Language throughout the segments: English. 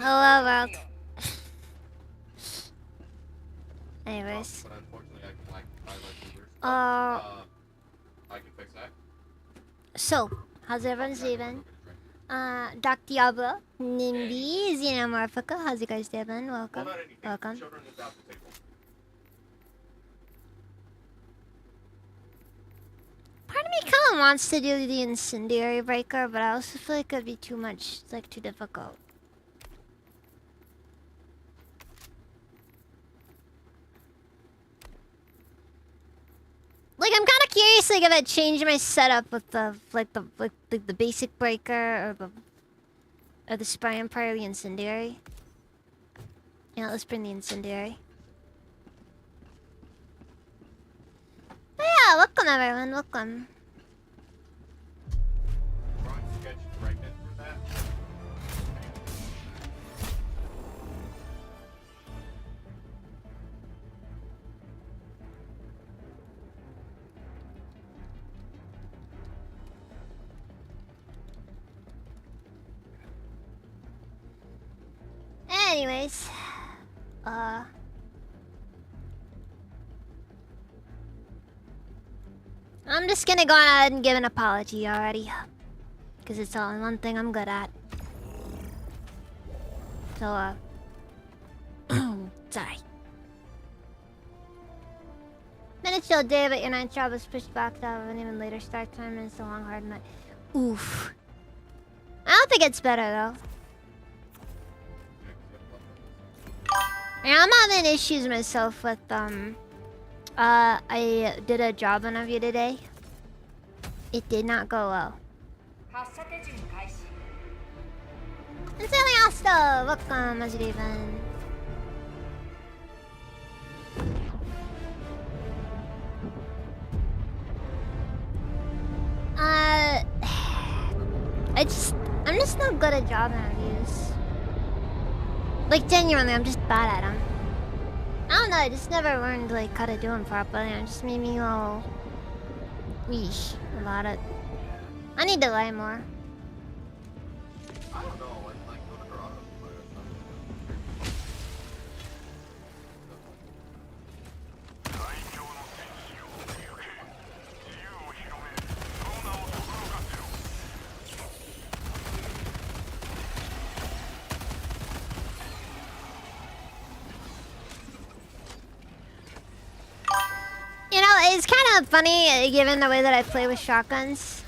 Hello, world. Anyways. But unfortunately, I can like highlight Uber stuff. I can fix that. So, how's everyone's doing? Doc Diablo, Nimby, Xenomorphica, how's you guys doing? Welcome. Well, not anything. Welcome. Children is out the table. Part of me kind of wants to do the incendiary breaker, but I also feel like it'd be too much, like too difficult. Like, I'm kind of curious, like, if I change my setup with the, the basic breaker or the Spy Empire, the incendiary. Yeah, let's bring the incendiary. But yeah, welcome everyone, welcome. Drawing sketch pregnant for that. Anyways, I'm just gonna go ahead and give an apology already. Because it's all one thing I'm good at. So, sorry. Minutes till day, but your night job was pushed back to have an even later start time and it's a long, hard night. Oof. I don't think it's better, though. Yeah, I'm having issues myself with, I did a job interview today. It did not go well. Enthusiasta! Welcome, how's it even? I'm just not good at job interviews. Like, genuinely, I'm just bad at them. I don't know, I just never learned, like, how to do them properly. It just made me all... yeesh about it. I need to learn more. I don't know. Like go to Toronto or something. You know, it's kind of funny, given the way that I play with shotguns.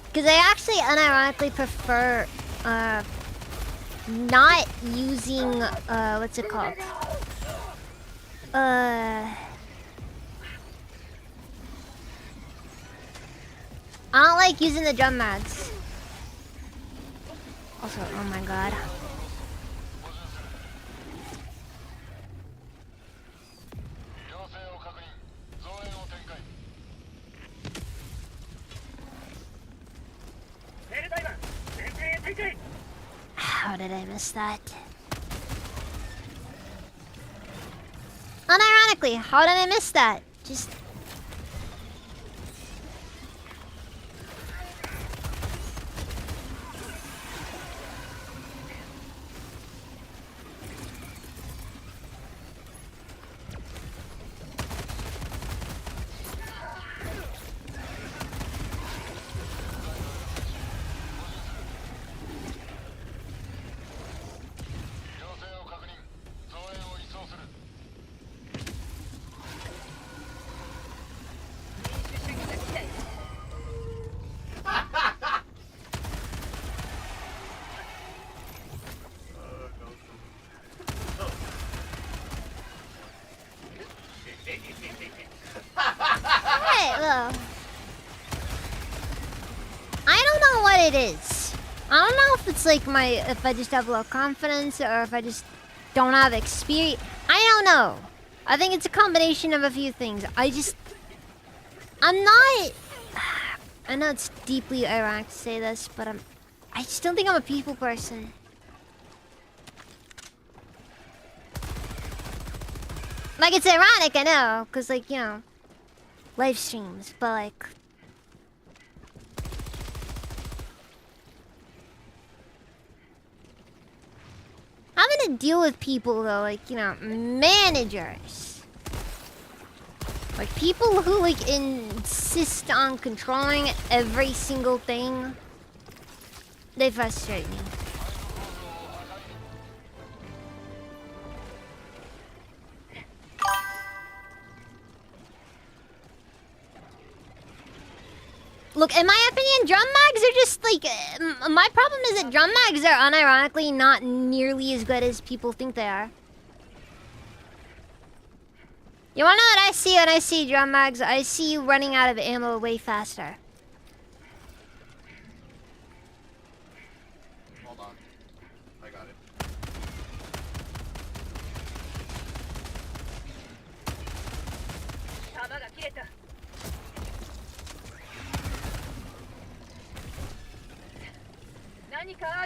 Because I actually unironically prefer, not using, what's it called? I don't like using the drum mags. Also, oh my god. How did I miss that? Unironically, how did I miss that? Just... Alright, well. I don't know what it is. I don't know if it's like if I just have low confidence or if I just don't have experience. I don't know. I think it's a combination of a few things. I'm not... I know it's deeply ironic to say this, but I just don't think I'm a people person. Like, it's ironic, I know, because, like, you know, live streams, but, like... deal with people though, like, you know, managers. Like people who like insist on controlling every single thing. They frustrate me. Look, in my opinion, drum mags are just like... my problem is that drum mags are unironically not nearly as good as people think they are. You wanna know what I see when I see drum mags? I see you running out of ammo way faster. Hold on. I got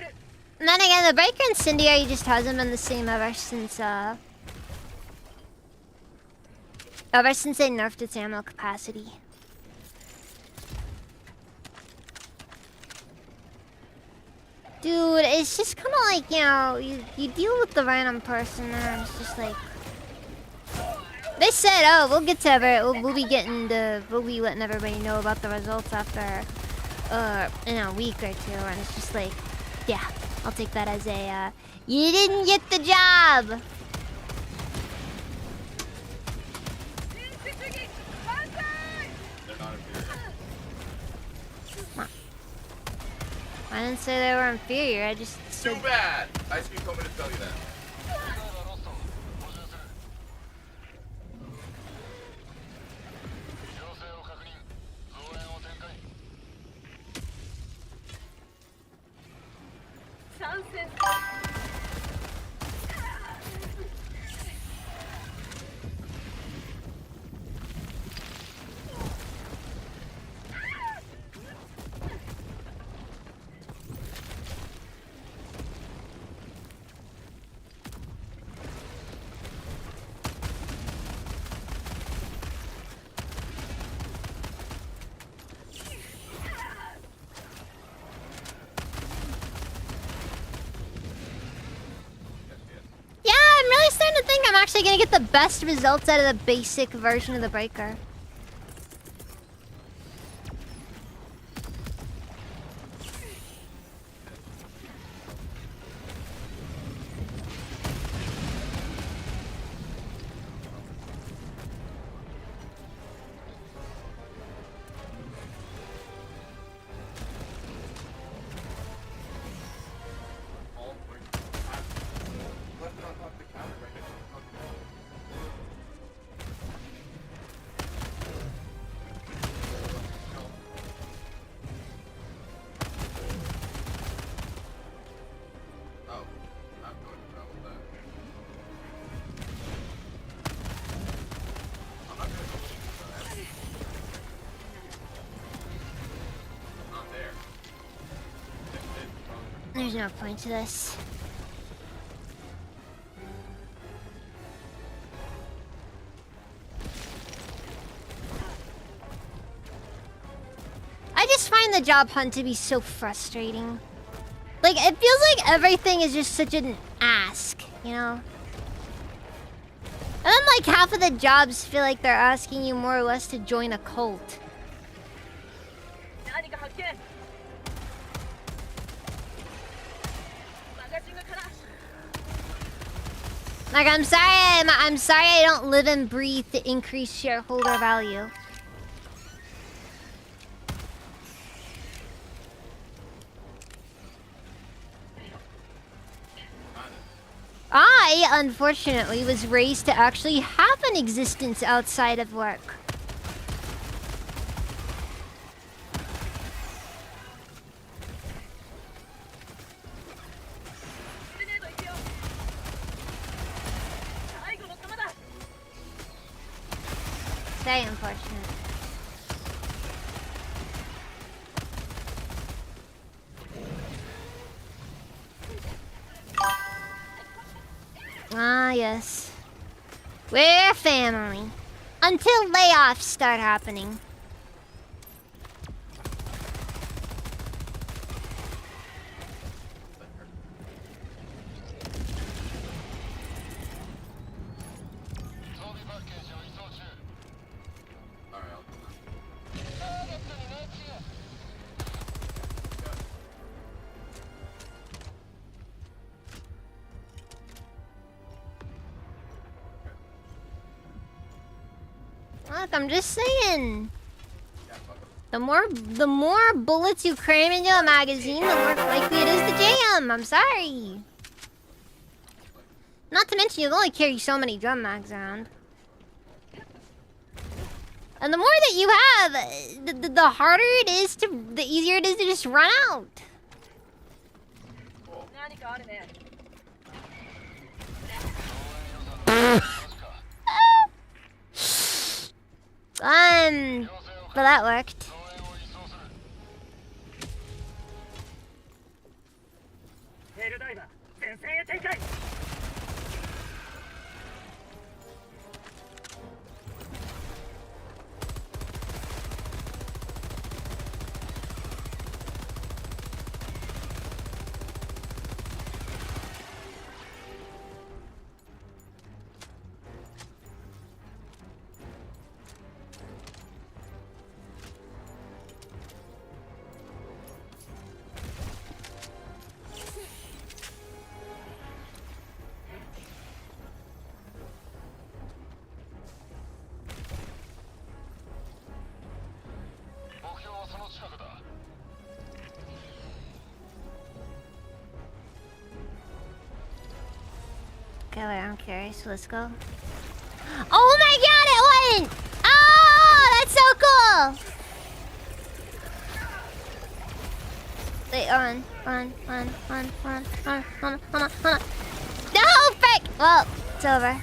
it. And then again, the Breaker Incendiary just hasn't been the same ever since they nerfed its ammo capacity. Dude, it's just kind of like, you know, you deal with the random person and it's just like... They said, oh, we'll get to it. We'll be letting everybody know about the results after, in a week or two. And it's just like, yeah, I'll take that as a, you didn't get the job. They're not inferior. I didn't say they were inferior. I just said... Too bad! Ice Cream told me to tell you that. Actually gonna get the best results out of the basic version of the Breaker. There's no point to this. I just find the job hunt to be so frustrating. Like, it feels like everything is just such an ask, you know? And then, like, half of the jobs feel like they're asking you more or less to join a cult. Like, I'm sorry I don't live and breathe to increase shareholder value. I, unfortunately, was raised to actually have an existence outside of work. Very unfortunate. Ah, yes. We're family. Until layoffs start happening. Look, I'm just saying. Yeah, fuck 'em. The more bullets you cram into a magazine, the more likely it is to jam. I'm sorry. Not to mention, you only carry so many drum mags around. And the more that you have, the harder it is to, the easier it is to just run out. But that worked. Okay, wait, I'm curious. Let's go. Oh my god, it went! Oh, that's so cool! Wait, on. No, frick! Well, it's over.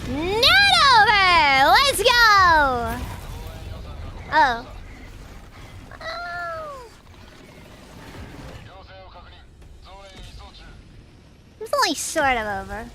Not over! Let's go! Oh. It's only sort of over.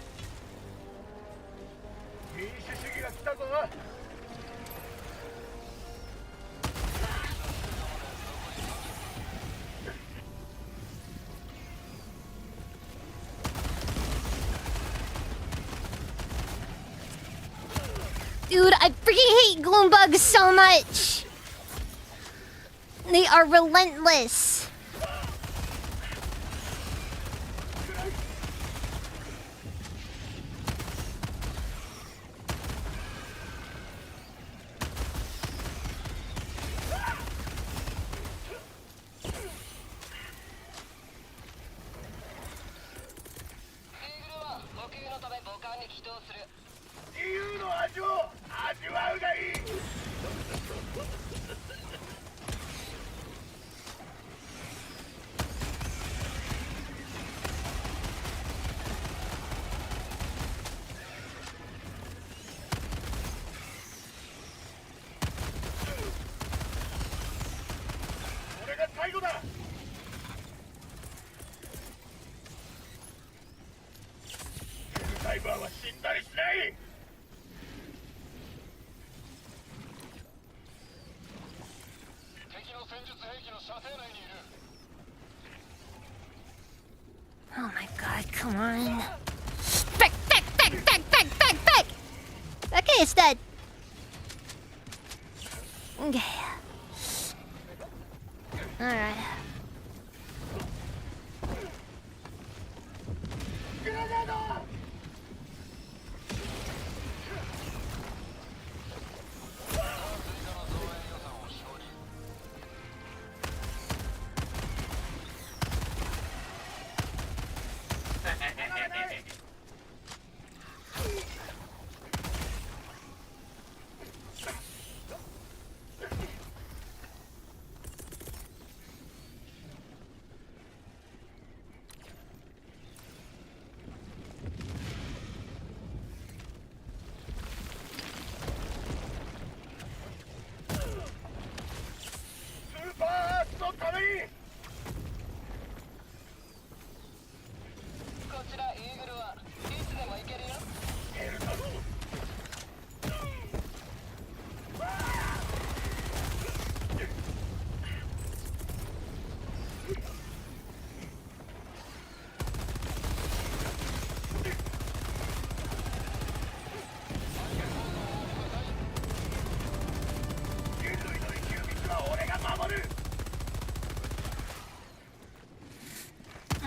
Dude, I freaking hate gloom bugs so much. They are relentless. Oh my god, come on. Back! Okay, it's dead. Okay. Alright.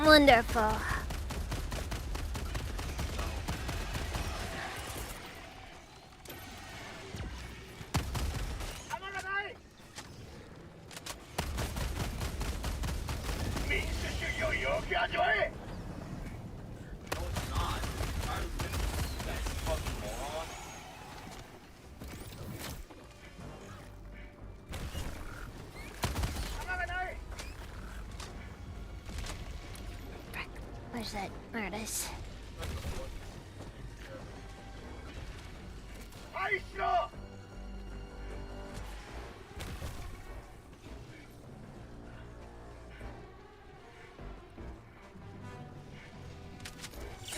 Wonderful. it's not. I'm tired of that fucking moron. Frick. Where's that? There it is.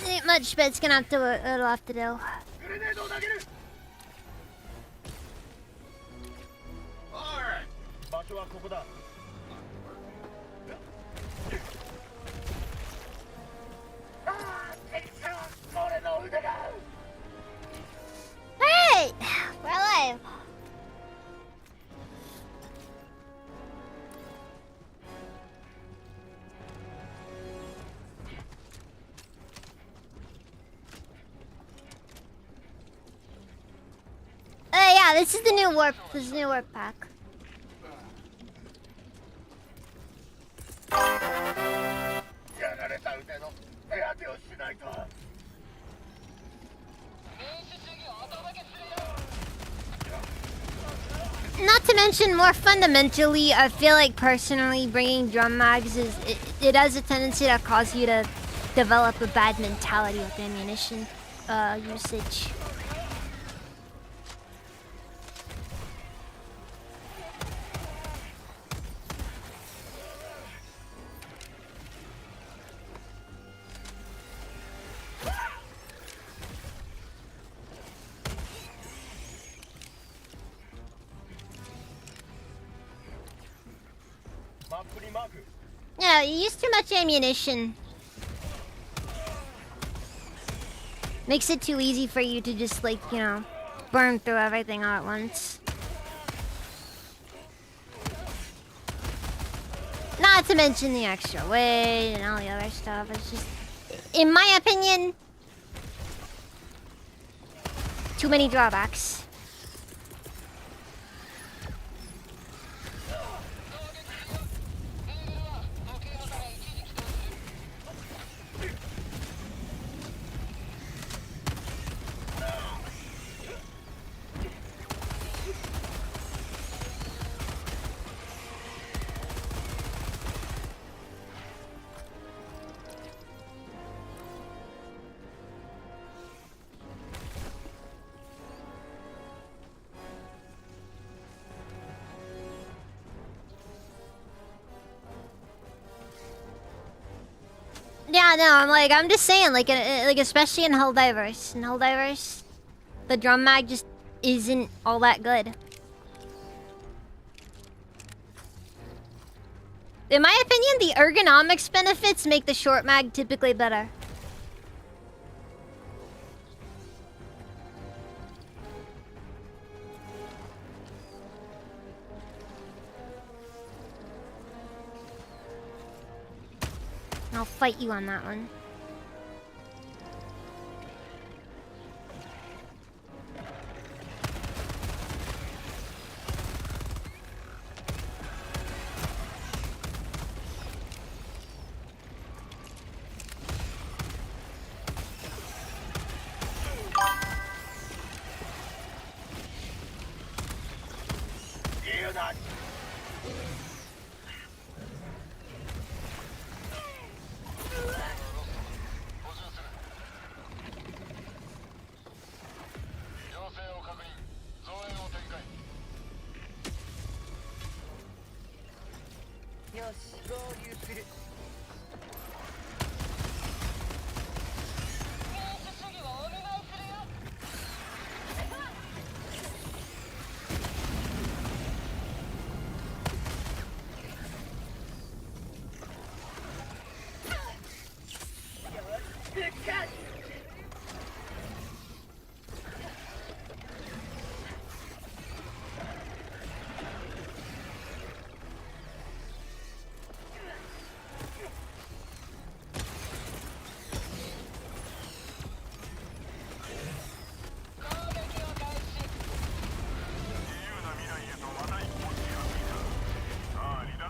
Ain't much, but it's gonna have to. It'll have to do. Alright. Hey, we're alive. Yeah, this is the new warp. This is the new warp pack. Not to mention, more fundamentally, I feel like personally bringing drum mags it has a tendency to cause you to develop a bad mentality with ammunition usage. Yeah, you use too much ammunition. Makes it too easy for you to just, like, you know, burn through everything all at once. Not to mention the extra weight and all the other stuff. It's just, in my opinion, too many drawbacks. Yeah, no, I'm just saying, like especially in Helldivers. In Helldivers, the drum mag just isn't all that good. In my opinion, the ergonomics benefits make the short mag typically better. I'll fight you on that one.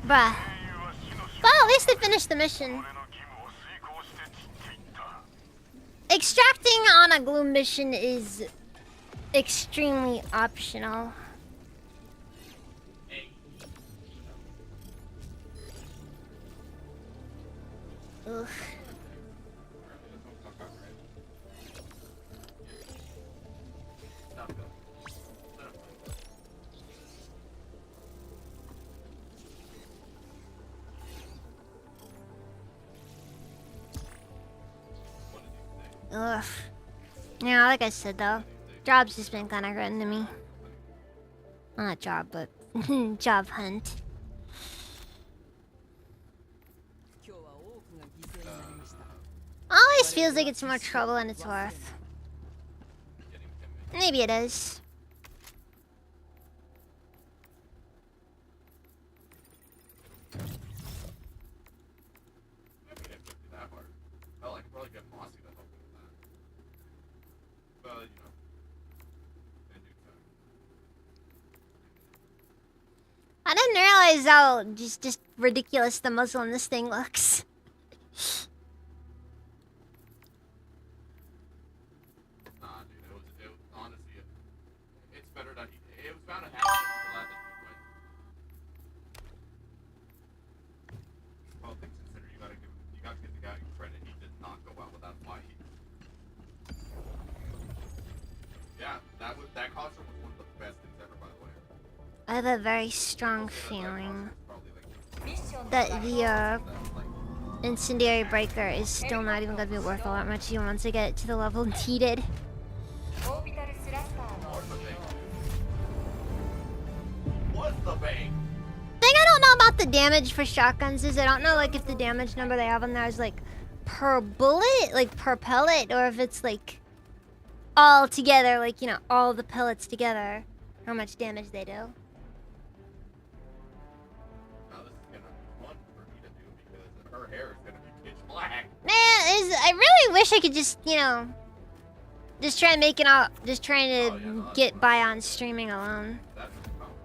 Bruh. Well, at least they finished the mission. extracting on a gloom mission is extremely optional. Hey. Ugh. Alright, let's hope it's not copyrighted. Not good. Not good. What did you say? Ugh. Yeah, like I said though, job's just been kind of getting to me. Well, not job, but job hunt. Always feels like it's more trouble than it's worth. Getting him. Maybe it is. I mean, it could be that hard. Hell, I could probably get Mossy to help me with that. But, you know. In due time. I didn't realize how just ridiculous the muzzle in this thing looks. Nah, dude, it was honestly, it's better that it was bound to happen. I'm glad that he went. All things considered, you gotta give the guy credit. He did not go out without a fight. Yeah, that costume was one of the best things ever, by the way. I have a very strong feeling Probably like that the that, like, incendiary breaker is still not even gonna be worth all that much even once I get it to the level needed. what's the thing? What's the bang? Thing I don't know about the damage for shotguns is I don't know like if the damage number they have on there is like per bullet, like per pellet, or if it's like all together, like, you know, all the pellets together, how much damage they do. Now this is gonna be fun for me to do because her hair is gonna be pitch black. Man, I really wish I could just, you know, just try and make it out, just trying to Oh, yeah, no, that's get fine. by on streaming alone. That's the problem.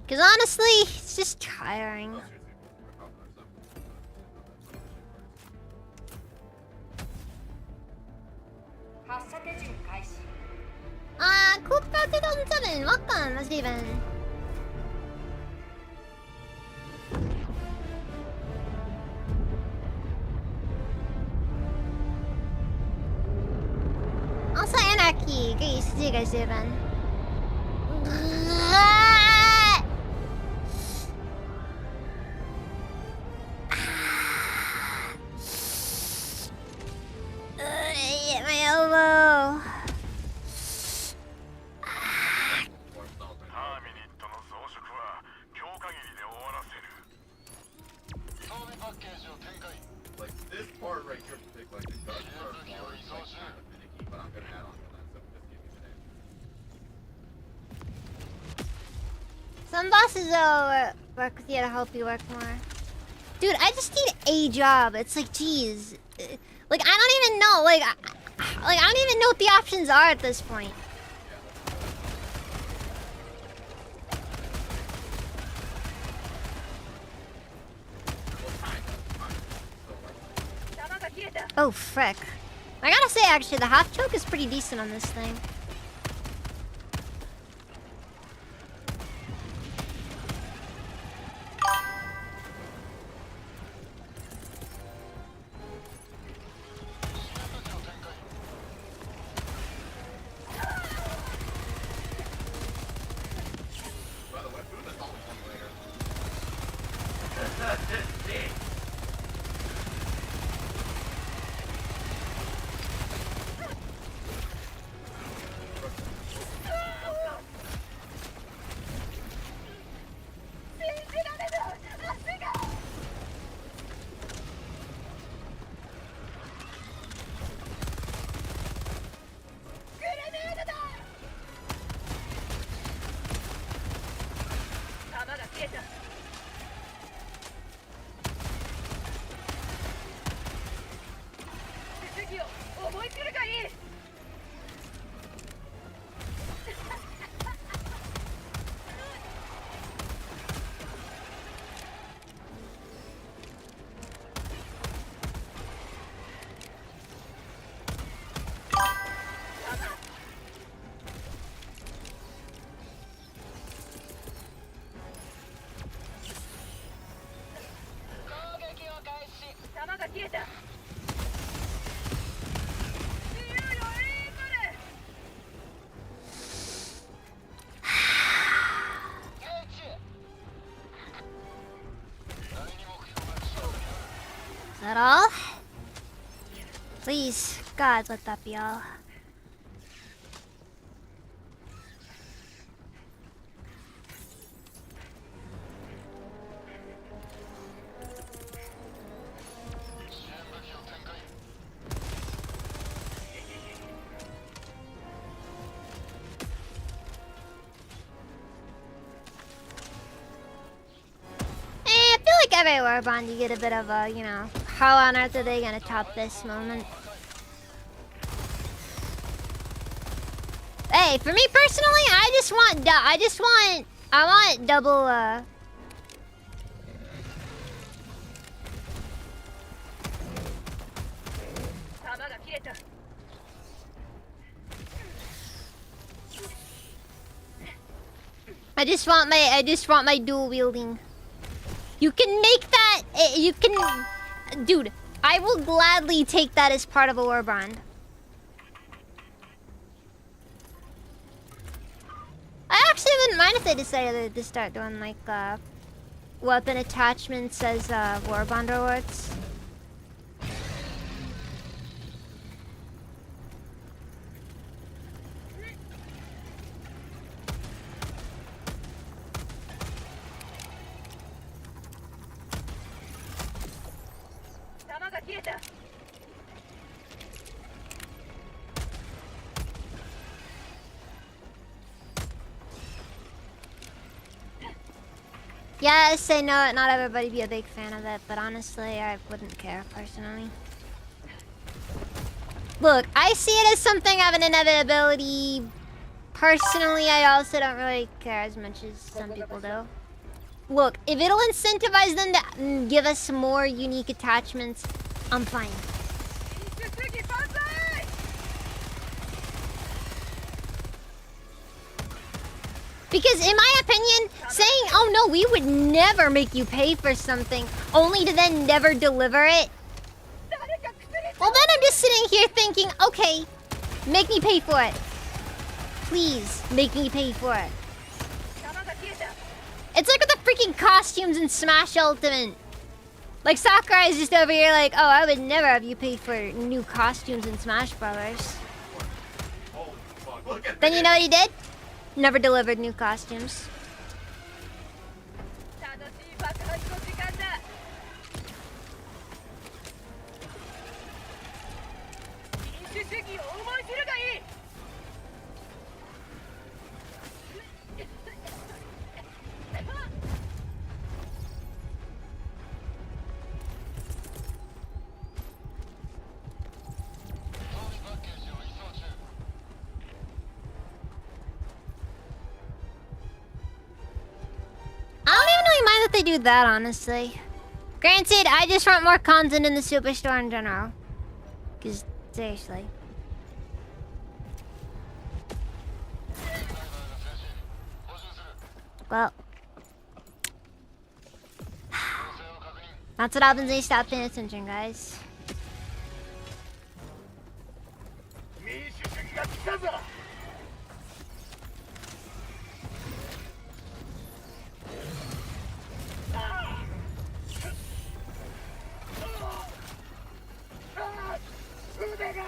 Because honestly, it's just tiring. No, seriously, we're talking about something. Cooper 2007, welcome, Steven. Also, Anarchy, great to see you guys, Steven. Hit my elbow. ハーミニットの増殖は今日限りで終わらせる。装備パッケージを展開。 Like this part right here, like the guns are already like kind of finicky, but I'm gonna add on to that. So just give me today. Some bosses will work with you to help you work more. Dude, I just need a job. It's like, geez. Like, I don't even know. Like, I don't even know what the options are at this point. Oh, frick. I gotta say, actually, the half choke is pretty decent on this thing. By the way, food is always one later. God, let that be all. I feel like every Warband you get a bit of a, you know, how on earth are they gonna top this moment? Hey, for me personally, I want double, I just want my dual wielding. You can make that, dude, I will gladly take that as part of a Warband. I actually wouldn't mind if they decided to start doing like weapon attachments as Warband rewards. Yes, I know it. Not everybody be a big fan of it, but honestly, I wouldn't care personally. Look, I see it as something of an inevitability. Personally, I also don't really care as much as some people do. Look, if it'll incentivize them to give us more unique attachments, I'm fine. Because in my opinion, saying, oh no, we would never make you pay for something, only to then never deliver it. Well, then I'm just sitting here thinking, okay, make me pay for it. Please, make me pay for it. It's like with the freaking costumes in Smash Ultimate. Like, Sakurai is just over here like, oh, I would never have you pay for new costumes in Smash Brothers. Holy fuck, look at Then this. you know what he did? Never delivered new costumes. I don't even really mind that they do that, honestly. Granted, I just want more content in the Superstore in general. Because, seriously. Well. That's what happens when you stop paying attention, guys. 民主主義が来たぞ。腕が。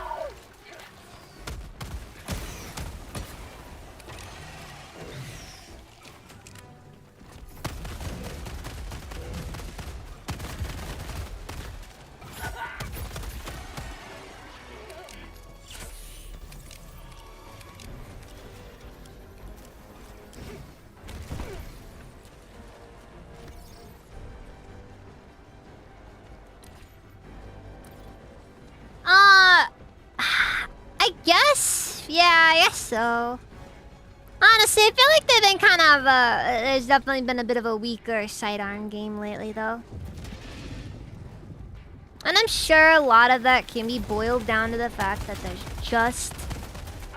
I guess? Yeah, I guess so. Honestly, I feel like they've been kind of, there's definitely been a bit of a weaker sidearm game lately, though. And I'm sure a lot of that can be boiled down to the fact that there's just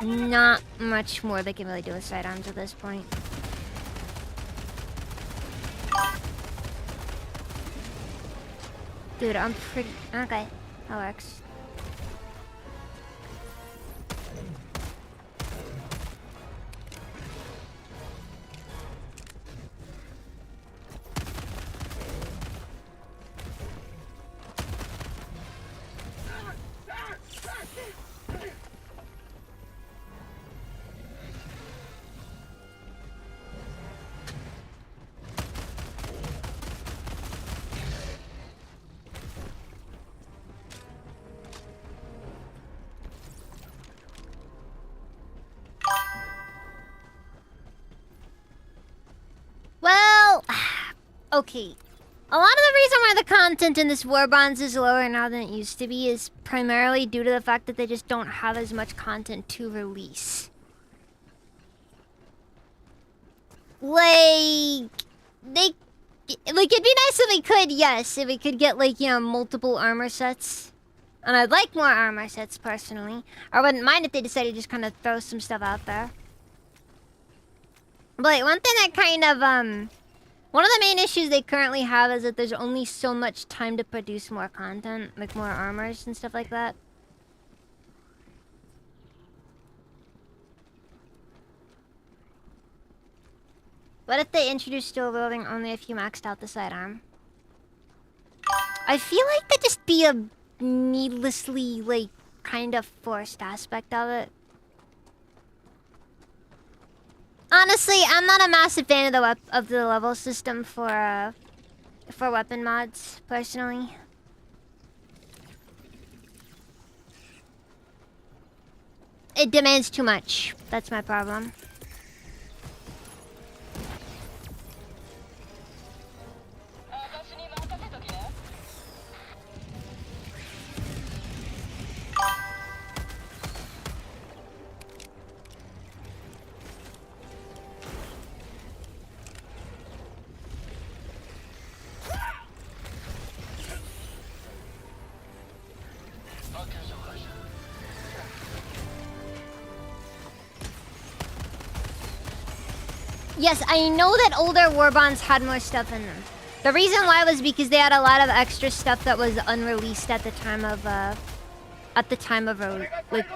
not much more they can really do with sidearms at this point. Dude, I'm pretty... Okay, that works. Okay. A lot of the reason why the content in this War Bonds is lower now than it used to be is primarily due to the fact that they just don't have as much content to release. Like, it'd be nice if we could, yes, if we could get, like, you know, multiple armor sets. And I'd like more armor sets, personally. I wouldn't mind if they decided to just kind of throw some stuff out there. But, like, one thing that kind of, one of the main issues they currently have is that there's only so much time to produce more content, like more armors and stuff like that. What if they introduced dual wielding only if you maxed out the sidearm? I feel like that'd just be a needlessly, like, kind of forced aspect of it. Honestly, I'm not a massive fan of the level system for weapon mods, personally. It demands too much. That's my problem. Yes, I know that older war bonds had more stuff in them. The reason why was because they had a lot of extra stuff that was unreleased at the time of like,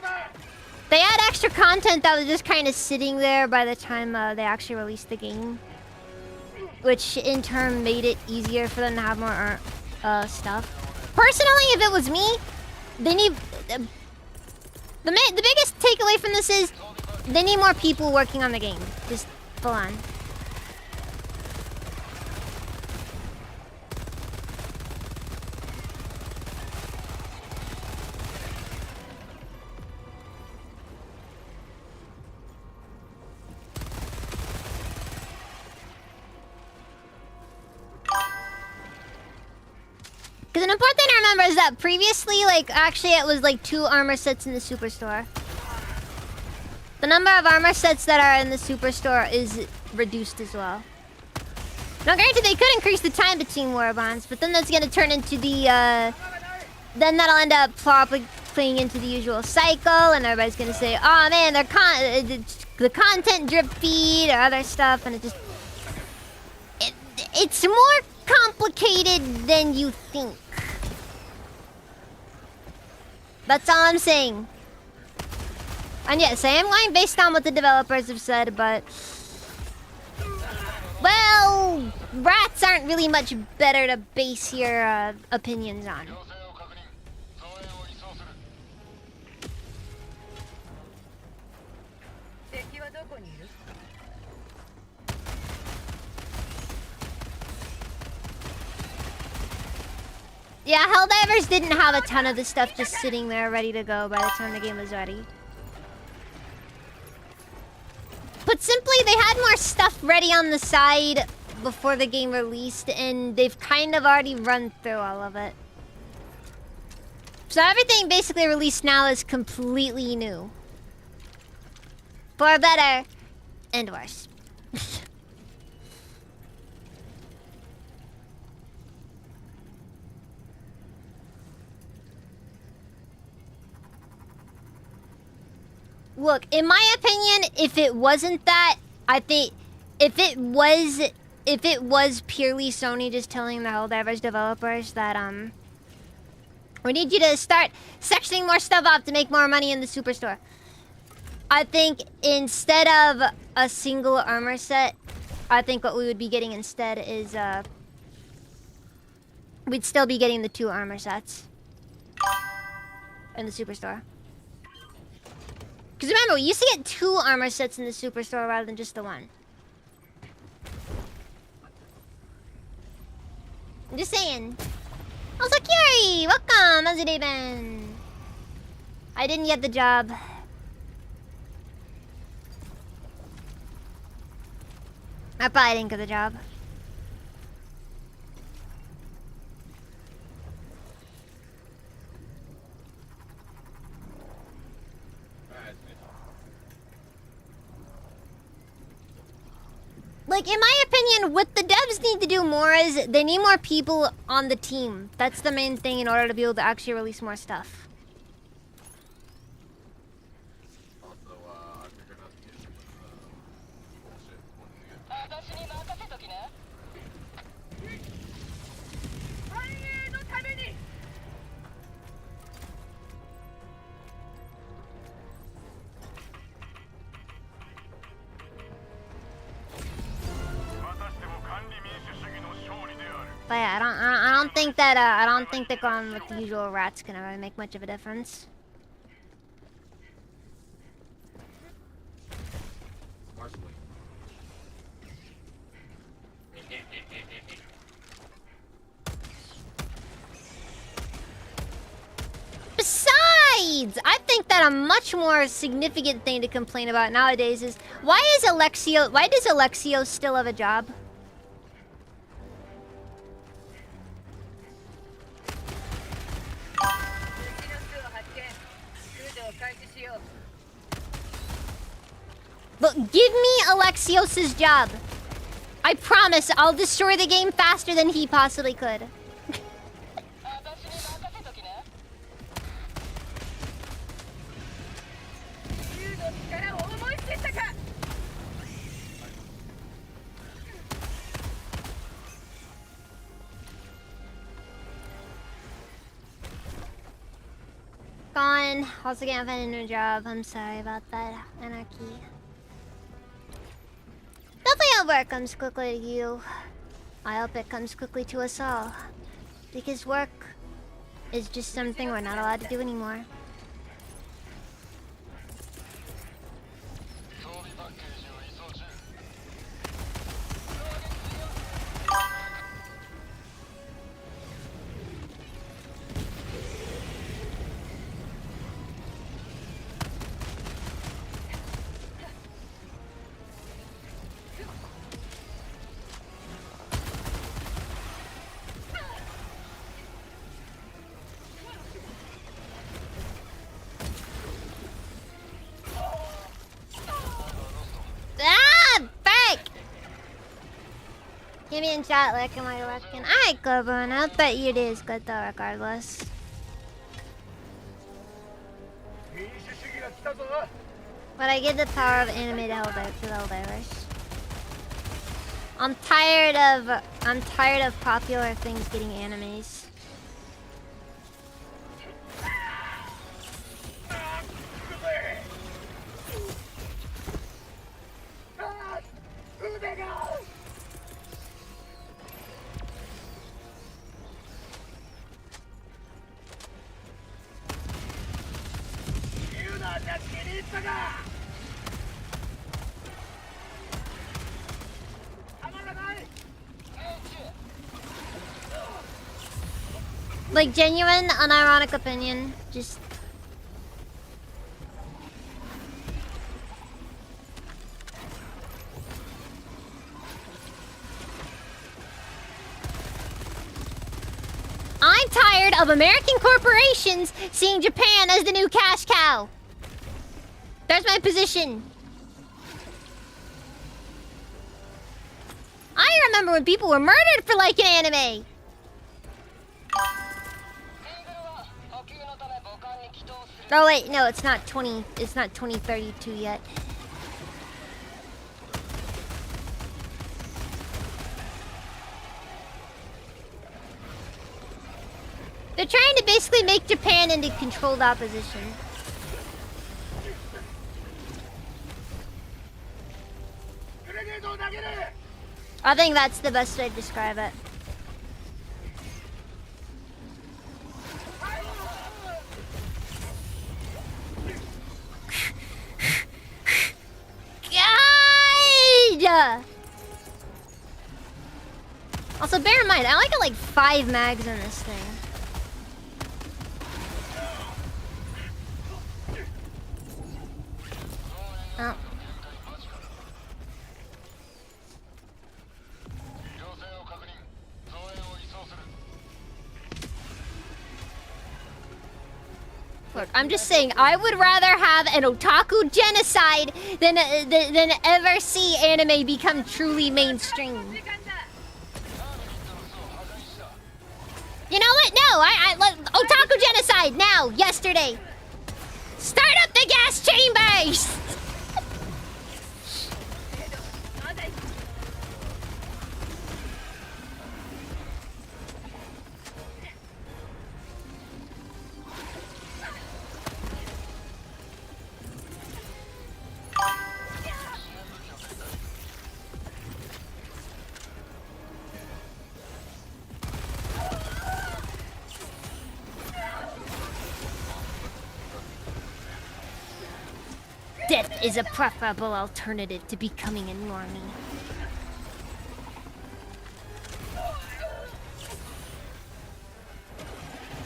they had extra content that was just kind of sitting there by the time they actually released the game, which in turn made it easier for them to have more stuff. Personally, if it was me, they need the biggest takeaway from this is they need more people working on the game. Just full on. Because an important thing to remember is that previously, like, actually it was like 2 armor sets in the Superstore. The number of armor sets that are in the Superstore is reduced as well. Now granted, they could increase the time between war bonds, but then that's gonna turn into the, then that'll end up probably playing into the usual cycle, and everybody's gonna say, oh man, the content drip feed or other stuff, and it's more complicated than you think. That's all I'm saying. And yes, I am going based on what the developers have said, but... well, rats aren't really much better to base your opinions on. Yeah, Helldivers didn't have a ton of the stuff just sitting there ready to go by the time the game was ready. Put simply, they had more stuff ready on the side before the game released, and they've kind of already run through all of it. So everything basically released now is completely new. For better and worse. Look, in my opinion, if it wasn't that, I think if it was purely Sony just telling the Helldivers developers that we need you to start sectioning more stuff off to make more money in the Superstore. I think instead of a single armor set, I think what we would be getting instead is we'd still be getting the 2 armor sets in the Superstore. Because remember, we used to get 2 armor sets in the Superstore rather than just the 1. I'm just saying. Oh, Sakuri! Welcome! How's your day been? I didn't get the job. I probably didn't get the job. like, in my opinion, what the devs need to do more is they need more people on the team. That's the main thing in order to be able to actually release more stuff. Also, I figured out the issue with bullshit wanting to get. But yeah, I don't think that going with the usual rat's gonna really make much of a difference. Partially. Besides, I think that a much more significant thing to complain about nowadays is why does Alexio still have a job? Look, give me Alexios's job. I promise I'll destroy the game faster than he possibly could. Gone. Also gonna find a new job. I'm sorry about that, Anarchy. Definitely hope work comes quickly to you. I hope it comes quickly to us all. Because work is just something we're not allowed to do anymore. Give me in chat, like, am I working? Alright, good, Bruno. I bet you it is good though, regardless. But I get the power of animated Helldivers. I'm tired of popular things getting animes. Like, genuine, unironic opinion. Just... I'm tired of American corporations seeing Japan as the new cash cow. There's my position. I remember when people were murdered for liking anime. Oh wait, no, it's not 2032 yet. They're trying to basically make Japan into controlled opposition. I think that's the best way to describe it. God! Also, bear in mind, I only got like 5 mags on this thing. Oh. Look, I'm just saying, I would rather have an otaku genocide than ever see anime become truly mainstream. You know what? No, otaku genocide now, yesterday. Start up the gas chambers. Death is a preferable alternative to becoming a normie.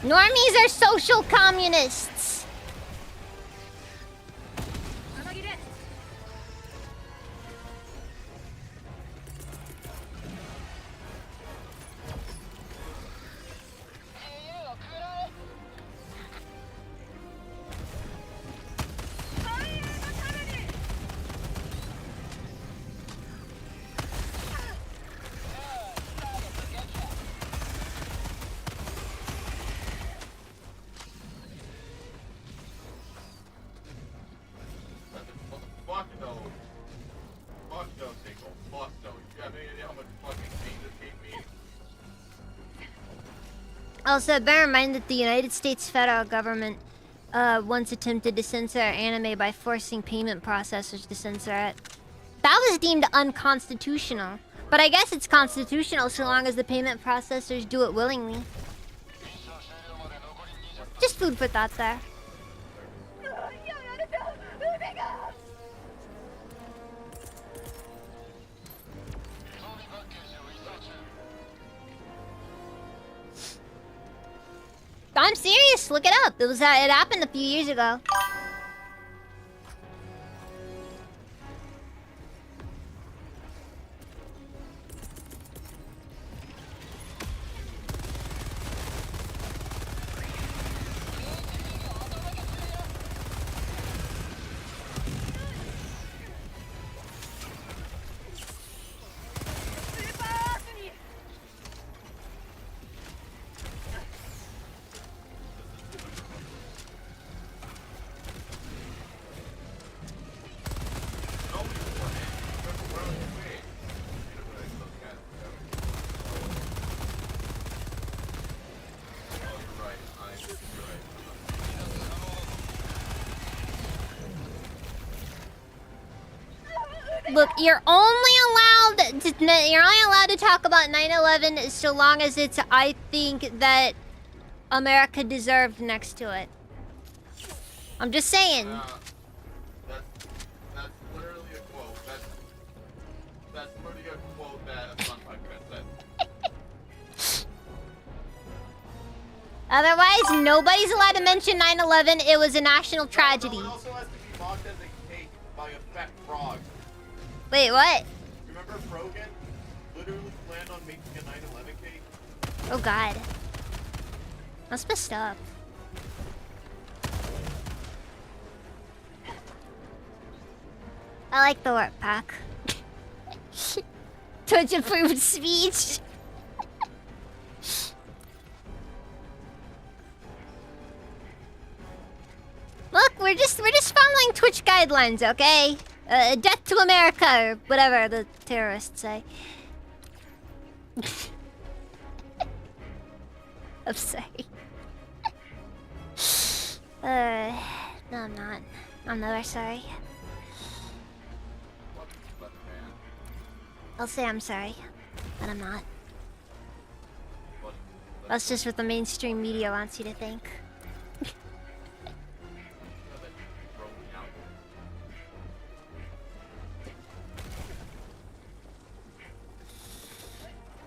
Normies are social communists. Fuck no. Fuck no, Tinkle. Fuck no. You have any idea how much fucking pain this game means? Also, bear in mind that the United States federal government once attempted to censor anime by forcing payment processors to censor it. That was deemed unconstitutional. But I guess it's constitutional so long as the payment processors do it willingly. Just food for thought there. I'm serious. Look it up. It happened a few years ago. Look, you're only allowed to talk about 9/11 so long as it's I think that America deserved next to it. I'm just saying. That's literally a quote. That's literally a quote that a Sunpipe said. Otherwise, nobody's allowed to mention 9/11. It was a national tragedy. No, it also has to be mocked as a cake by a fat frog. Wait, what? Remember Frogan literally planned on making a 9/11 cake? Oh god. That's messed up. I like the work pack. Twitch approved speech. Look, we're just following Twitch guidelines, okay? Death to America, or whatever the terrorists say. I'm sorry. No, I'm not. I'm never sorry. I'll say I'm sorry, but I'm not. That's just what the mainstream media wants you to think.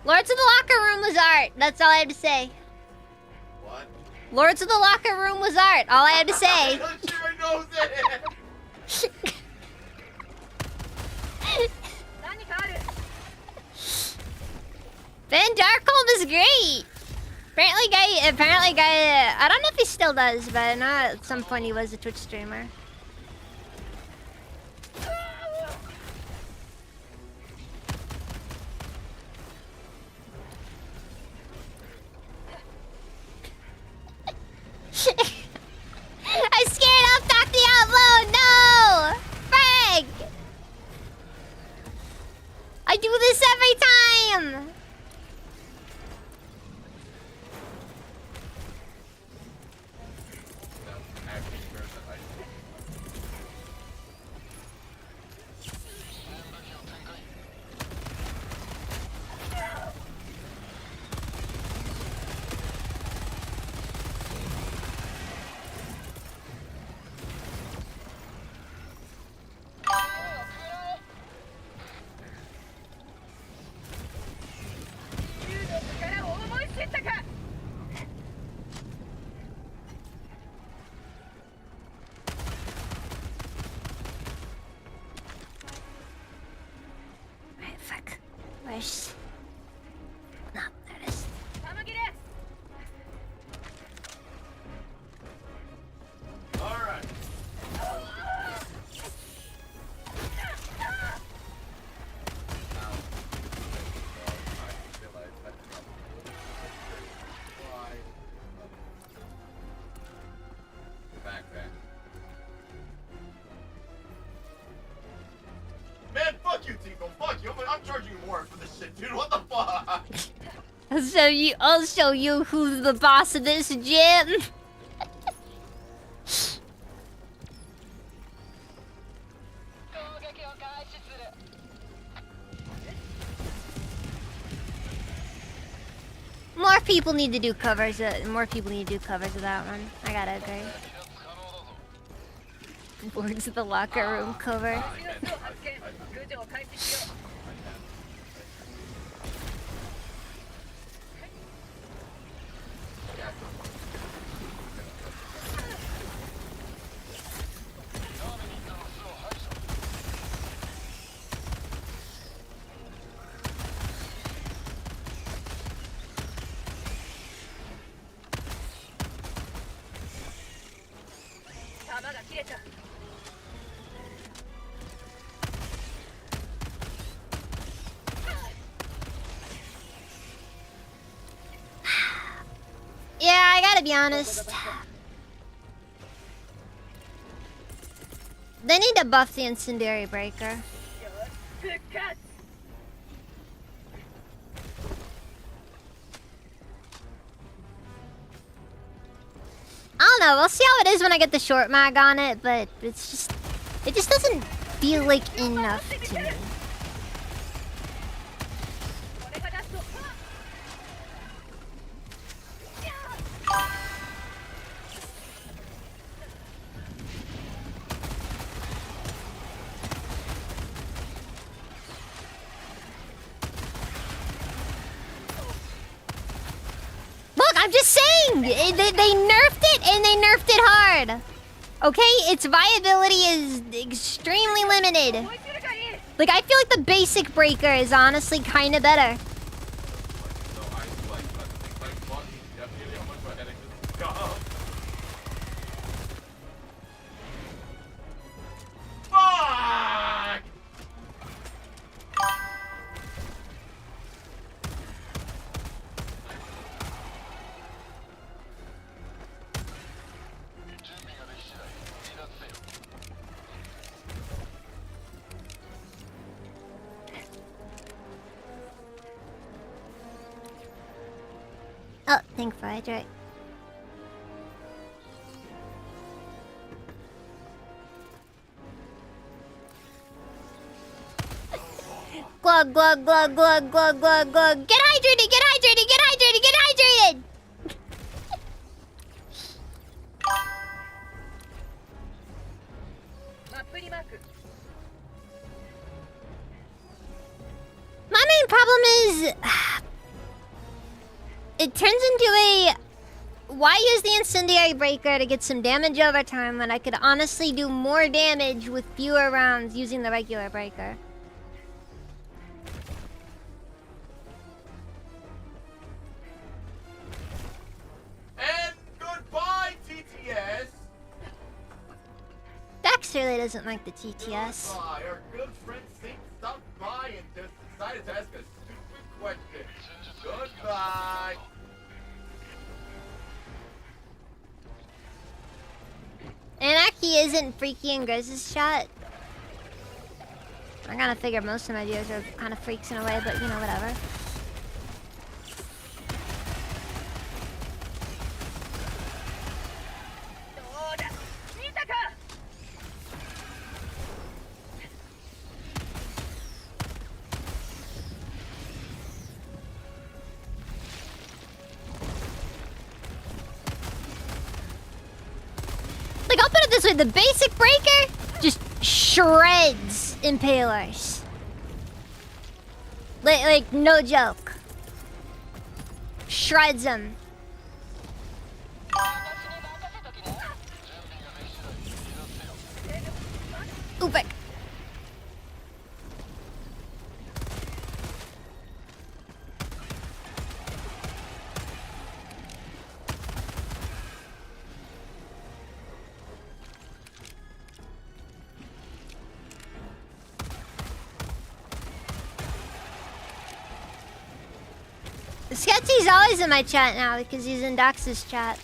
Lords of the Locker Room was art. That's all I have to say. What? Lords of the Locker Room was art. All I have to say. Van Darkholm is great. Apparently guy, I don't know if he still does, but I know at some point he was a Twitch streamer. I'm scared of Doc Diablo! No! Frank! I do this every time! Right, fuck. Where's... No, there it is. Alright. Back then. Man, fuck you, Tico. Fuck you. I'm charging you more for this shit, dude. What the fuck? I'll show you who's the boss of this gym. More people need to do covers. More people need to do covers of that one. I gotta agree. Words of the locker room cover. Yeah, I gotta be honest. They need to buff the Incendiary Breaker. I don't know, we'll see how it is when I get the short mag on it, but it just doesn't feel like enough to me. Look, I'm just saying! They nerfed it, and they nerfed it hard! Okay? Its viability is extremely limited. Like, I feel like the basic breaker is honestly kinda better. Fuck! Oh, thank for hydrate. Glug, glug, glug, glug, glug, glug, glug. Get hydrated, get hydrated, get hydrated, get hydrated! My main problem is... it turns into a... Why use the Incendiary Breaker to get some damage over time when I could honestly do more damage with fewer rounds using the regular breaker? Dex really doesn't like the TTS. Our good friend Sink stopped by and just decided to ask a stupid question. Goodbye. Anarchy isn't Freaky and Grizz's chat. I kinda figured most of my viewers are kind of freaks in a way, but you know, whatever. Like, I'll put it this way, the basic breaker just shreds impalers. Like no joke. Shreds them. Oopik. Sketchy's always in my chat now because he's in Dax's chat.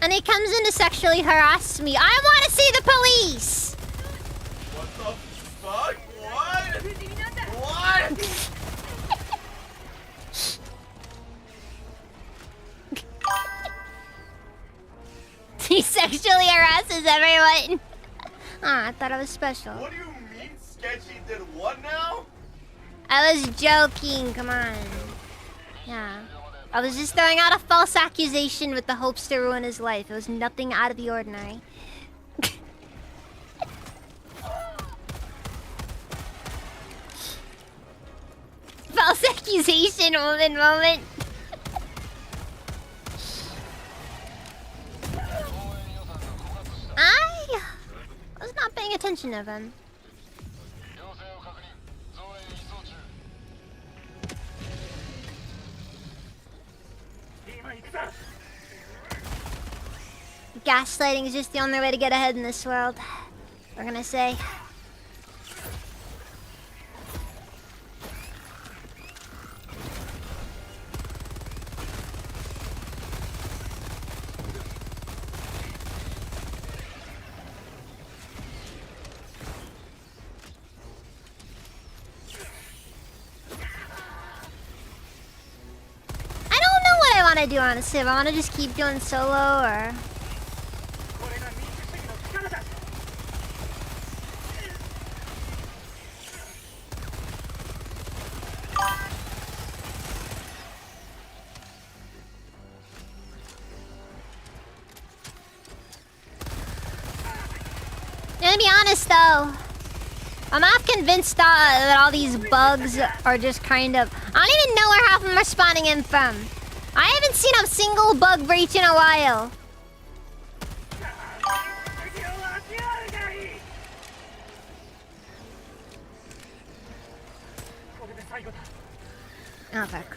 And he comes in to sexually harass me. I want to see the police! What the fuck? What? What? He sexually harasses everyone. I thought I was special. What do you mean Sketchy did what now? I was joking, come on. Yeah. I was just throwing out a false accusation with the hopes to ruin his life. It was nothing out of the ordinary. False accusation moment. I was not paying attention to him. Gaslighting is just the only way to get ahead in this world. We're gonna say. I don't know what I want to do honestly. If I want to just keep doing solo or. To be honest though, I'm not convinced that all these bugs are just kind of... I don't even know where half of them are spawning in from. I haven't seen a single bug breach in a while. Oh, fuck.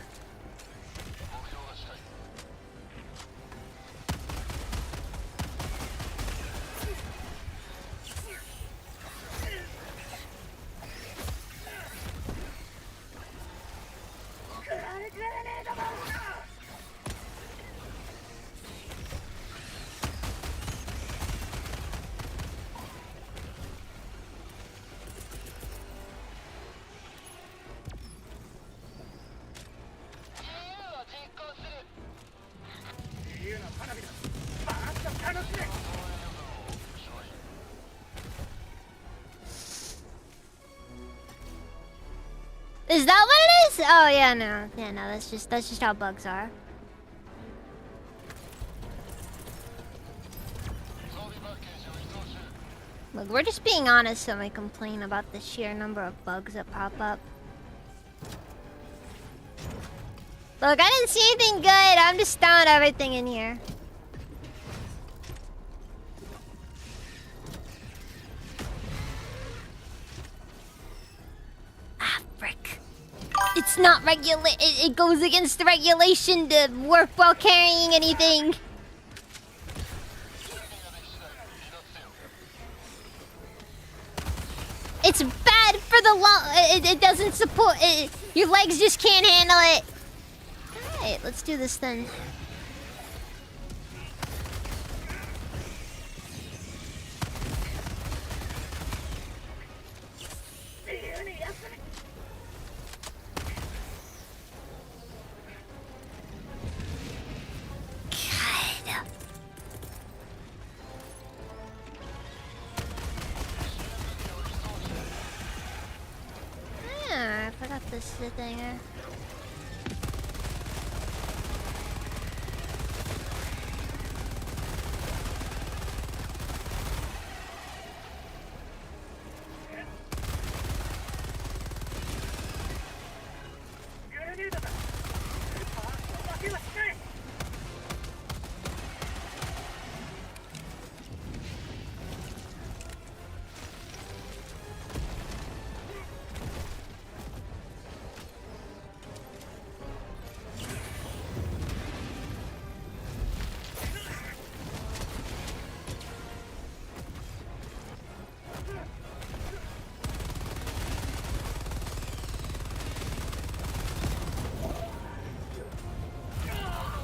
Is that what it is? Oh yeah, no. Yeah, no, that's just how bugs are. Look, we're just being honest when we complain about the sheer number of bugs that pop up. Look, I didn't see anything good. I'm just throwing everything in here. Ah, frick. It's not it goes against the regulation to work while carrying anything. It's bad for the it doesn't support it. Your legs just can't handle it. Alright, let's do this then. God. Ah, I forgot this thing.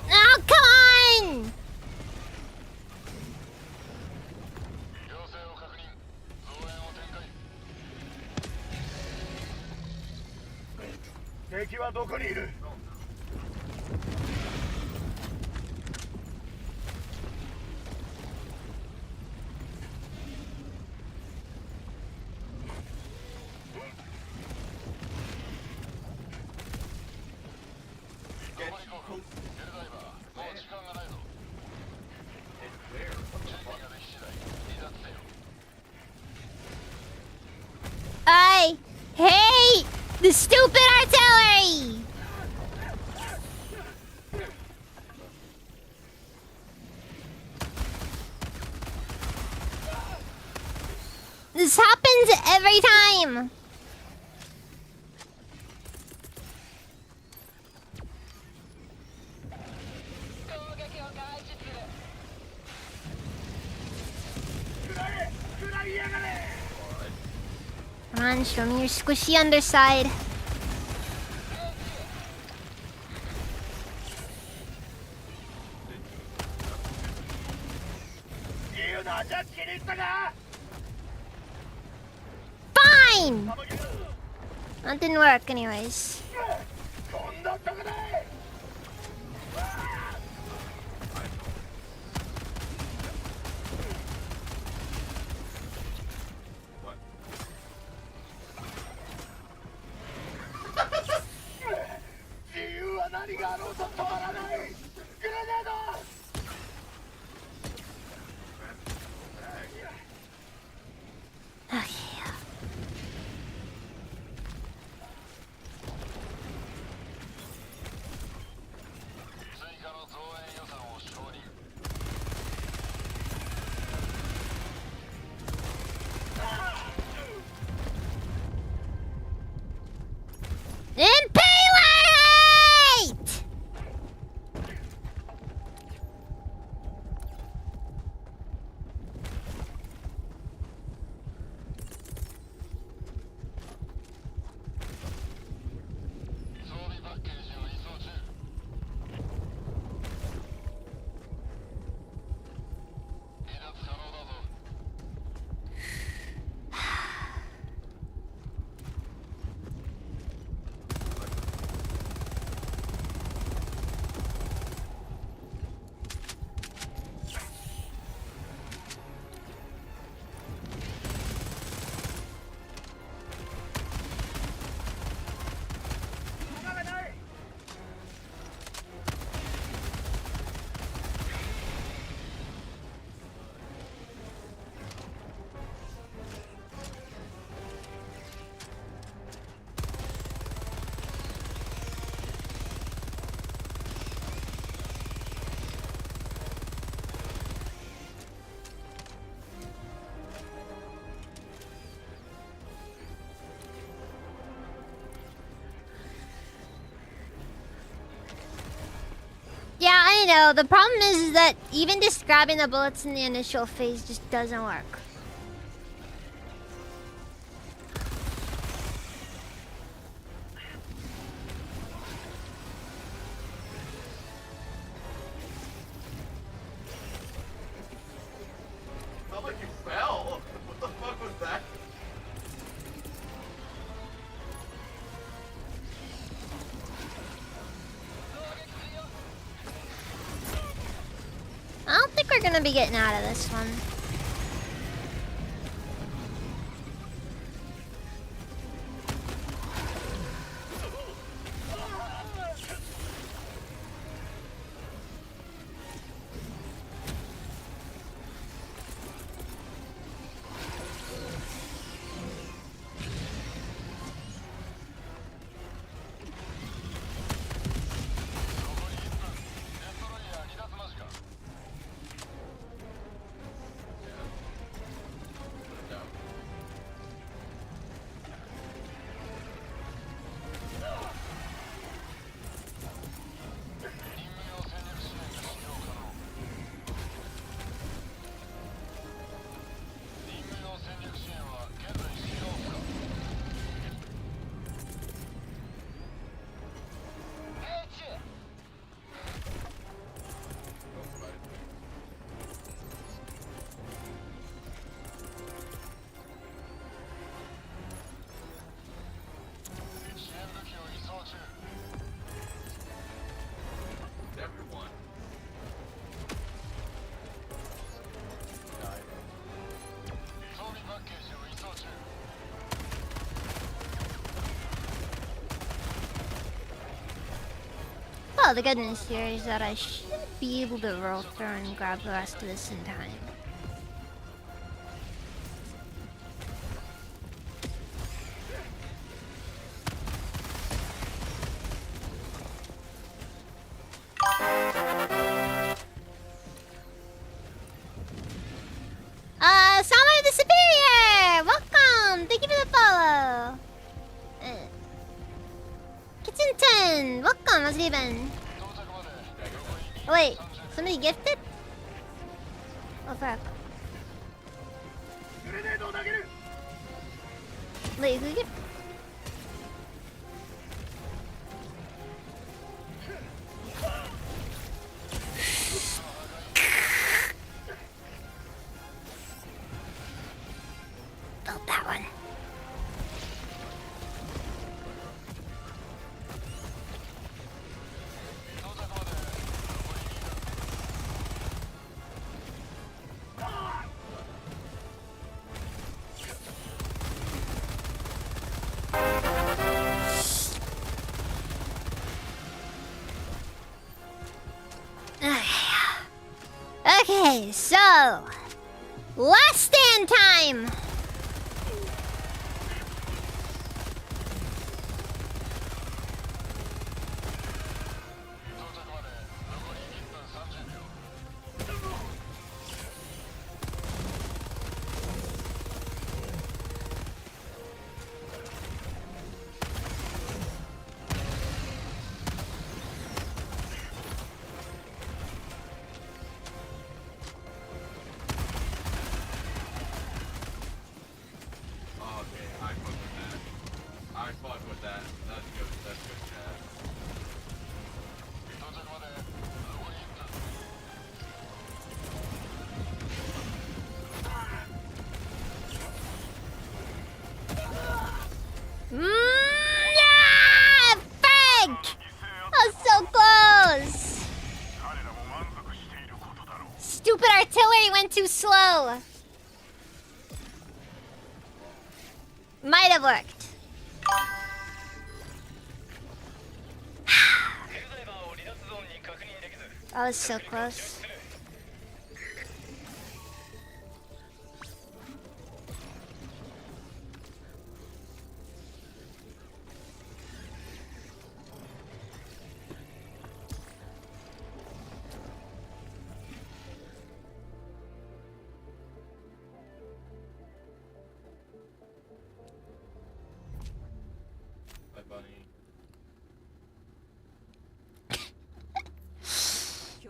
Oh, come on! 要請を確認増援を展開敵はどこにいるどこに行こうエルダイバーもう時間がないぞ It's where? What the 準備 fuck? ができ次第離脱せよ I hate the stupid artillery! This happens every time! Come on, show me your squishy underside. Fine! That didn't work anyways. What? 自由は何があろうと止まらないグレネード Okay. 追加の増援予算を承認 Impalate! Yeah, I know. The problem is that even just grabbing the bullets in the initial phase just doesn't work. gonna be getting out of this one. Everyone. Well, the good news here is that I should be able to roll through and grab the rest of this in time. Summer the Superior! Welcome! Thank you for the follow! Kitchen 10! Welcome, how's it been? Oh, wait, somebody gifted? Oh, fuck. Wait, who gifted? Oh, that one. Okay, so last stand time. Okay, I fuck with that. I fuck with that. That's good. That's good, Chad. Yeah! Frank! I was so close! Stupid artillery went too slow. Might have worked. I was so close. Bye, bunny.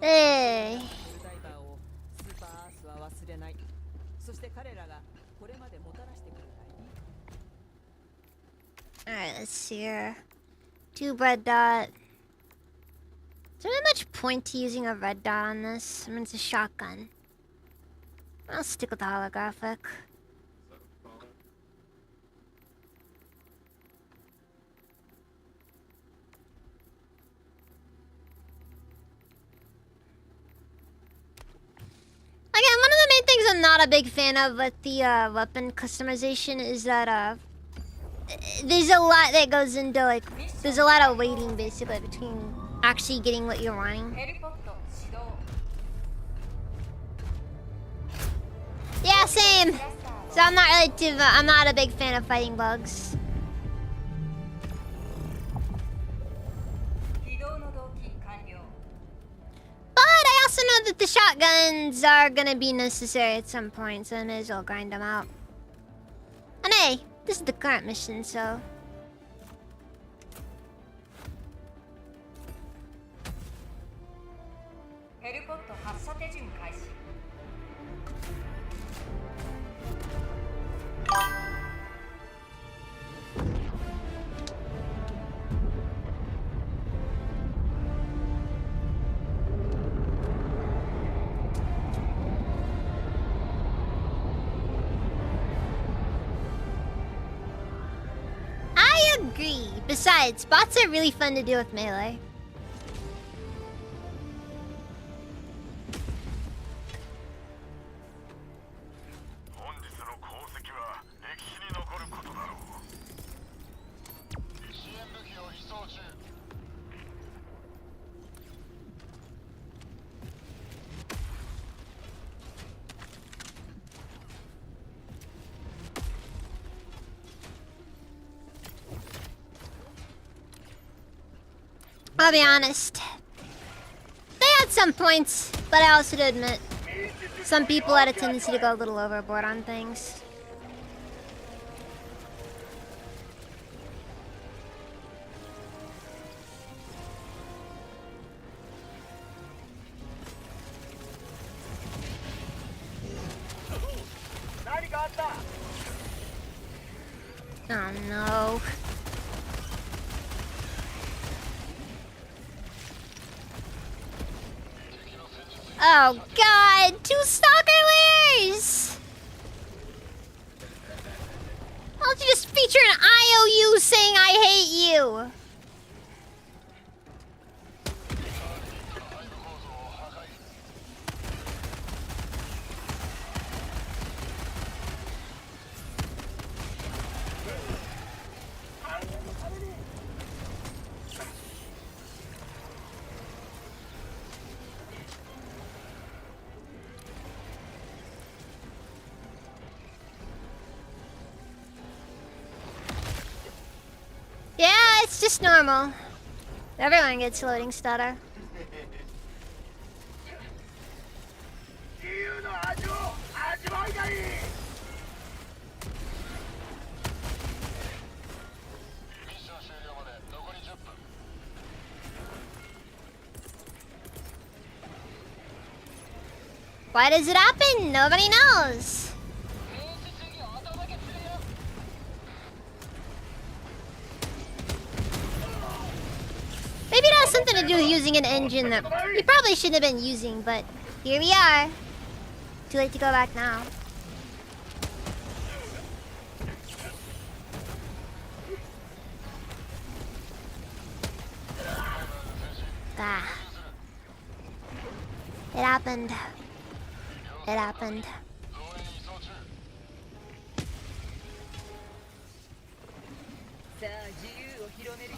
Hey. ダイバーをスーパーアースは忘れない。そして彼らがこれまでもたらしてくれた Alright, let's see here. 2 red dot. Is there really much point to using a red dot on this? I mean, it's a shotgun. I'll stick with the holographic. Is that what you call it? not a big fan of with the weapon customization is that there's a lot that goes into like there's a lot of waiting basically between actually getting what you're wanting. ヘリポット始動 Yeah, same. So I'm not really too. I'm not a big fan of fighting bugs. 起動の動機完了 But I also know that the shotguns are gonna be necessary at some point, so I may as well grind them out. And hey, this is the current mission, so. ヘリポット発射手順開始 I agree. Besides, bots are really fun to do with melee. 本日の功績は歴史に残ることだろう支援武器を移送中 I'll be honest. They had some points, but I also do admit some people had a tendency to go a little overboard on things. Oh no. Oh god, 2 stalker layers! Why don't you just feature an IOU saying I hate you? Yeah, it's just normal. Everyone gets loading stutter. 自由の味を味わいがいいミッション終了まで残り10分 Why does it happen? Nobody knows. Maybe it has something to do with using an engine that we probably shouldn't have been using, but here we are. Too late to go back now. Ah. It happened. It happened. 増援移送中 さあ自由を広めるよ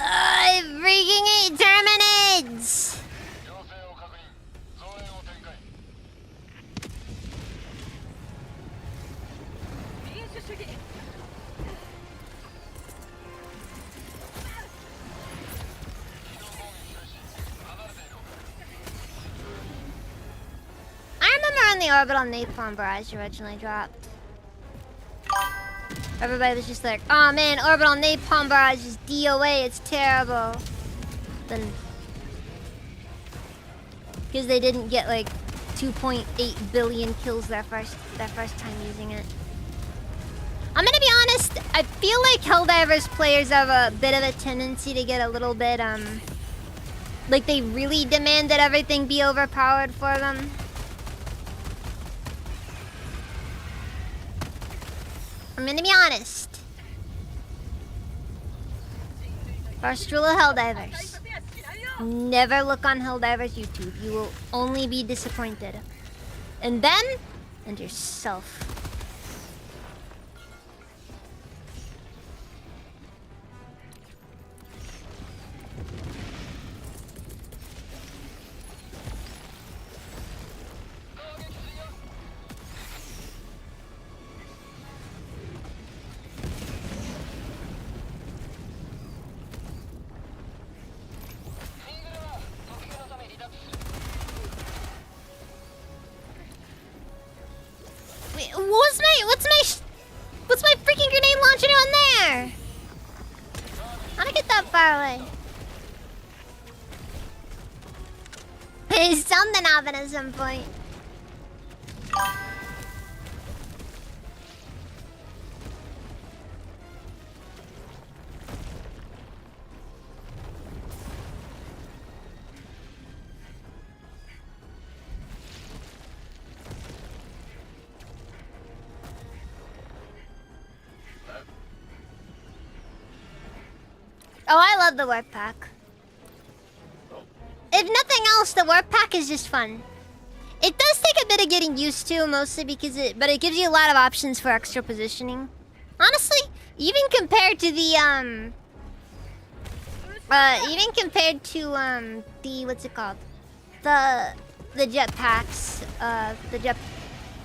I freaking hate Terminids! 要請を確認増援を展開 民主主義 I remember when the orbital napalm barrage originally dropped. Everybody was just like, oh man, orbital napalm barrage is DOA, it's terrible. Then, because they didn't get like 2.8 billion kills their first time using it. I'm gonna be honest, I feel like Helldivers players have a bit of a tendency to get a little bit, like they really demand that everything be overpowered for them. I'm gonna be honest. First rule of Helldivers. Never look on Helldiver's YouTube. You will only be disappointed. And then, and yourself. Wait, what's my freaking grenade launcher doing there? How did I get that far away? Something happened at some point. Oh, I love the warp pack. If nothing else, the warp pack is just fun. It does take a bit of getting used to, mostly because it gives you a lot of options for extra positioning. Honestly, even compared to the the what's it called? The jet packs,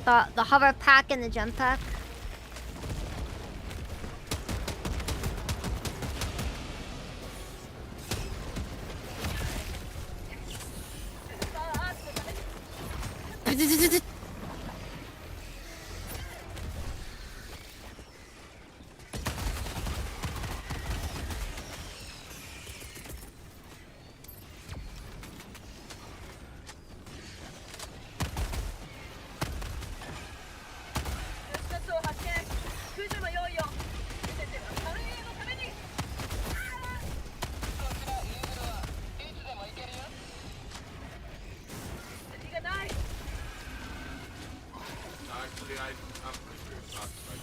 the hover pack and the jump pack. Actually, I'm pretty sure it's not spicy.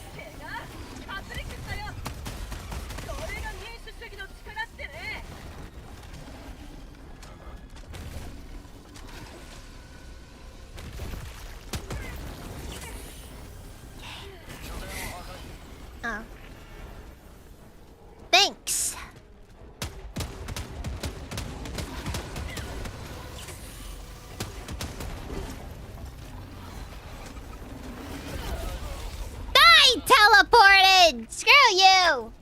Oh. Thanks. Die, teleported! Screw you!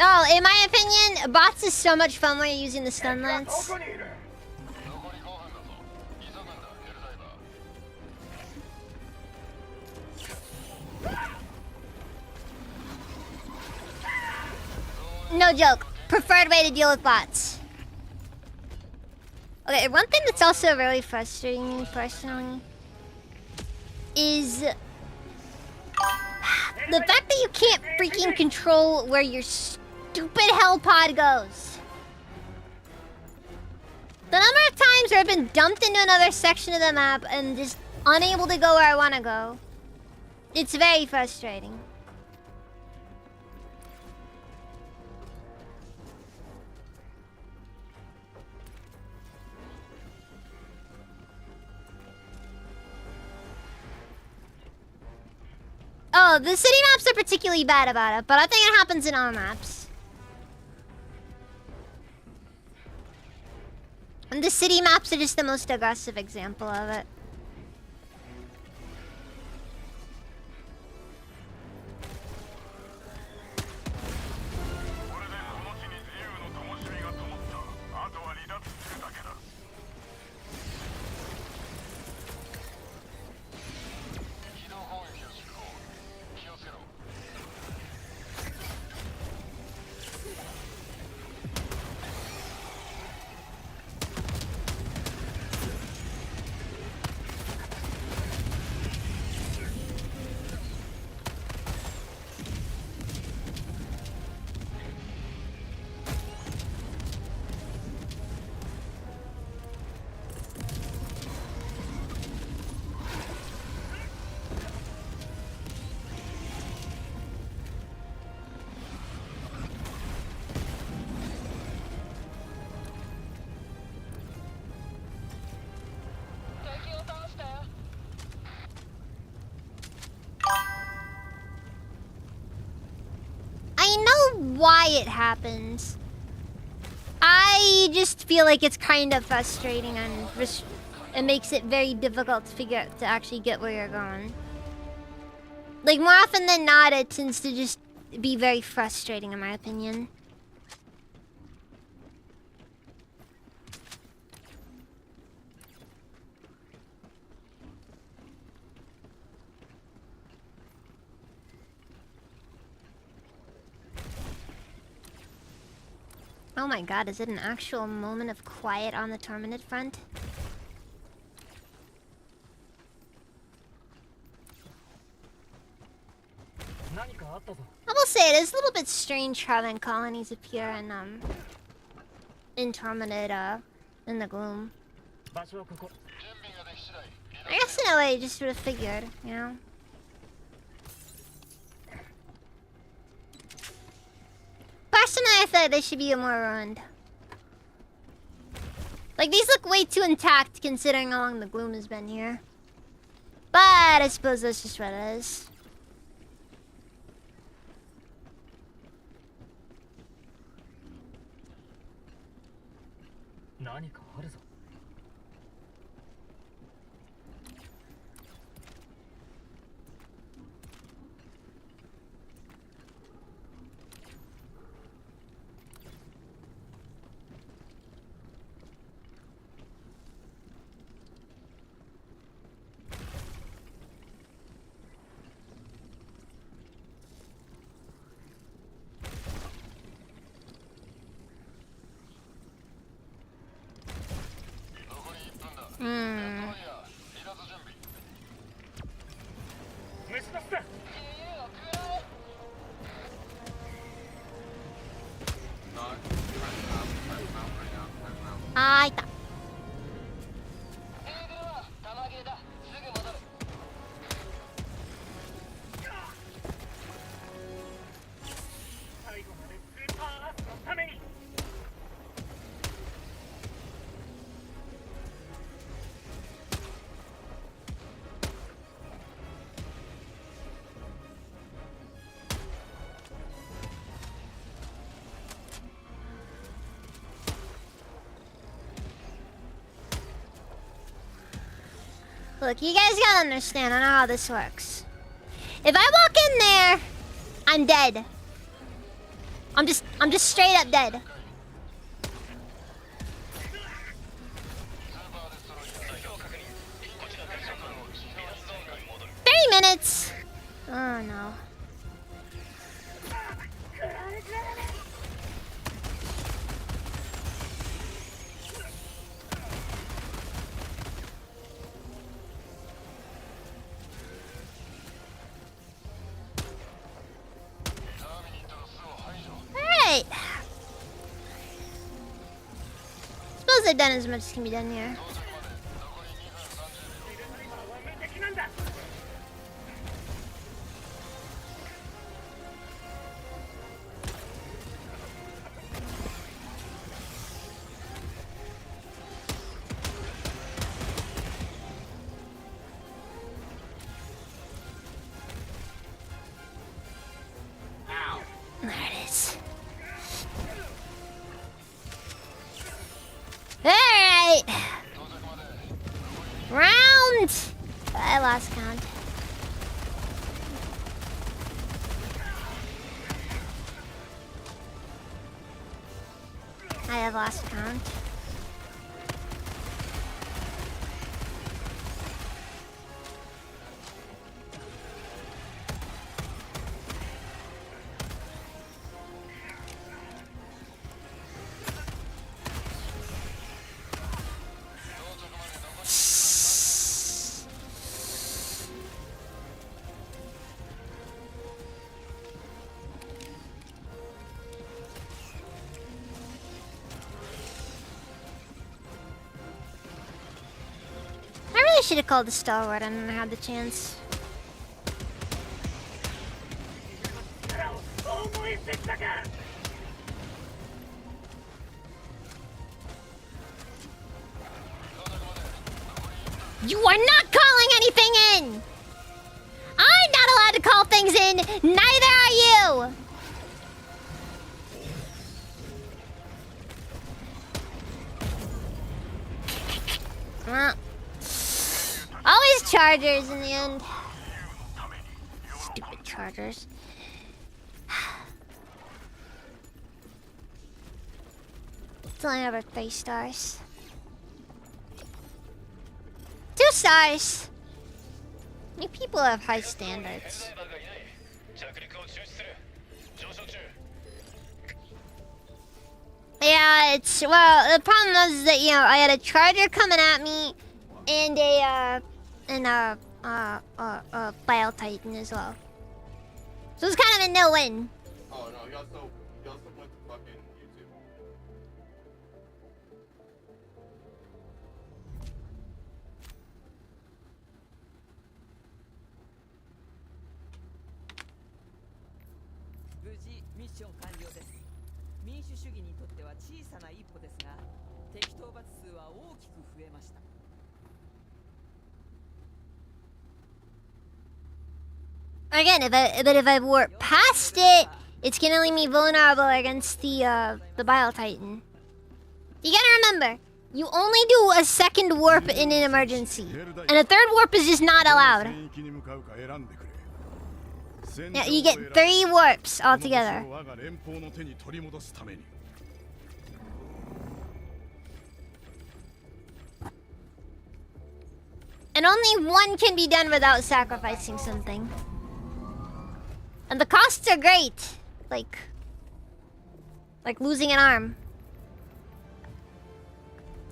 Oh, in my opinion, bots is so much fun when you're using the stun lance. No joke. Preferred way to deal with bots. Okay, one thing that's also really frustrating me personally is the fact that you can't freaking control where your stupid hell pod goes. The number of times where I've been dumped into another section of the map and just unable to go where I want to go. It's very frustrating. Oh, the city maps are particularly bad about it, but I think it happens in all maps. And the city maps are just the most aggressive example of it. why it happens. I just feel like it's kind of frustrating and it makes it very difficult to actually get where you're going. Like, more often than not, it tends to just be very frustrating in my opinion. Oh my god, is it an actual moment of quiet on the Tormented front? I will say it is a little bit strange having colonies appear in Tormented, in the gloom. I guess in a way, you just sort of figured, you know? Personally, I thought they should be more ruined. Like, these look way too intact considering how long the gloom has been here. But I suppose that's just what it is. Look, you guys gotta understand, I know how this works. If I walk in there, I'm dead. I'm just straight up dead. 30 minutes. Oh no. Alright. Suppose I've done as much as can be done here. There it is. Alright. Round. I lost count. I have lost count. I should have called the Stalwart and I had the chance. You are not calling anything in! I'm not allowed to call things in! Neither are you! Always chargers in the end. Stupid chargers. It's only over 3 stars. 2 stars. You people have high standards. Yeah, it's well. The problem was that I had a charger coming at me, and a Bile Titan as well. So it's kind of a no-win. Oh no, he also went to fucking YouTube. Again, if I warp past it, it's gonna leave me vulnerable against the Bile Titan. You gotta remember, you only do a second warp in an emergency, and a third warp is just not allowed. Yeah, you get 3 warps altogether. And only one can be done without sacrificing something. And the costs are great. Like losing an arm.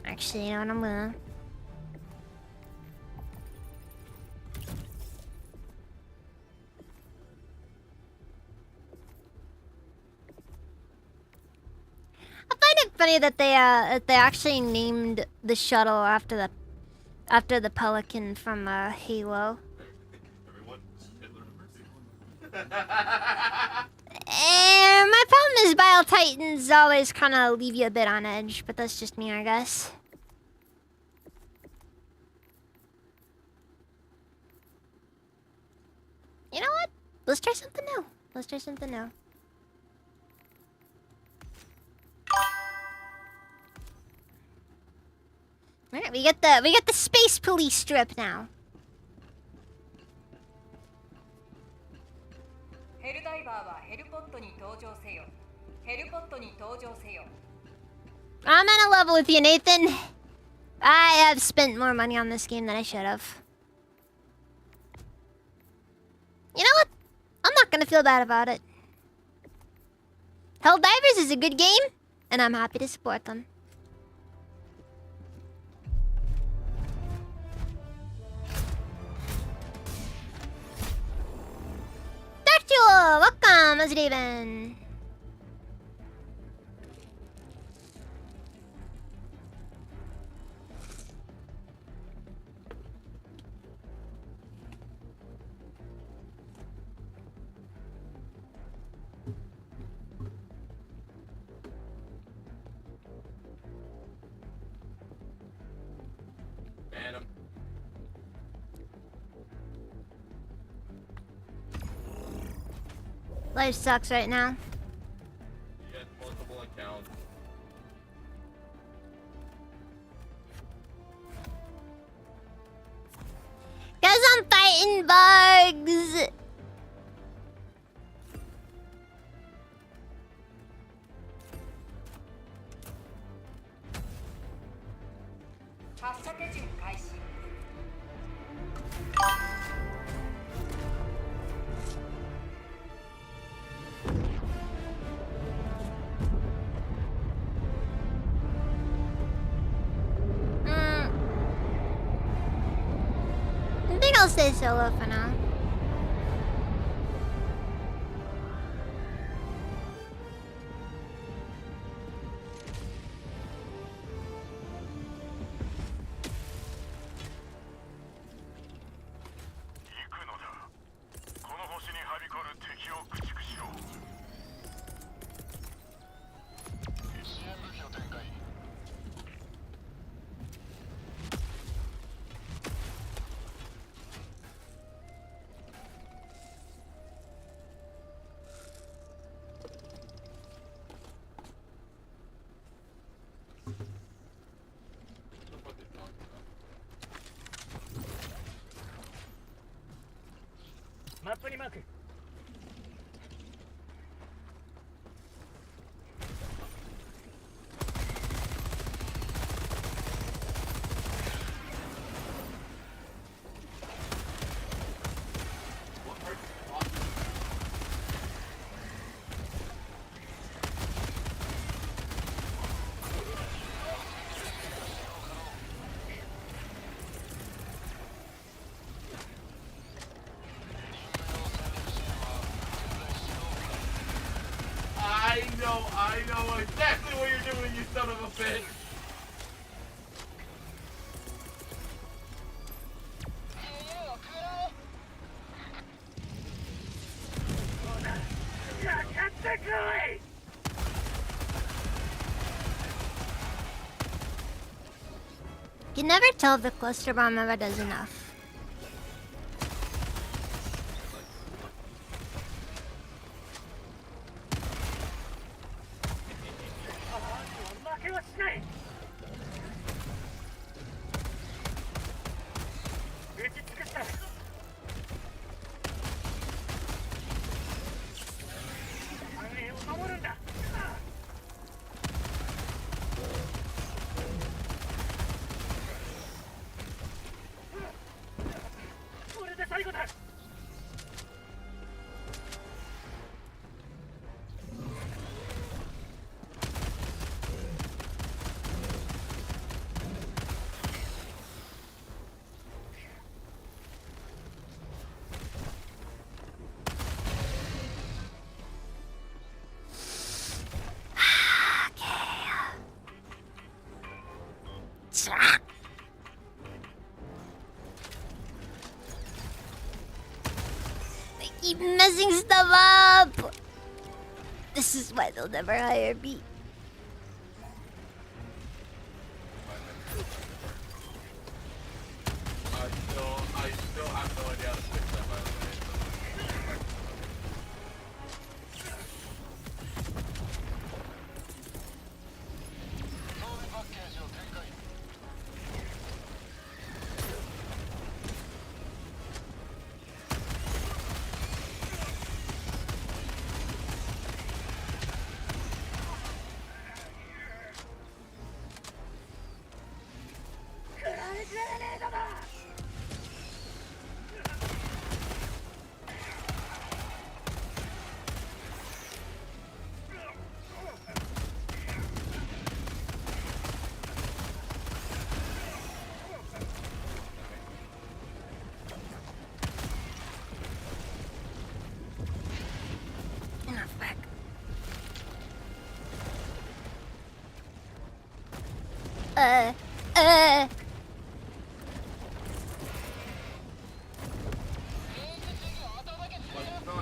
Actually, you know what, I'm gonna... I find it funny that they actually named the shuttle after the Pelican from Halo. Everyone, Hitler mercy. And my problem is Bile Titans always kind of leave you a bit on edge, but that's just me, I guess. You know what? Let's try something new. Let's try something new. Alright, we get the space police strip now. ヘルダイバーはヘルポットに登場せよ。ヘルポットに登場せよ。 I'm at a level with you, Nathan. I have spent more money on this game than I should have. You know what? I'm not gonna feel bad about it. Helldivers is a good game, and I'm happy to support them. Darkjewel, welcome, how's it even? Ban him. Life sucks right now. He had multiple accounts. Cause I'm fighting bugs! I think I'll stay solo for now. にマーク。 I know exactly what you're doing, you son of a bitch! You can never tell if the cluster bomb ever does enough. They keep messing stuff up. This is why they'll never hire me. I still have no idea how to fix that, by the way.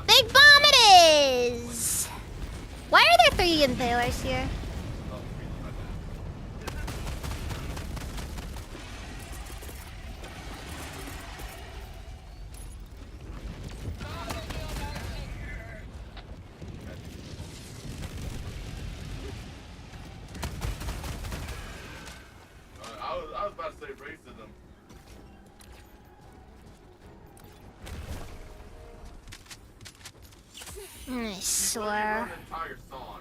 Big bomb it is! Why are there 3 impalers here? I was about to say racism. I swear. An entire song.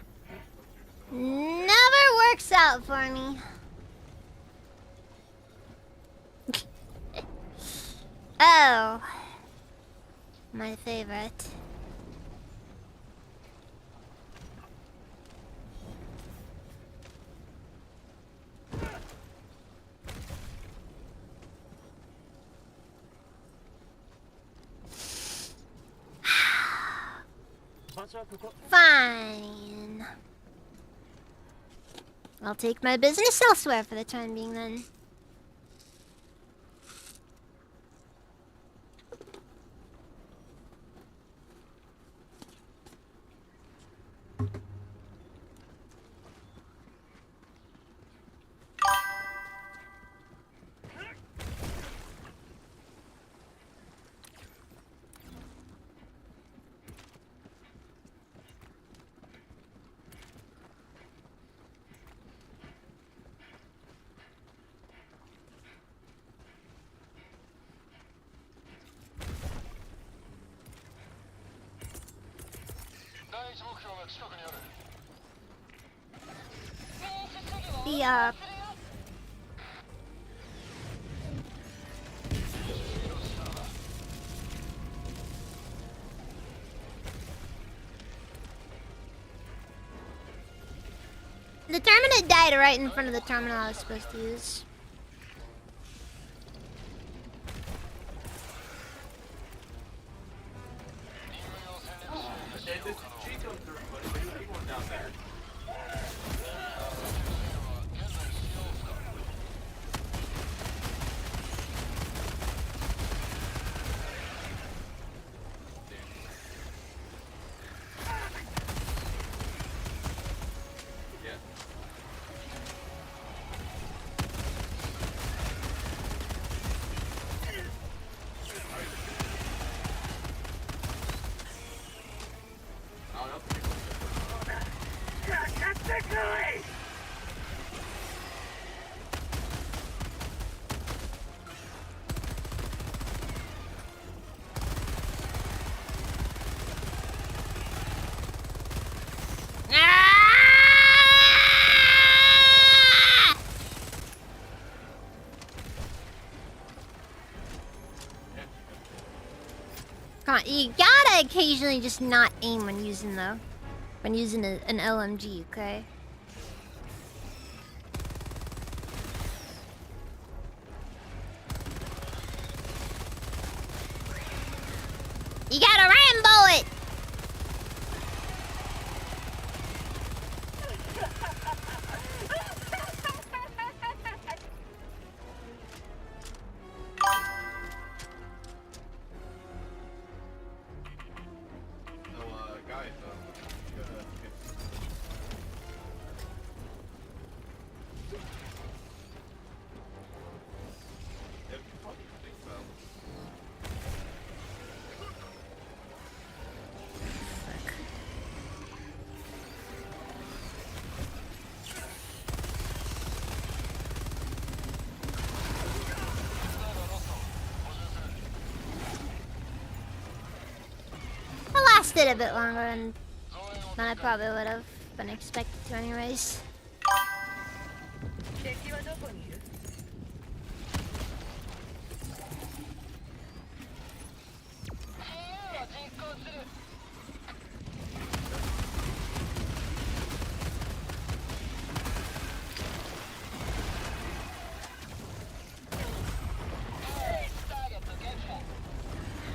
Never works out for me. Oh. My favorite. Fine. I'll take my business elsewhere for the time being then. が近くにある。 The The Terminate died right in front of the terminal I was supposed to use. This is Chico through, but there's people down there. Yeah. Oh, that's pretty cool. Ah! Come on, you gotta occasionally just not aim when using an LMG, okay? You gotta Rambo it! So, guys, if you fucking think so. It lasted a bit longer than I probably would have been expected to anyways. 敵はどこにいる？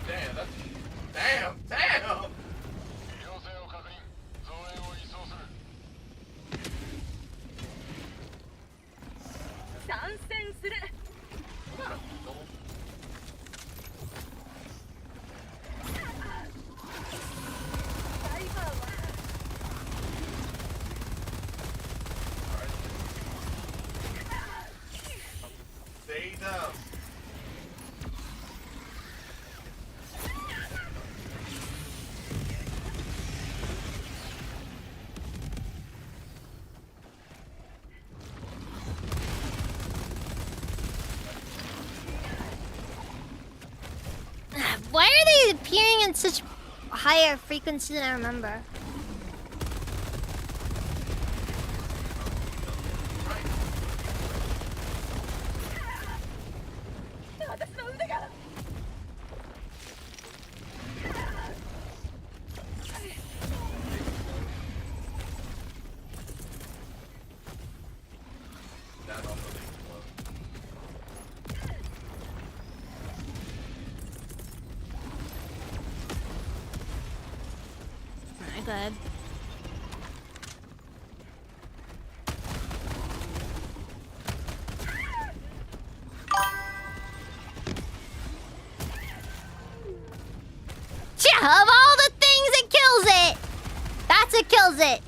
Damn, that's... Damn! Damn! 要請を確認。増援を移送する。参戦する。 Stay down. Why are they appearing in such higher frequency than I remember? That also makes it low. Alright, good. Of all the things it kills it! That's what kills it!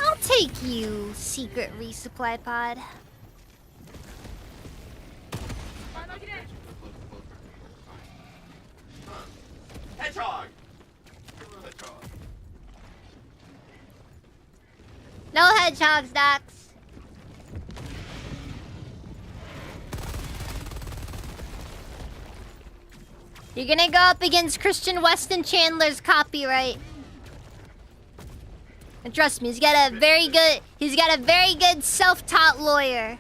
I'll take you, secret resupply pod. Hedgehog! Give him a hedgehog. No hedgehogs, Docs. You're gonna go up against Christian Weston Chandler's copyright. And trust me, he's got a very good self-taught lawyer.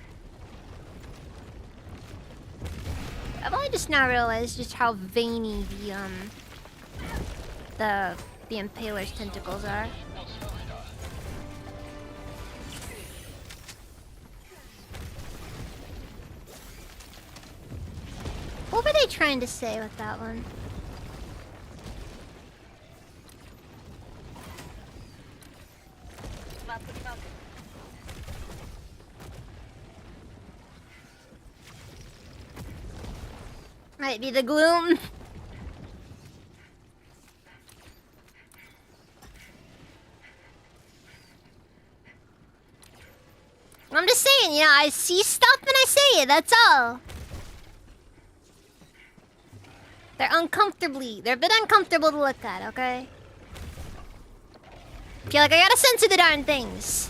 I've only just now realized just how veiny the Impaler's tentacles are. What were they trying to say with that one? Might be the gloom. I'm just saying, you know, I see stuff and I say it, that's all. They're a bit uncomfortable to look at, okay? Feel like I gotta censor the darn things.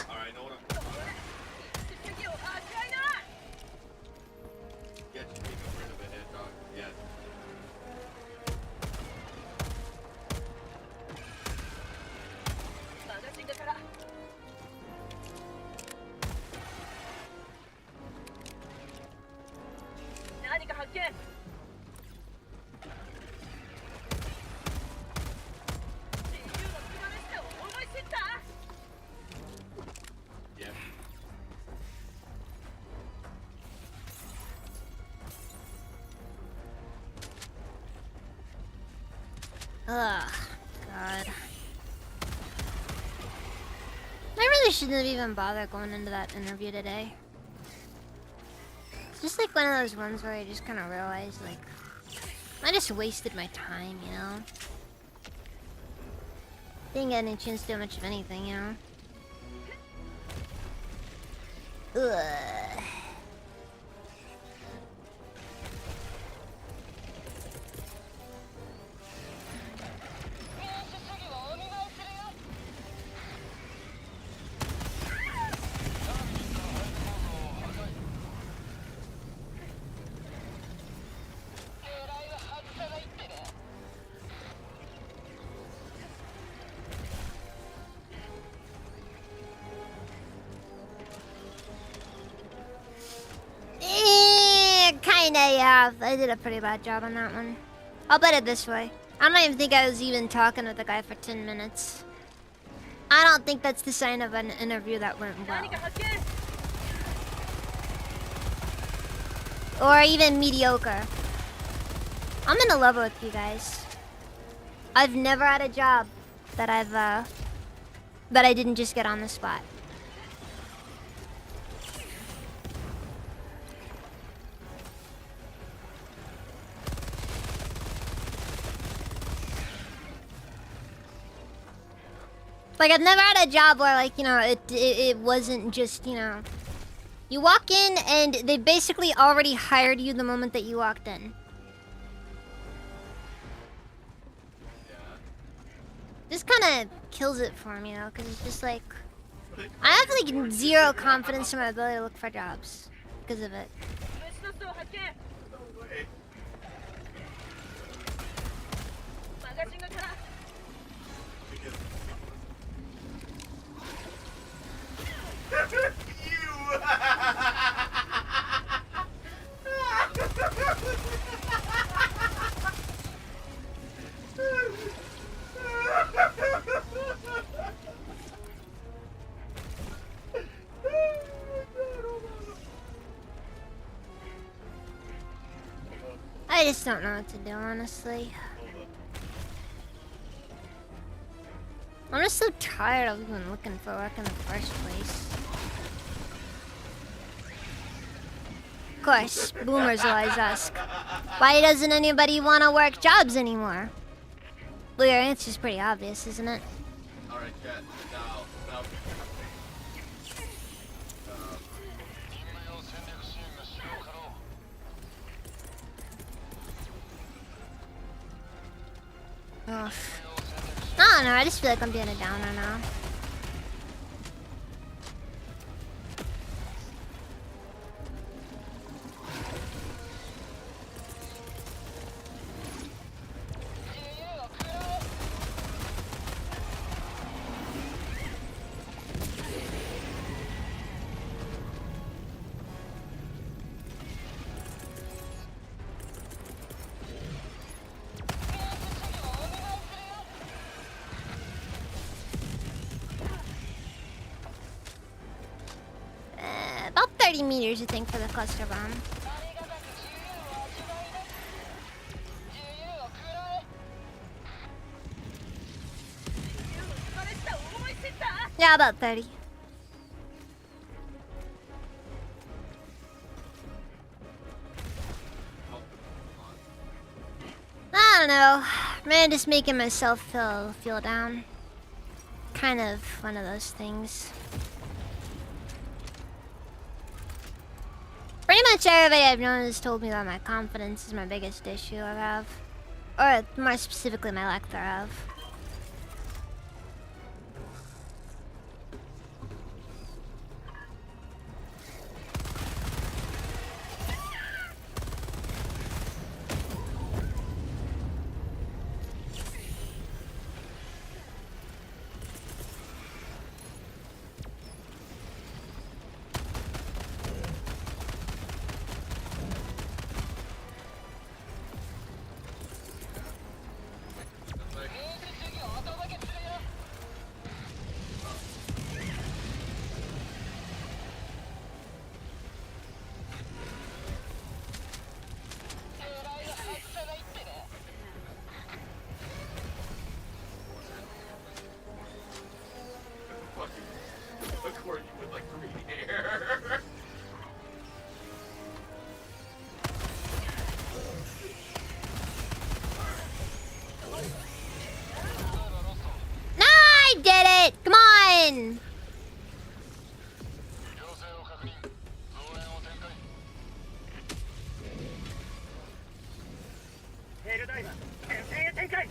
Alright, know what I'm Get you taking rid of a head dog. Yes. Yep. Ugh, God. I really shouldn't have even bothered going into that interview today. It's just like one of those ones where I just kind of realized, like, I just wasted my time, you know? Didn't get any chance to do much of anything, you know? Ugh. Kinda, yeah. I did a pretty bad job on that one. I'll put it this way. I don't even think I was even talking with the guy for 10 minutes. I don't think that's the sign of an interview that went well. Or even mediocre. I'm in a level with you guys. I've never had a job that that I didn't just get on the spot. Like, I've never had a job where, like, you know, it wasn't just, you know... You walk in and they basically already hired you the moment that you walked in. Yeah. This kind of kills it for me, though, because it's just like... I have, like, zero confidence in my ability to look for jobs because of it. No way. I just don't know what to do, honestly. I'm just so tired of even looking for work in the first place. Of course, boomers always ask, why doesn't anybody want to work jobs anymore? Well, your answer's pretty obvious, isn't it? Alright, chat. Now. 任務用戦略支援が使用可能 Ugh. I don't know, I just feel like I'm being a downer now. About 30 meters, I think, for the cluster bomb. Yeah, about 30. I don't know. Man, just making myself feel down. Kind of one of those things. Pretty much everybody I've known has told me that my confidence is my biggest issue I have. Or more specifically, my lack thereof. Accord you with like green hair. No, I did it! Come on! 要請を確認増援を展開ヘルダイバー前線へ展開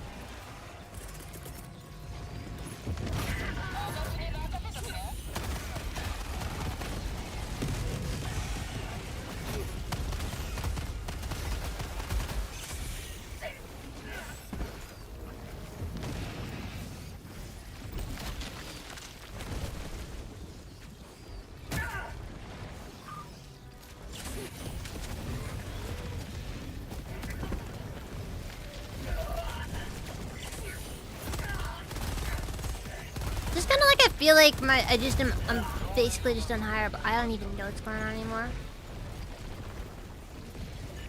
Just kind of like I feel like I'm basically just on higher, but I don't even know what's going on anymore.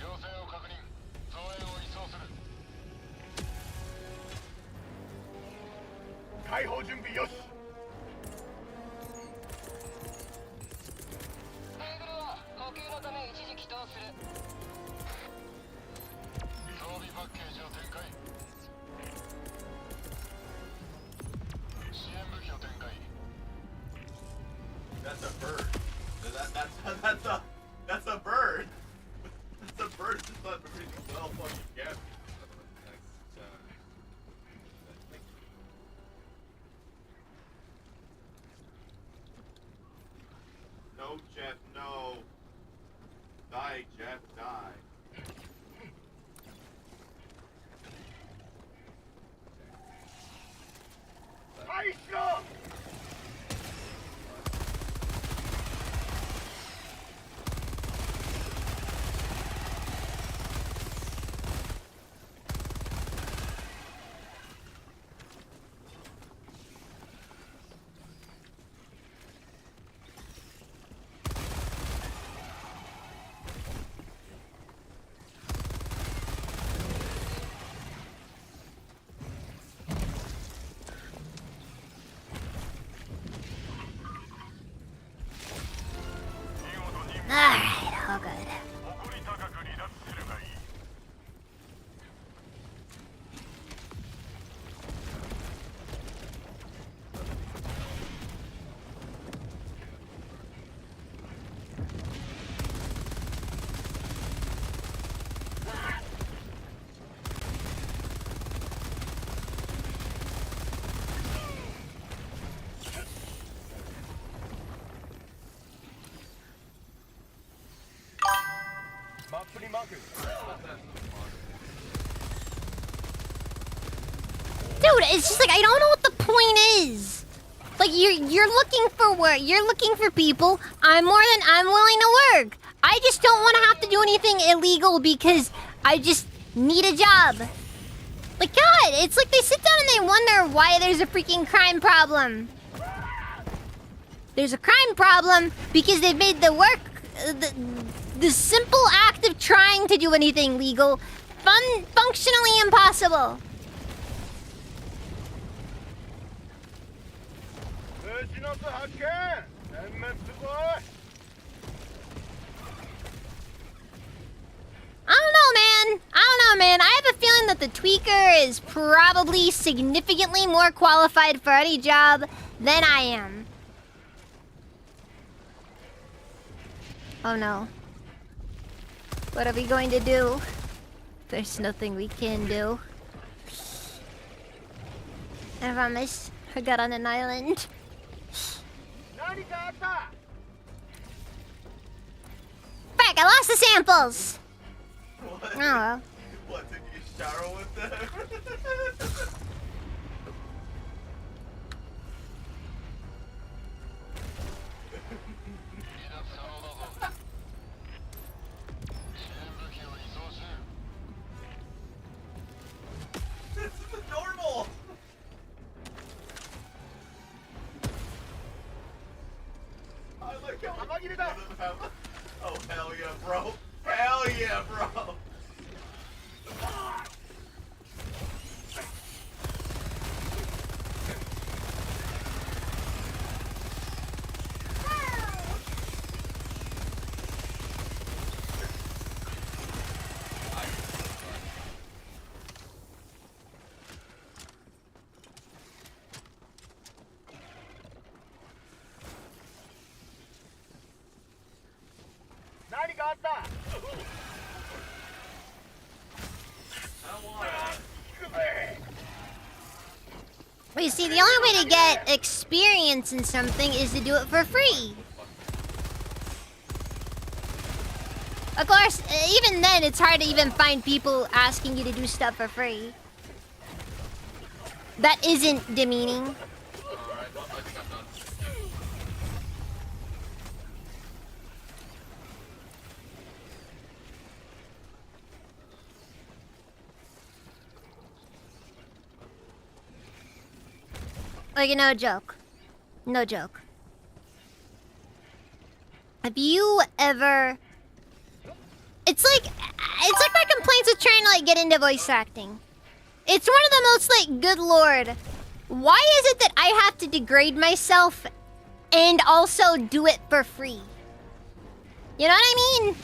要請を確認増援を移送する解放準備よし テーブルは呼吸のため一時起動する装備パッケージを展開支援武器を No, Jeff, no. Die, Jeff, die. Aisha! Alright, all good. 誇り高く離脱するがいい マップにマーク Dude, it's just like I don't know what the point is. Like you're looking for work. You're looking for people. I'm willing to work. I just don't want to have to do anything illegal because I just need a job. Like God, it's like they sit down and they wonder why there's a freaking crime problem. There's a crime problem because they've made the work, the simple act of trying to do anything legal, functionally impossible. 虫の巣発見殲滅するぞ I don't know, man. I have a feeling that the tweaker is probably significantly more qualified for any job than I am. Oh no. What are we going to do? There's nothing we can do. I promise. I got on an island. 何かあった Frack, I lost the samples! What? Oh well. What, did you shower with them? 離脱可能だぞ支援武器を移送中 This is normal! I like how Come on, get it up. Oh, hell yeah, bro. Hell yeah, bro. Well, you see, the only way to get experience in something is to do it for free. Of course, even then, it's hard to even find people asking you to do stuff for free. That isn't demeaning. Alright, well, I think I'm done. Like, no joke. No joke. Have you ever... It's like my complaints with trying to, like, get into voice acting. It's one of the most, like, good lord. Why is it that I have to degrade myself and also do it for free? You know what I mean?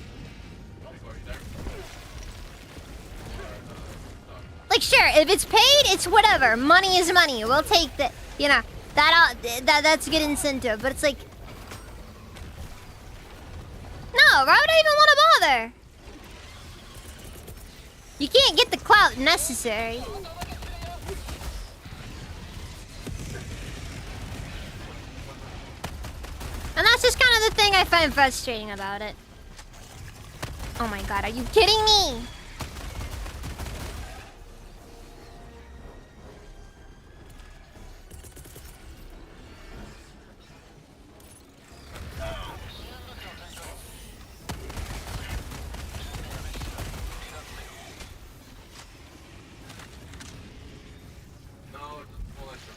Like, sure, if it's paid, it's whatever. Money is money. We'll take the, you know, that's a good incentive. But it's like, no, why would I even want to bother? You can't get the clout necessary. And that's just kind of the thing I find frustrating about it. Oh my god, are you kidding me? No, just pull that shit.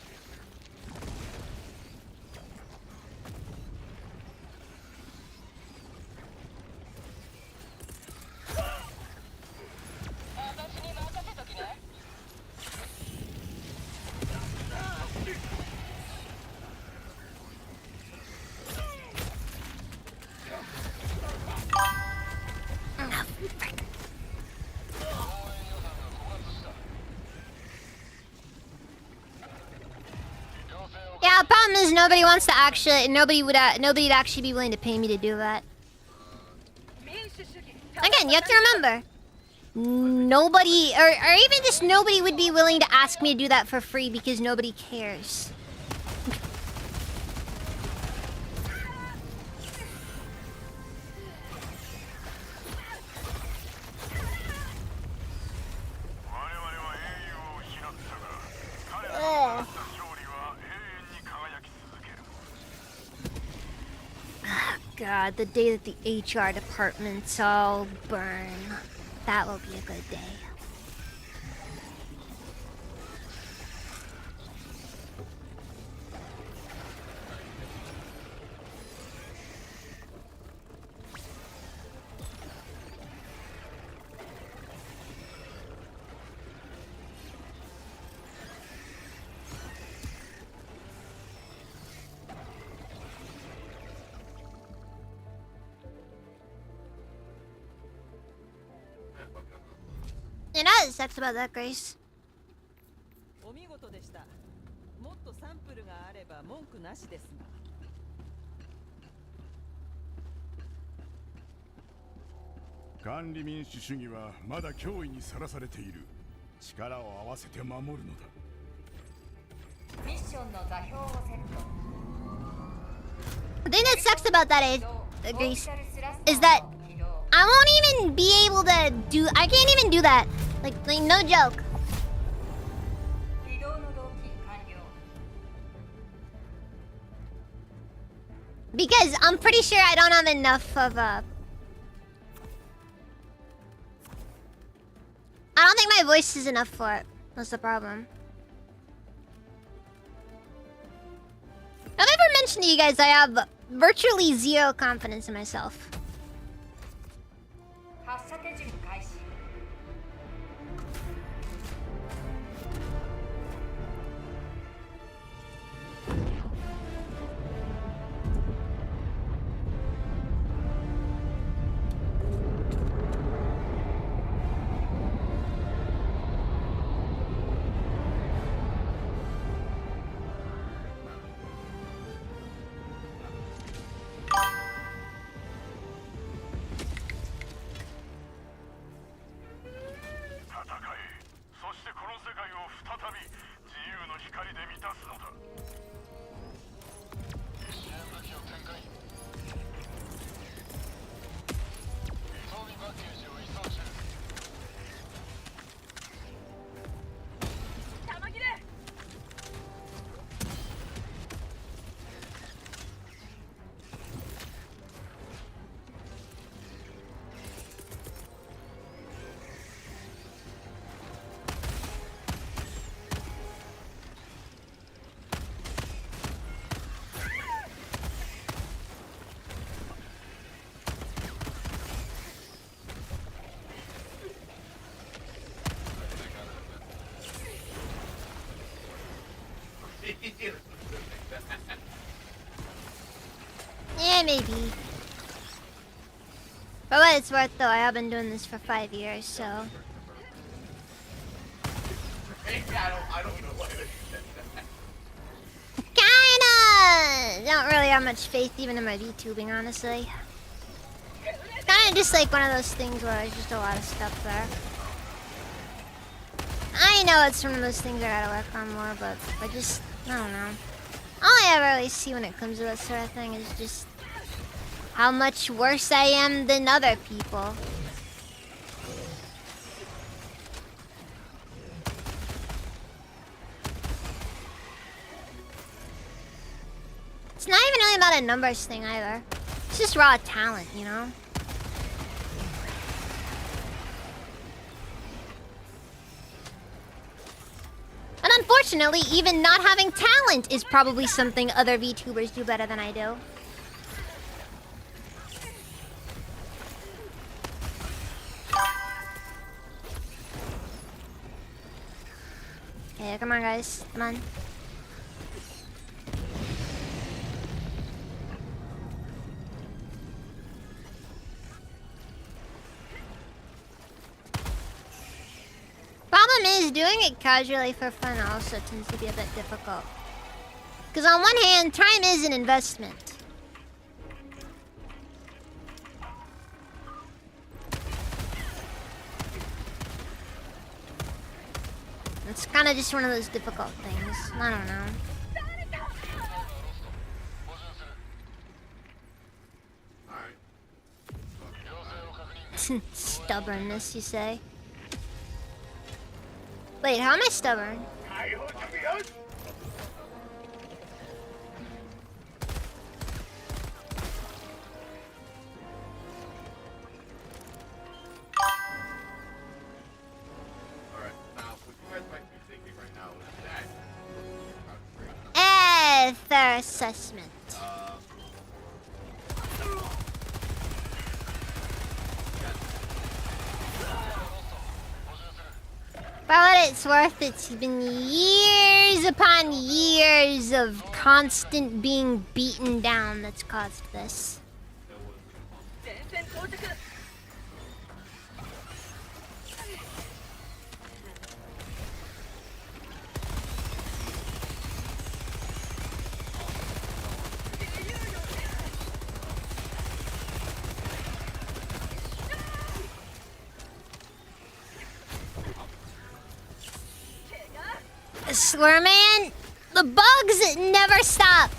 Yeah, problem is nobody wants to actually. Nobody'd actually be willing to pay me to do that. Again, you have to remember, nobody, or even just nobody would be willing to ask me to do that for free because nobody cares. Ugh. God, the day that the HR departments all burn. That will be a good day. It does. That's about that, Grace. お見事でした。もっとサンプルがあれば文句なしですが。管理民主主義はまだ脅威にさらされている。力を合わせて守るのだ。ミッションの座標をセット。 The thing that sucks about that, Grace, is that I won't even be able to do. I can't even do that. Like no joke. 起動の動機完了。 Because I'm pretty sure I don't have enough of I don't think my voice is enough for it. That's the problem. I've never mentioned to you guys I have virtually zero confidence in myself. 発射手順開始。 Yeah, maybe. For what it's worth, though, I have been doing this for 5 years, so. I don't know what it is. Kinda! Don't really have much faith even in my VTubing, honestly. It's kinda just like one of those things where there's just a lot of stuff there. I know it's one of those things I gotta work on more, but I don't know. All I ever really see when it comes to that sort of thing is just how much worse I am than other people. It's not even really about a numbers thing either. It's just raw talent, you know? And unfortunately, even not having talent is probably something other VTubers do better than I do. Okay, come on guys, come on. Problem is, doing it casually for fun also tends to be a bit difficult. Because on one hand, time is an investment. It's kind of just one of those difficult things. I don't know. Stubbornness, you say? Wait, how am I stubborn? 解放準備よし Alright, now what you guys might be thinking right now is that. Fair assessment. For what it's worth, it's been years upon years of constant being beaten down that's caused this. I swear, man, the bugs never stop.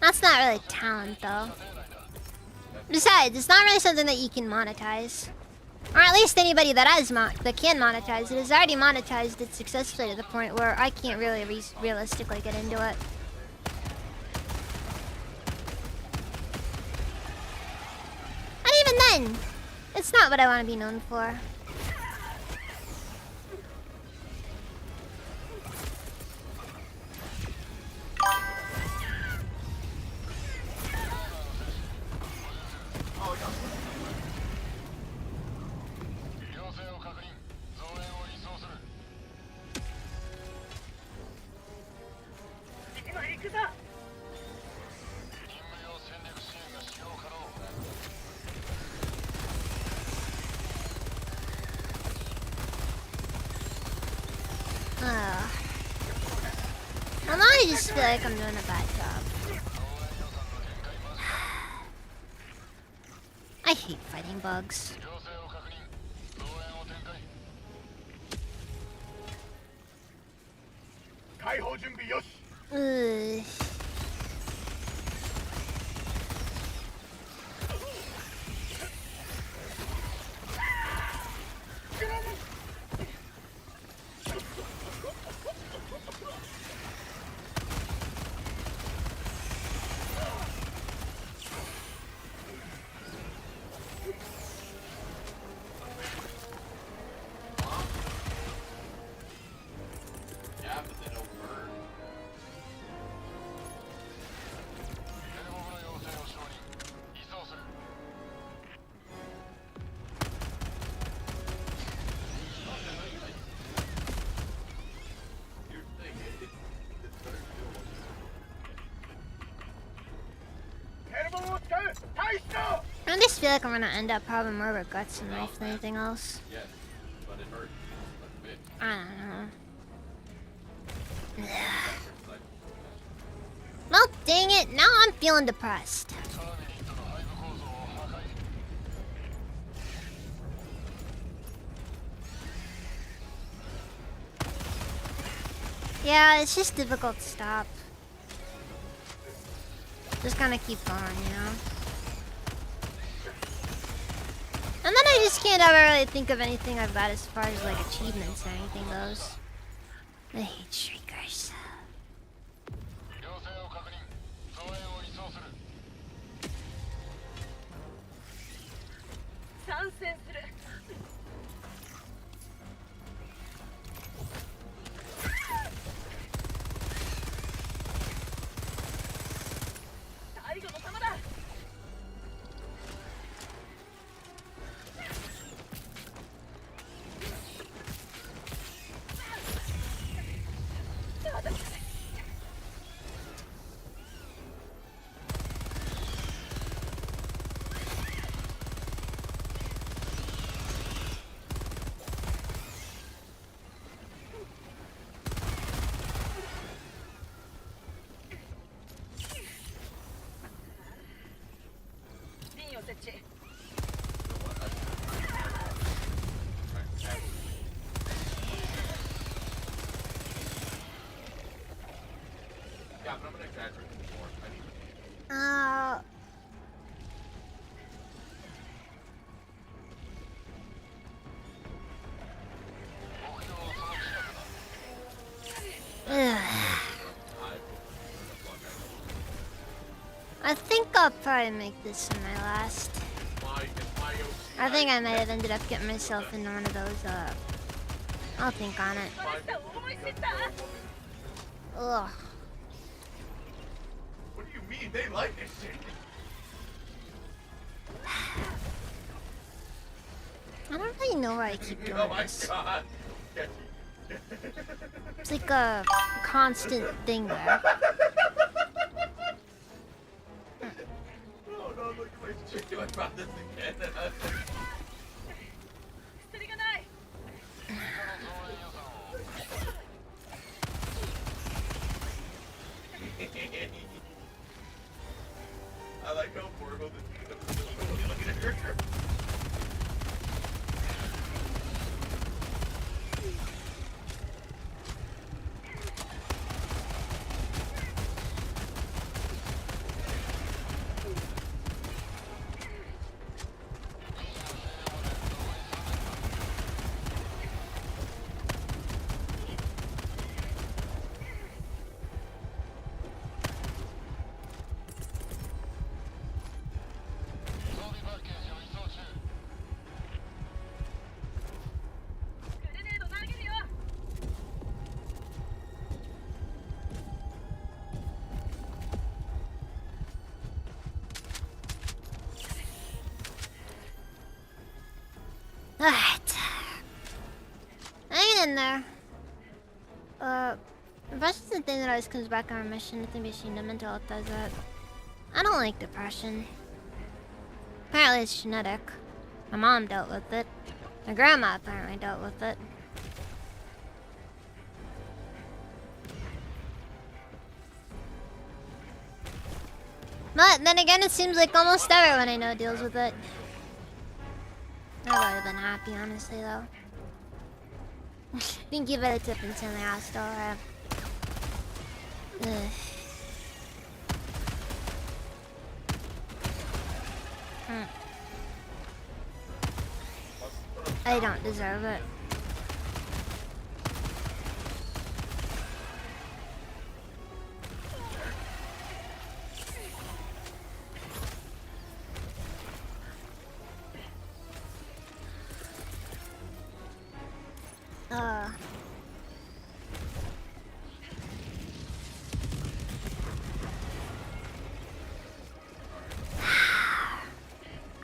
That's not really talent, though. Besides, it's not really something that you can monetize. Or at least anybody that can monetize it has already monetized it successfully to the point where I can't really realistically get into it. And even then, it's not what I want to be known for. I just feel like I'm doing a bad job. I hate fighting bugs. 解放準備よし Ugh. feel like I'm gonna end up having more regrets in life than anything else. Yes, but it hurts. That's it. I don't know. Well, dang it, now I'm feeling depressed. ターゲットの背部構造を破壊 Yeah, it's just difficult to stop. Just kind of keep going, you know? And then I just can't ever really think of anything I've got as far as like achievements or anything goes. I hate streakers. 要請を確認増援を移送する 参戦する。最後の弾だ。陣を設置。 Yeah, but I'm gonna exaggerate this more. I need to. I think I'll probably make this my last. I think I might have ended up getting myself into one of those, I'll think on it. 思い知った。 Ugh. What do you mean? They like this shit. I don't really know why I keep doing Oh my this. god. It's like a constant thing there. Oh no, look at my chicken. I brought this again. 釣りがない。 I like how Borgo is looking at her. Alright. Hang in there. Depression's the thing that always comes back on a mission. I think machine mental health does that. I don't like depression. Apparently it's genetic. My mom dealt with it. My grandma apparently dealt with it. But then again, it seems like almost everyone I know deals with it. I would have been happy, honestly, though. Think you better tip into the ass, though, right? Ugh. I don't deserve it.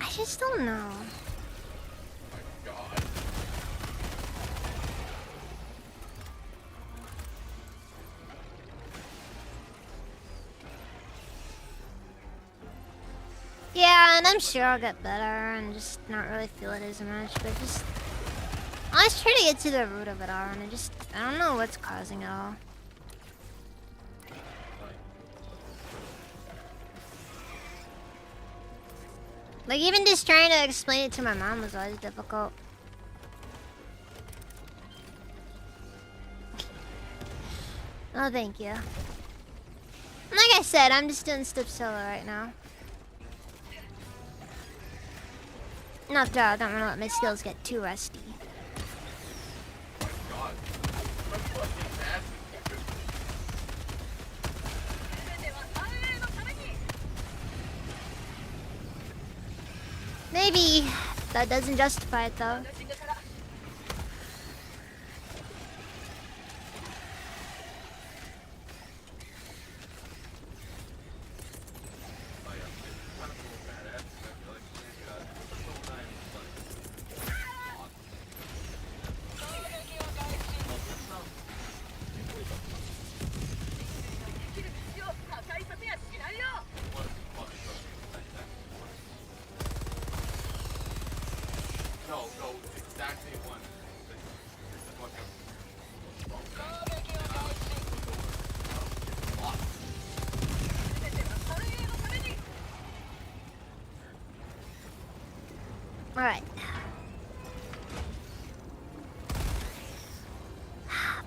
I just don't know. Yeah, and I'm sure I'll get better and just not really feel it as much, but just I was trying to get to the root of it all, and I don't know what's causing it all. Like, even just trying to explain it to my mom was always difficult. Oh, thank you. Like I said, I'm just doing step solo right now. Not that I don't want to let my skills get too rusty. God. I'm fucking mad. Maybe that doesn't justify it though. No, exactly one. Alright.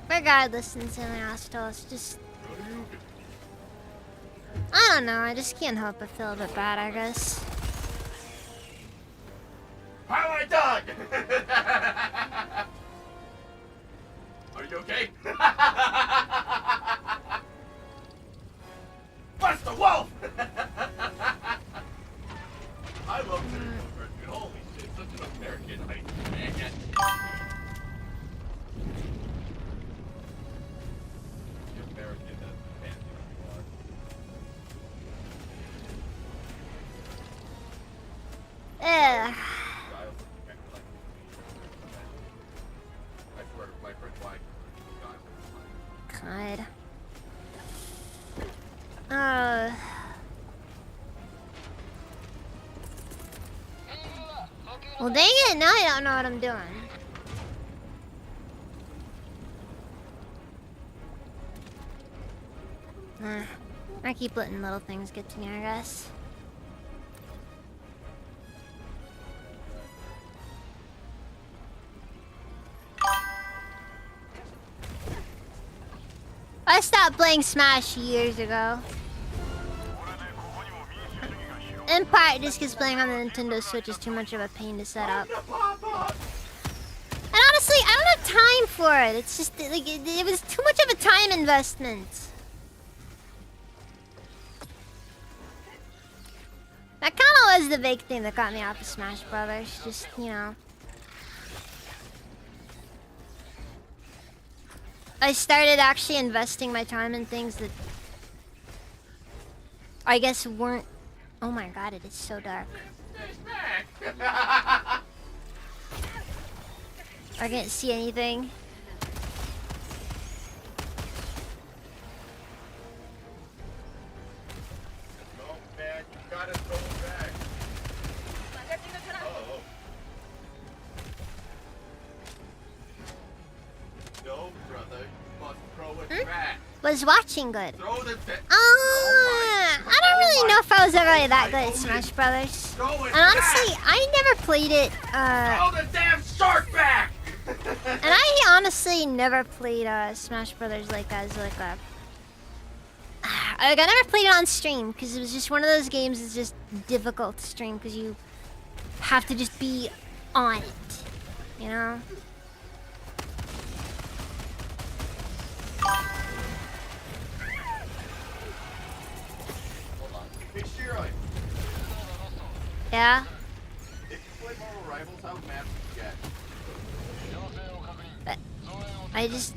Regardless, sincerely hostile, it's just... I don't know, I just can't help but feel a bit bad, I guess. Hi, my dog! Are you okay? What's the wolf? I love Citizen American. Holy shit, such an American item, man. The American has the fancy blood. Ugh. I swear, my friend's wife. God. Well, dang it, now I don't know what I'm doing. I keep letting little things get to me, I guess. I stopped playing Smash years ago. In part just because playing on the Nintendo Switch is too much of a pain to set up. And honestly, I don't have time for it. It's just, like, it was too much of a time investment. That kind of was the big thing that got me off of Smash Brothers. Just, you know. I started actually investing my time in things that I guess weren't... Oh my god, it is so dark. I can't see anything. No, man, you gotta throw it back. Uh-oh. No, brother, you must throw it back. Was watching good. Throw the I don't really know if I was ever really that good at Smash Brothers. Throw it And honestly, back. I never played it, Throw the damn shark back! and I honestly never played Smash Brothers like as like a... I never played it on stream because it was just one of those games that's just difficult to stream because you have to just be on it, you know? Hey, Shiroi, Yeah? if you play Marvel Rivals, how mad would you get? But I just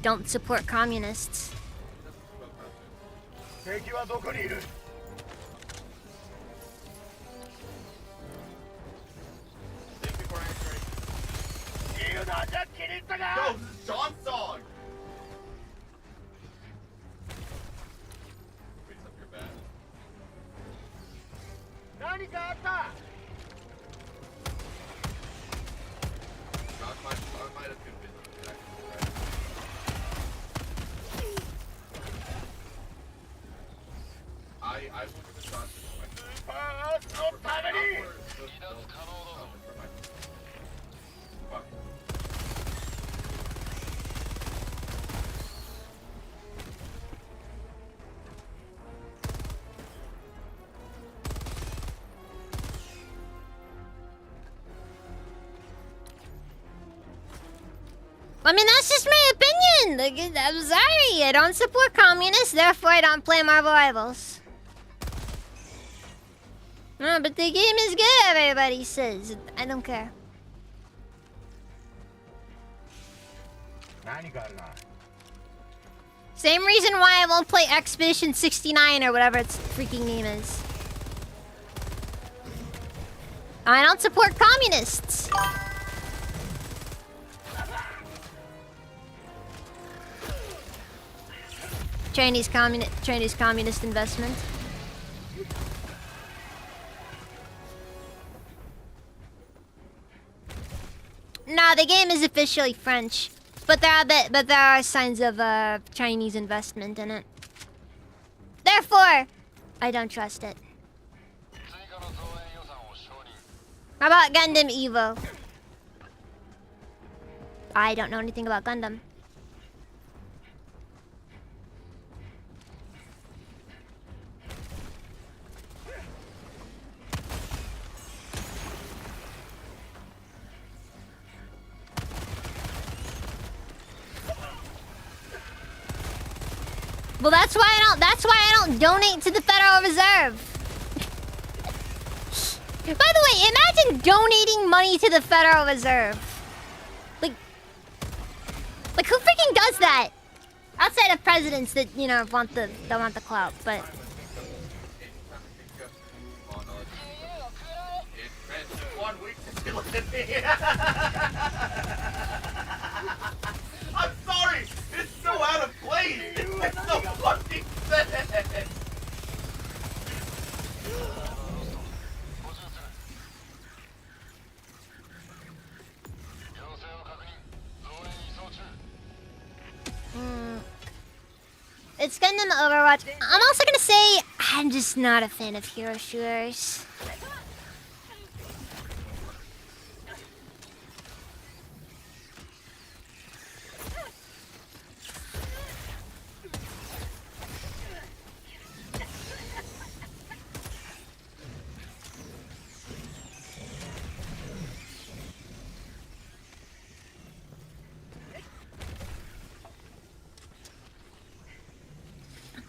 don't support communists. 敵はどこにいる Think before answering. 言うなじゃ気に入ったか No, this is Sean's song! Wait, it's up your back. 何かあった I will give a shot to my パーツのために Fuck. I mean, that's just my opinion. Like, I'm sorry. I don't support communists, therefore I don't play Marvel Rivals. No, but the game is good, everybody says. I don't care. 何があるな Same reason why I won't play Expedition 69 or whatever its freaking name is. I don't support communists. Chinese communist investment. Nah, the game is officially French, but there are signs of Chinese investment in it. Therefore, I don't trust it. 追加の増援予算を承認 How about Gundam Evo? I don't know anything about Gundam. Well, that's why I don't donate to the Federal Reserve. By the way, imagine donating money to the Federal Reserve. Like who freaking does that? Outside of presidents that, you know, want the clout, but It's been 1 week since you looked at me. I'm sorry. It's so out of place. It's so fucking sad. 補充する要請を確認増援移送中 it's Gundam Overwatch. I'm also gonna say I'm just not a fan of hero shooters.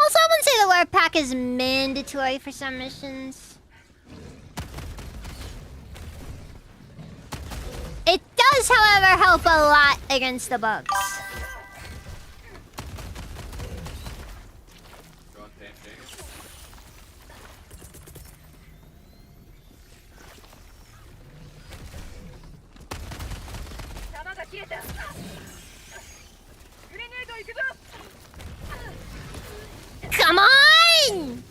Also, I wouldn't say the wear pack is mandatory for some missions. It does, however, help a lot against the bugs. Goddamn thing. 弾が切れたグレネード行くぞ Come on!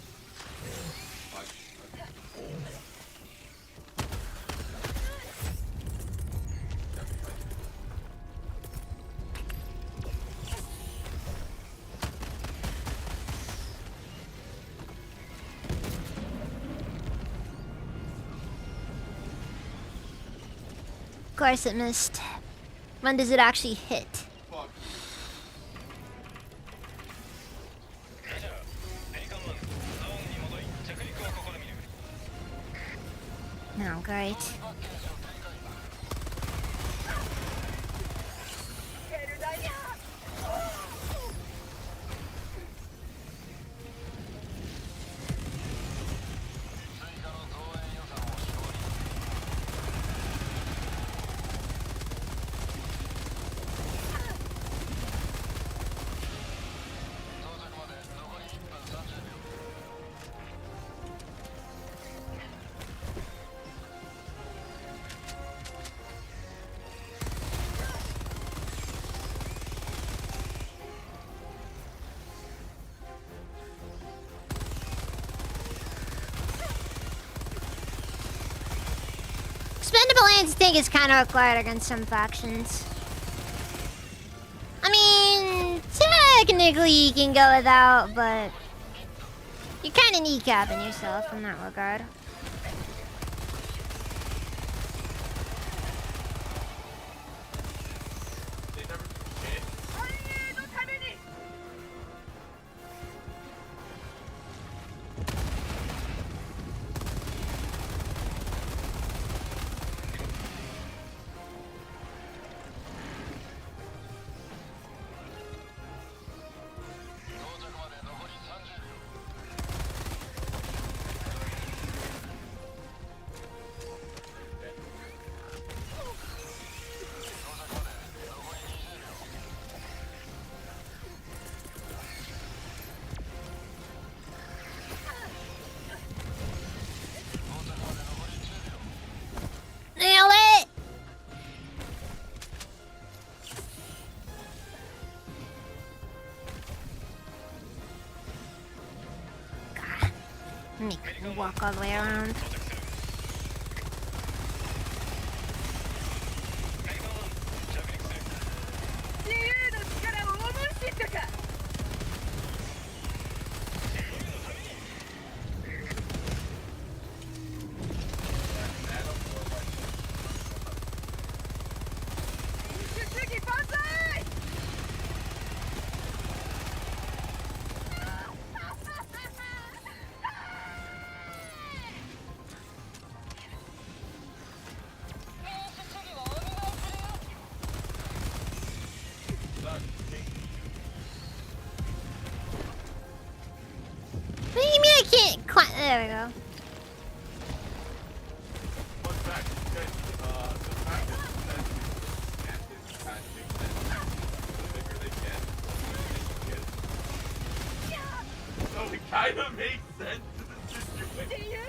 Of course it missed. When does it actually hit? Fuck. メジャーペリカン1ザオンに戻り着陸を試みる Oh, great. パッケージを展開ヘルダイヤ追加の増援予算を承認到着まで残り1分30秒 Expendable anti-tank is kind of required against some factions. I mean, technically you can go without, but You're kind of kneecapping yourself in that regard. They never do shit. Nail it! God. Let me walk all the way around. What do you mean I can't climb? There we go. Fun fact, the fact that it says it's kind of makes sense. The bigger they get, the bigger they get. So it kind of makes sense to the situation.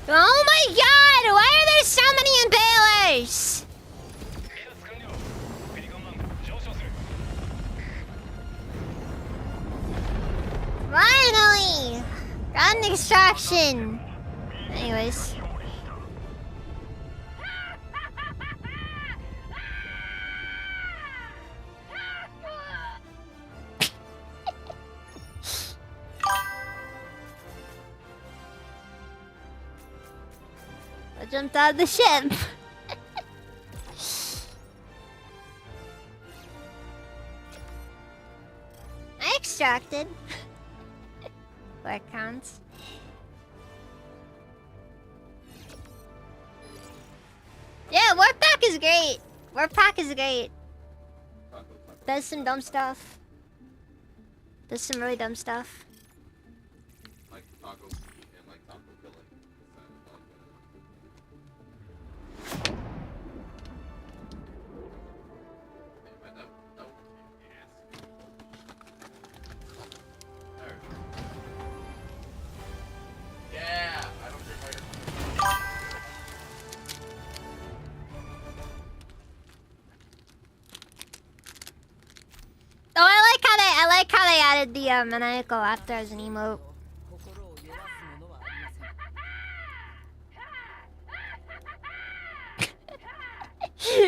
Oh my god! Why are there so many impalers? Finally! Got an extraction! Anyways. I jumped out of the ship. I extracted. That counts. Yeah, Warp Pack is great. Warp Pack is great. Does some dumb stuff. Does some really dumb stuff. Like taco meat and like taco filling. Yeah, I don't drink my Oh, I like how they added the maniacal laughter as an emote. 心を揺らすものはありません。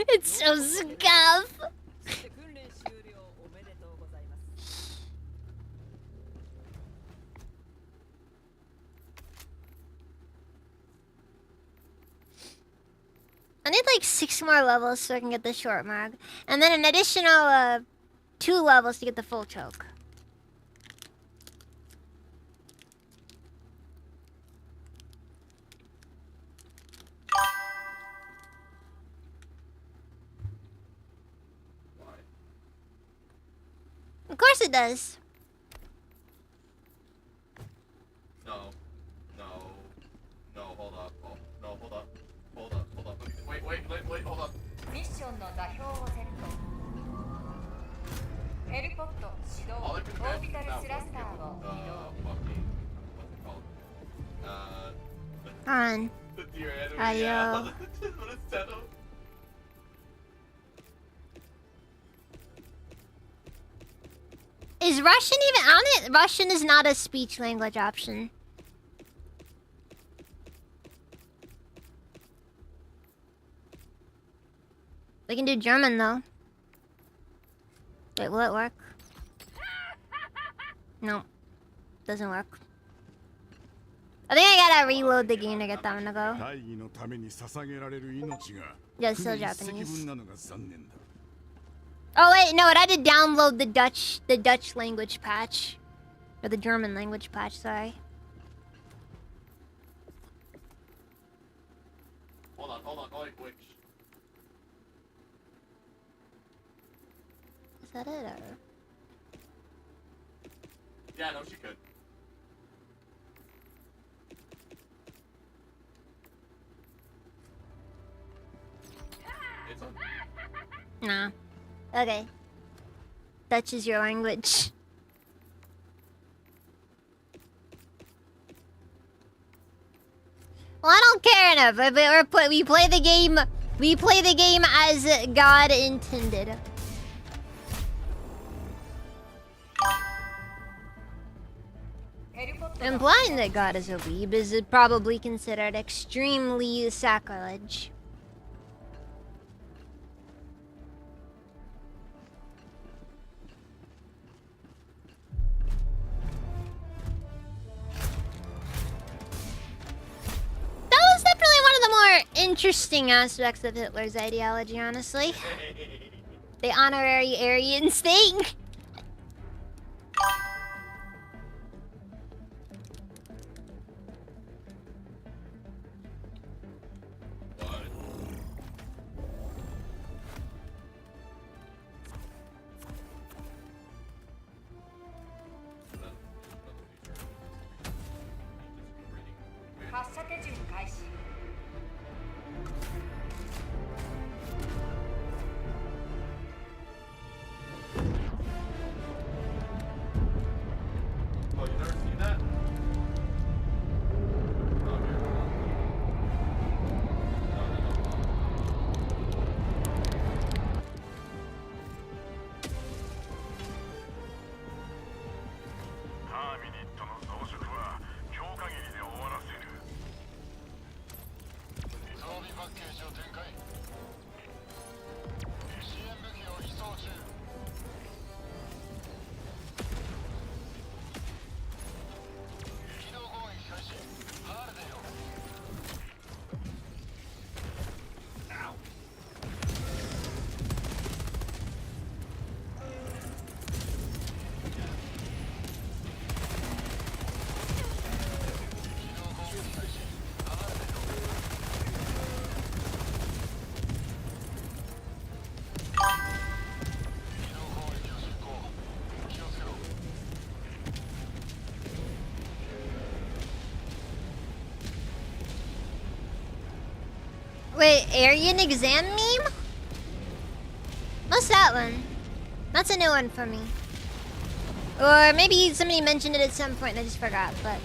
It's so scuff. そして訓練終了おめでとうございます。 I need like 6 more levels so I can get the short mag. And then an additional 2 levels to get the full choke. Of course it does. No, hold up. Oh, no, hold up. Wait, hold up. ミッションの座標をセット。ヘルポット始動。 All オ I can ービ imagine タ is ル that スラ one スターを fucking, 移動。 what's it called? On. The deer anime, Ayo. yeah. What is that? Is Russian even on it? Russian is not a speech language option. We can do German though. Wait, will it work? No. Doesn't work. I think I gotta reload the game to get that one to go. 大義のために捧げられる命が Yeah, it's still 船一隻 Japanese. 分なのが残念だ。 Oh wait, no, I had to download the Dutch language patch. Or the German language patch, sorry. Hold on. Oh, wait. Is that it or? Yeah, no, she could. It's on. Nah. Okay. Dutch is your language. Well, I don't care enough. We play the game. We play the game as God intended. Implying that God is a weeb is probably considered extremely sacrilege. That was definitely one of the more interesting aspects of Hitler's ideology, honestly. The honorary Aryans thing. Oh, you never seen that? Wait, Aryan exam meme? What's that one? That's a new one for me. Or maybe somebody mentioned it at some point and I just forgot, but...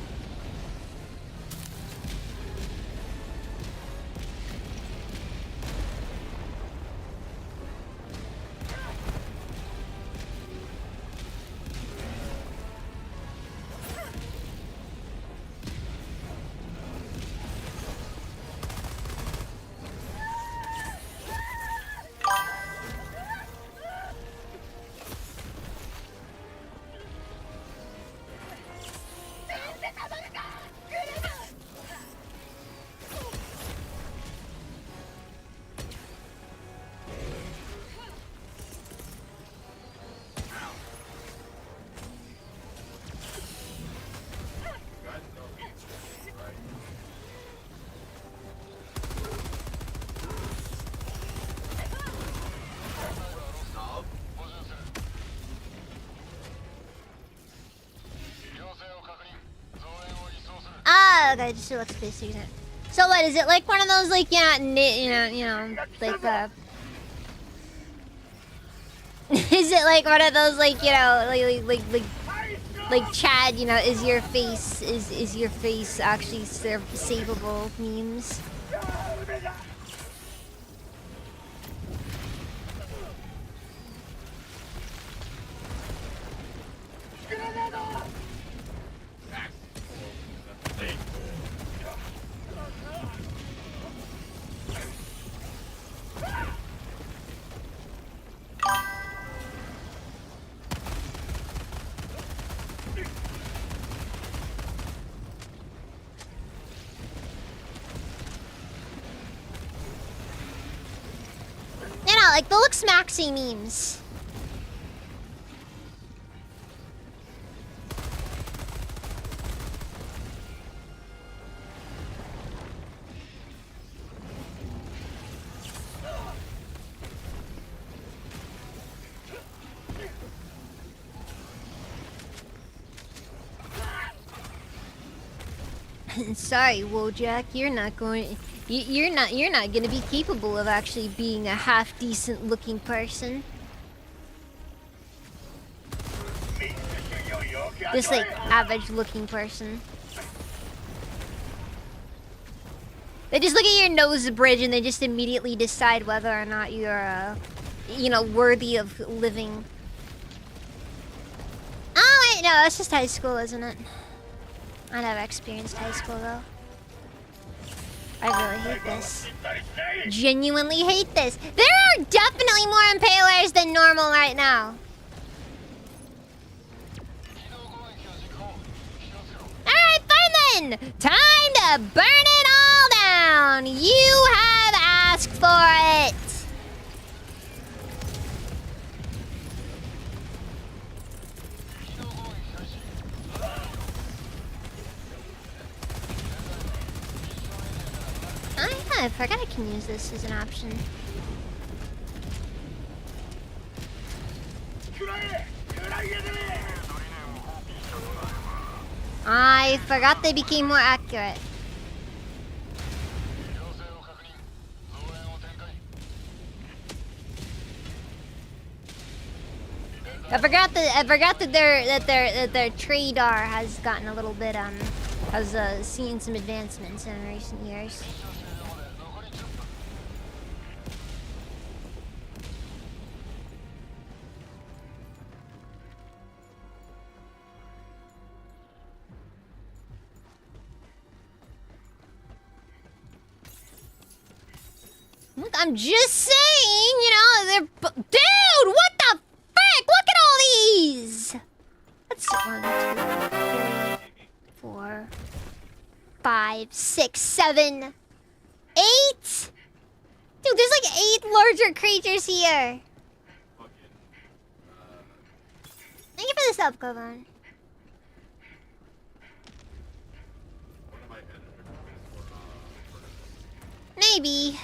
Ah, okay, just looks basic. So what, is it like one of those, like, yeah, like, is it like one of those, like, like Chad, is your face actually savable memes? like the Lux Maxi memes. Sorry, Wojak, you're not going. You're not gonna be capable of actually being a half decent looking person. Just like average looking person. They just look at your nose bridge and they just immediately decide whether or not you're, you know, worthy of living. Oh wait, no, that's just high school, isn't it? I never experienced high school though. I really hate this. Genuinely hate this. There are definitely more impalers than normal right now. Alright, fine then! Time to burn it all down! You have asked for it! Oh yeah, I forgot I can use this as an option. I forgot they became more accurate. I forgot that their tradar has gotten a little bit has seen some advancements in recent years. Look, I'm just saying, you know, they're... Dude, what the frick? Look at all these! That's 1, 2, 3, 4, 5, 6, 7, 8! Dude, there's like 8 larger creatures here. Thank you for the sub, Kovan. Maybe.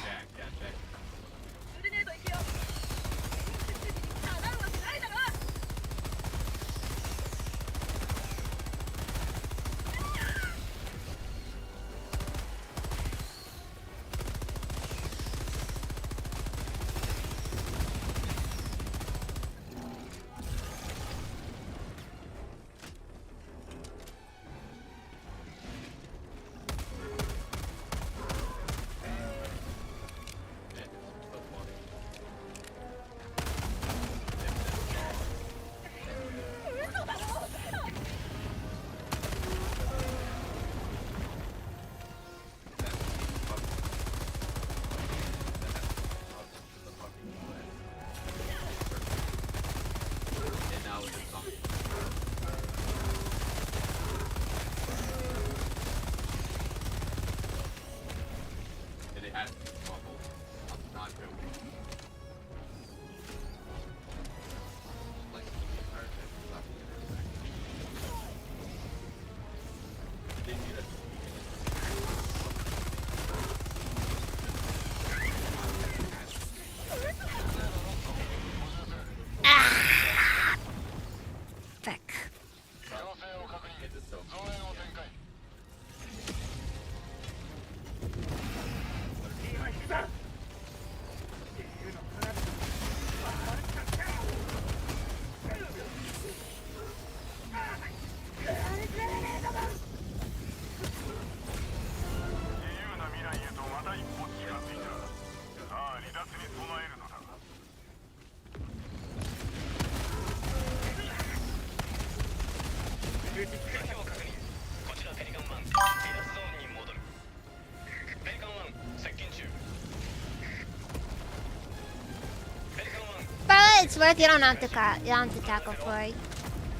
It's worth. You don't have to tackle for it.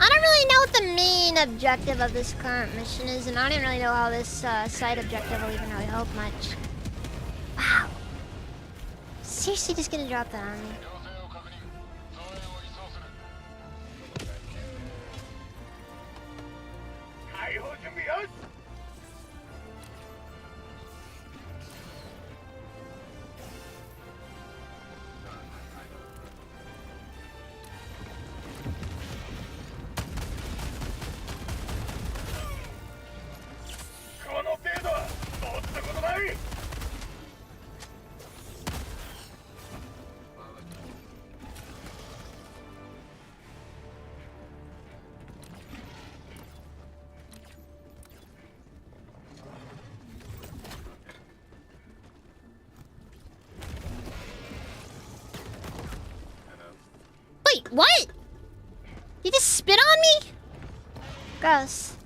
I don't really know what the main objective of this current mission is, and I don't really know how this side objective will even really help much. Wow. seriously just gonna drop that on me? 要請を確認増援を移送する解放準備よし。この程度はどうったことない。Wait, what? You just spit on me? Gross.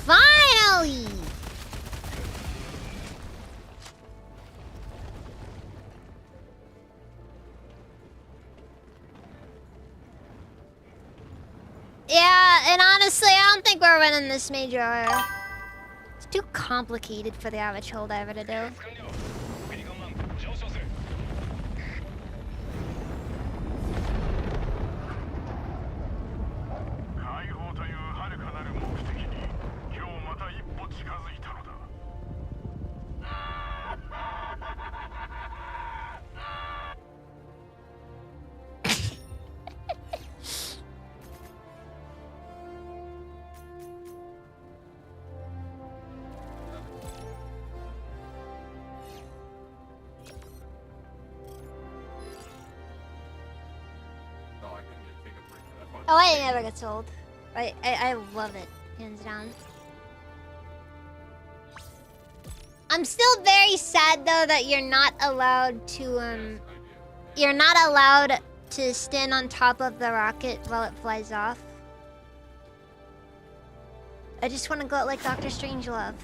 Finally! Yeah, and honestly, I don't think we're winning this major. It's too complicated for the average holdover to do. 完了メリガンマン上昇する解放という遥かなる目的に今日また一歩近づいたのだ No, I couldn't just take a break. That's why- Oh, I never gets old. I love it, hands down. I'm still very sad though that you're not allowed to you're not allowed to stand on top of the rocket while it flies off. I just want to go out like Dr. Strangelove.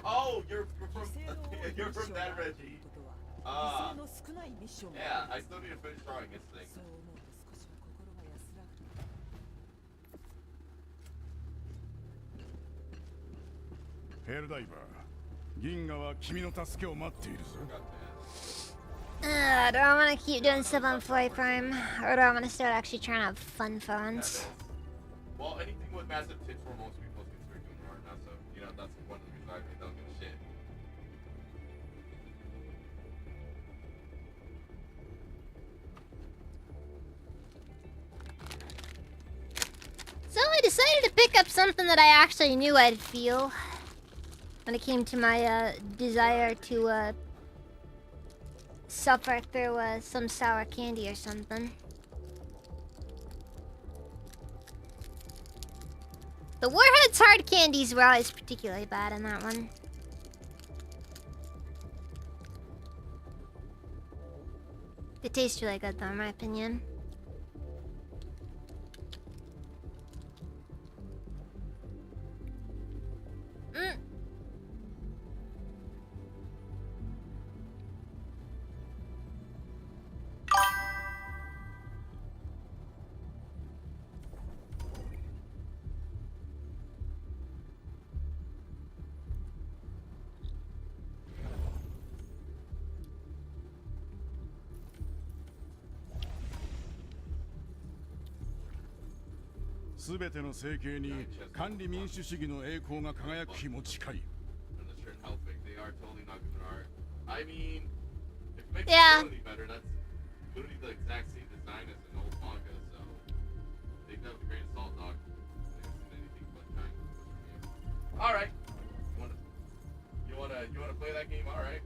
Oh, you're from 犠牲の多い you're ミッショ from ンが that あるという Reggie. ことは Ah. 犠牲の少ないミッションが Yeah, ある I んです still need to finish drawing this thing. そう思うと少しは心が安らぐヘルダイバー銀河は君の助けを待っているぞ Got that. Do I want to keep doing stuff on Fly Farm? Or do I want to start actually trying to have fun phones? Well, anything with massive tits for most people is considered doing hard now, so you know that's one of the reasons I don't give a shit. So I decided to pick up something that I actually knew I'd feel when it came to my desire to suffer through some sour candy or something. The Warhead's hard candies were always particularly bad in that one. They taste really good though, in my opinion. Mm.すべての政経に管理民主主義の栄光が輝く日も近い I'm not sure how big they are. Totally not good art. I mean, if it makes Yeah. the ability better, that's literally the exact same design as an old manga. So they have the greatest salt dog. Anything but kind. All right. You wanna play that game? All right.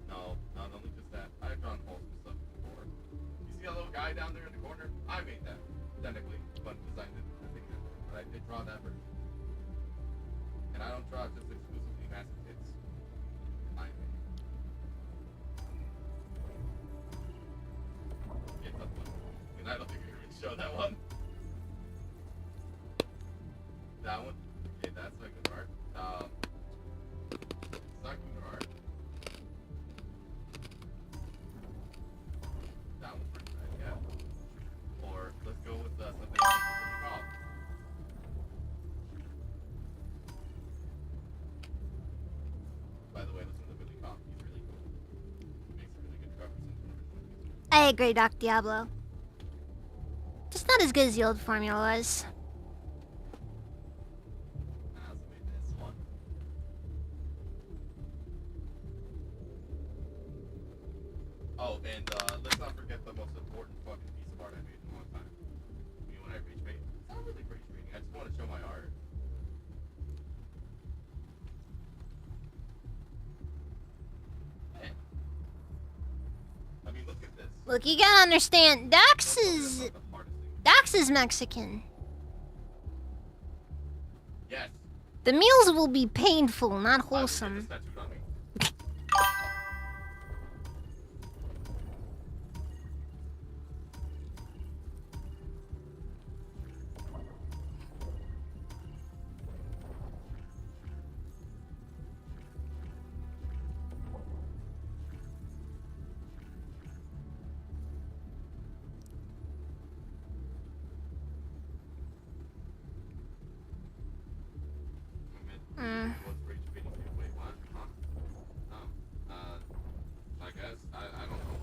No, not only just that. I've drawn wholesome stuff before. You see that little guy down there in the corner? I made that, technically, but designed it. I think that, but I did draw that version. And I don't draw just exclusively massive hits. In my opinion. Yeah, tough one. And I don't think we can show that one. That one? Okay, that's not good art. It's not good art. That one's pretty bad, yeah. Or let's go with something like Cobb. By the way, listen to Billy Cobb. He's really cool. He makes a really good covers into original. I agree, Doc Diablo. Just not as good as the old formula was. I also made this one. Oh, and let's not forget the most important fucking piece of art I made in a long time. You know, when I rage bait. It's not really rage baiting. I just want to show my art. Man. I mean, look at this. Look, you gotta understand, Dax That's is not the hardest thing. Dax is Mexican. Yes. The meals will be painful, not I would get wholesome. this tattooed on me. Mm. What's rage baiting? Wait, what? Huh? No. I guess. I don't know.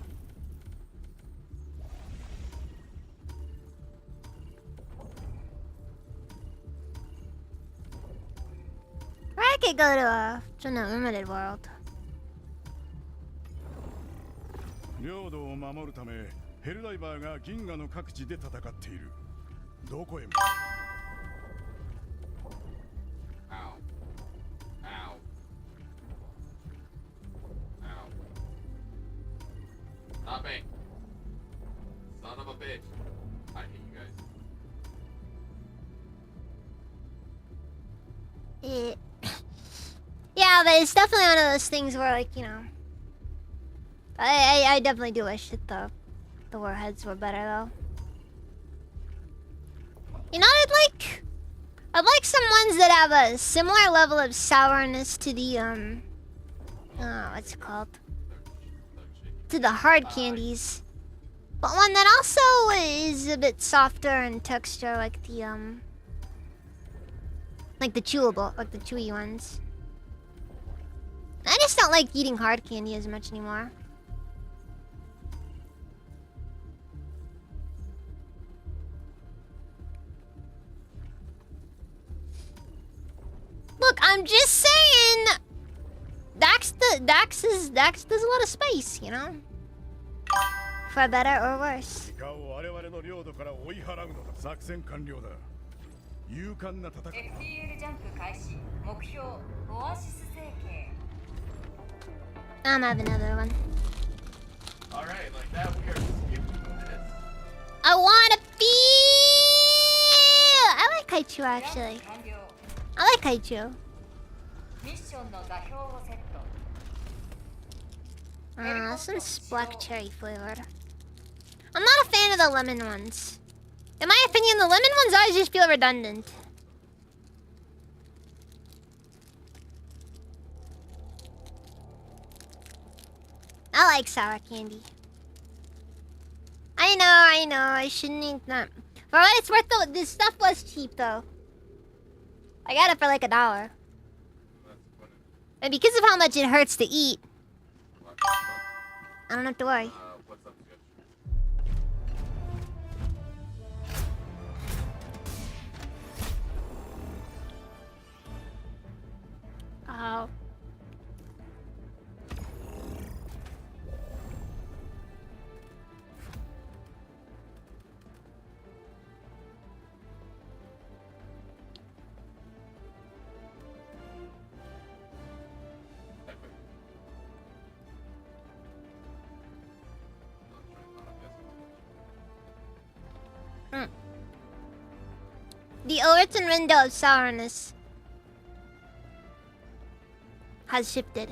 Or I could go to an unlimited world. 領土を守るためヘルダイバーが銀河の各地で戦っている。どこへ向か Ow. Ow. Ow. Stop it. Son of a bitch. I hate you guys. Yeah, but it's definitely one of those things where, like, you know, I definitely do wish that the warheads were better though. You know, I'd like some ones that have a similar level of sourness to the what's it called? To the hard candies, but one that also is a bit softer in texture, like the chewable, like the chewy ones. I just don't like eating hard candy as much anymore. Look, I'm just saying. Dax does a lot of spice, you know. For better or worse. イカを我々の領土から追い払うのだ。作戦完了だ。勇敢な戦い。 FTL ジャンプ開始目標オアシス成形 I'm having another one. Alright, like that, we are skipping this. I wanna feel. I like Kaichu ジャン actually. プ完了 I like Kaichu. ミッションの座標をセット This one's black cherry flavored. I'm not a fan of the lemon ones. In my opinion, the lemon ones always just feel redundant. I like sour candy. I know, I shouldn't eat that. For what it's worth though, this stuff was cheap though. I got it for like $1. That's funny. And because of how much it hurts to eat, What? I don't have to worry. What's up, Sketch? Oh. That quick. Not trying to guess. The Overton window of sourness. has shifted.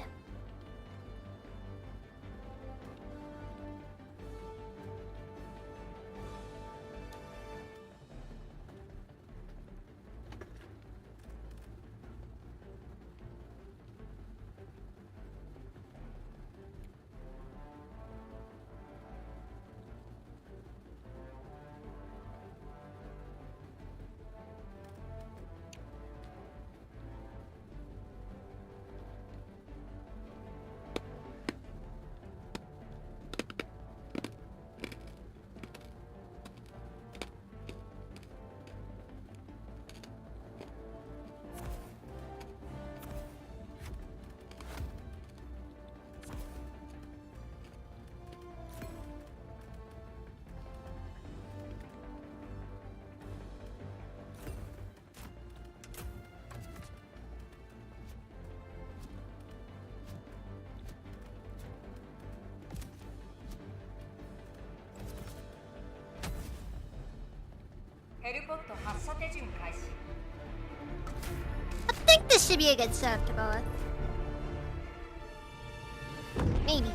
I think this should be a good setup to go with. Maybe.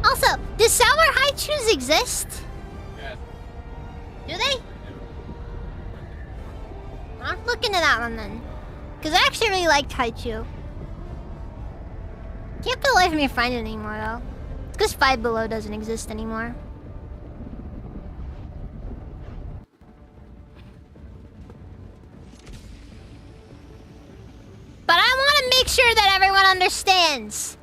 Also, does Sour Haichus exist? Yes. Do they? I'm looking at that one then. Because I actually really liked Haichu. Can't for the life of me find it anymore though. It's because Five Below doesn't exist anymore. But I want to make sure that everyone understands.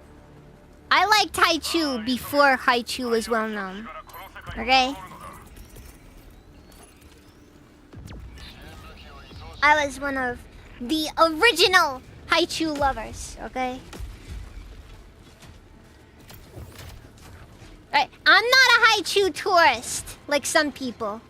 I liked Haichu before Haichu was well known. Okay? I was one of the original Haichu lovers, okay? Right, I'm not a Haichu tourist like some people.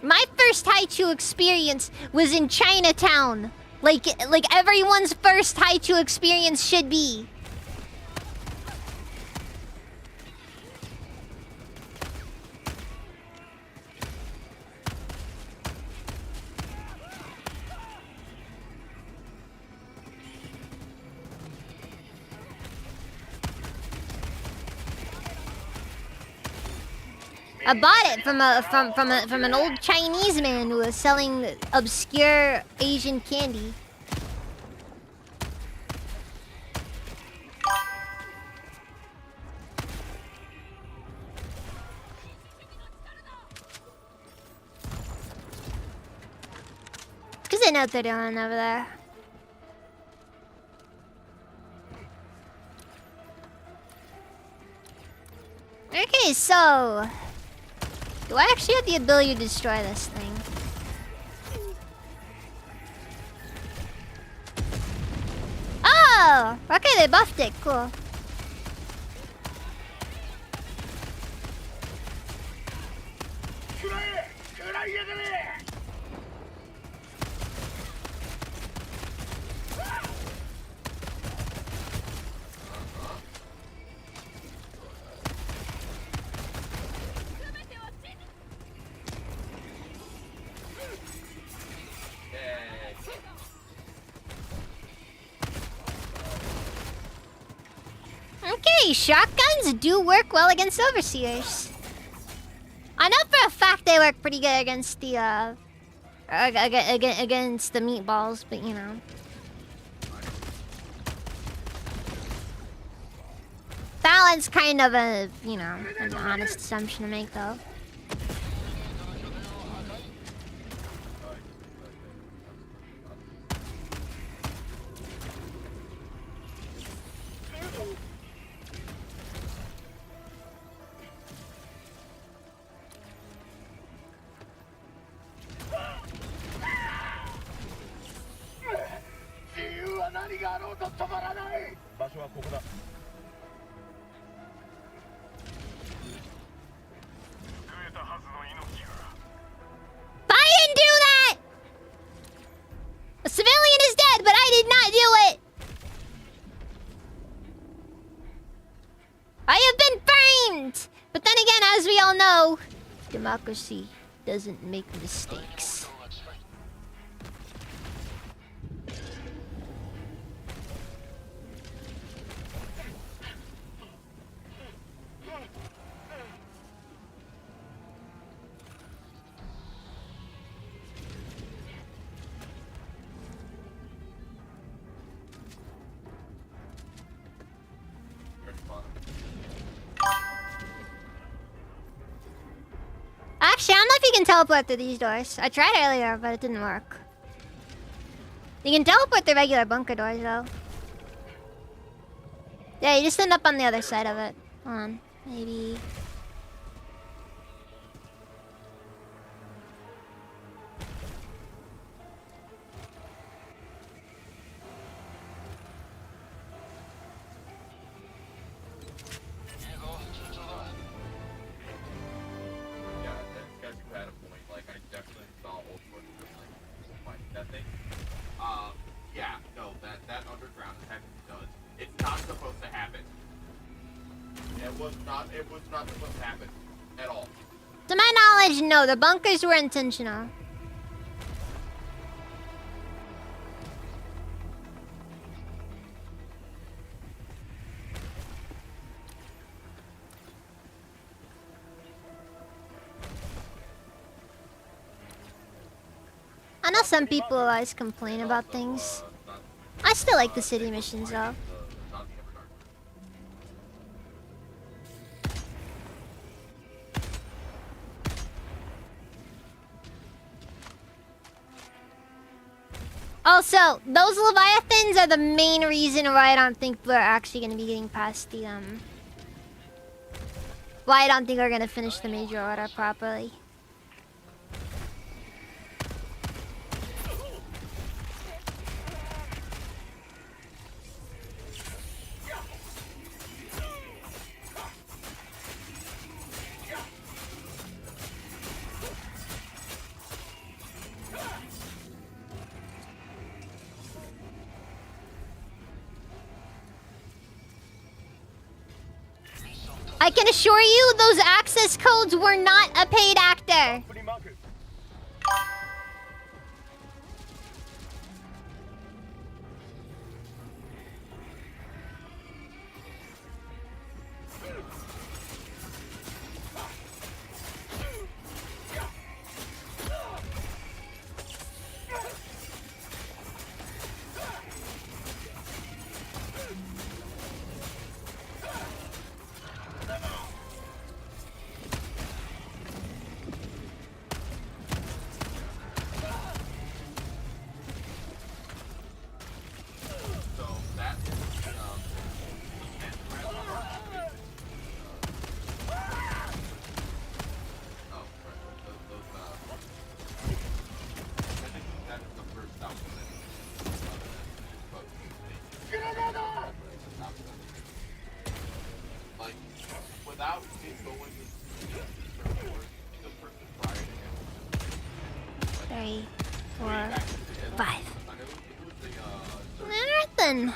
My first Haichu experience was in Chinatown. Like everyone's first Haichu experience should be. I bought it from an old Chinese man who was selling obscure Asian candy. Because they know what they're doing over there. Okay, so... do I actually have the ability to destroy this thing? Oh! Okay, they buffed it. Cool. Okay, shotguns do work well against overseers. I know for a fact they work pretty good against the against the meatballs, but you know. That one's kind of a, you know, an honest assumption to make though. I didn't do that! A civilian is dead, but I did not do it! democracy doesn't make mistakes. Actually, I don't know if you can teleport through these doors. I tried earlier, but it didn't work. You can teleport the regular bunker doors, though. Yeah, you just end up on the other side of it. Hold on. Maybe... Yeah, that's got you had a point. Like, I definitely saw old footage of like that thing. Yeah, no, that underground attack does. It's not supposed to happen. It was not supposed to happen at all. To my knowledge, no. The bunkers were intentional. I know some people always complain about things. I still like the city missions, though. Also, those Leviathans are the main reason why I don't think we're actually going to be getting past the, why I don't think we're going to finish the major order properly. I can assure you, those access codes were not a paid actor. プリマーク So that is oh, right. Those I think that is the first stop. Like, without it going the person prior to him. 3, 4, 5. Nothing. Nothing.